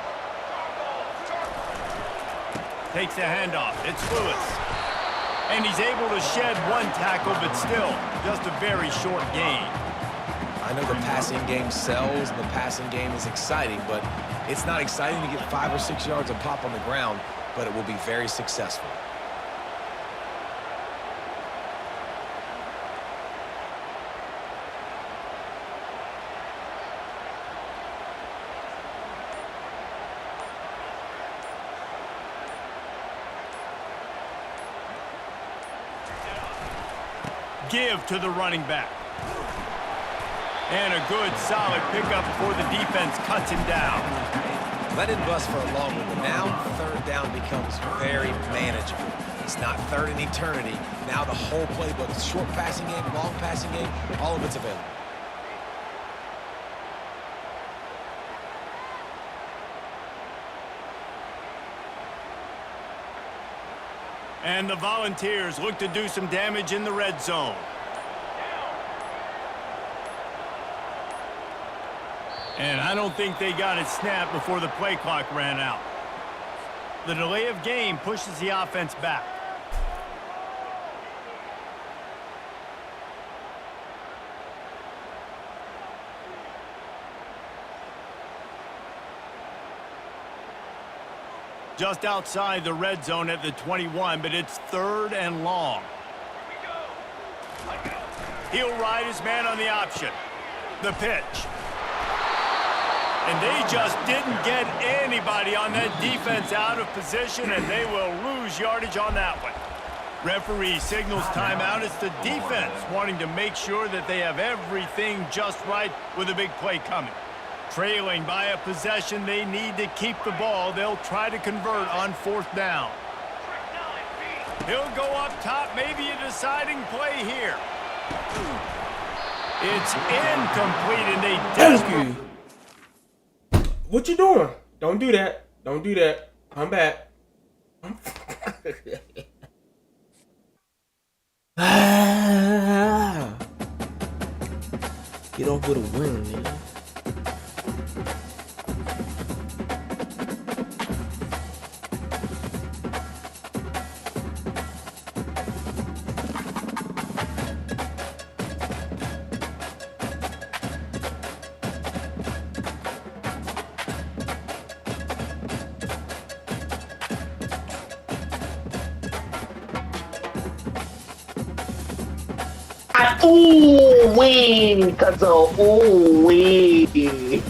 Takes the handoff. It's Lewis. And he's able to shed one tackle, but still just a very short gain. I know the passing game sells and the passing game is exciting, but it's not exciting to get 5 or 6 yards of pop on the ground, but it will be very successful. Give to the running back. And a good, solid pickup before the defense cuts him down. Let it bust for a long one, but now third down becomes very manageable. It's not third in eternity. Now the whole playbook, short passing game, long passing game, all of it's available. And the Volunteers look to do some damage in the red zone. And I don't think they got it snapped before the play clock ran out. The delay of game pushes the offense back. Just outside the red zone at the 21, but it's 3rd and long. He'll ride his man on the option. The pitch. And they just didn't get anybody on that defense out of position, and they will lose yardage on that one. Referee signals timeout. It's the defense wanting to make sure that they have everything just right with a big play coming. Trailing by a possession, they need to keep the ball. They'll try to convert on 4th down. He'll go up top, maybe a deciding play here. It's incomplete, and they Thank you. What you doing? Don't do that. Don't do that. Come back. Get off with a win, man. Ooh wee, cause ooh wee.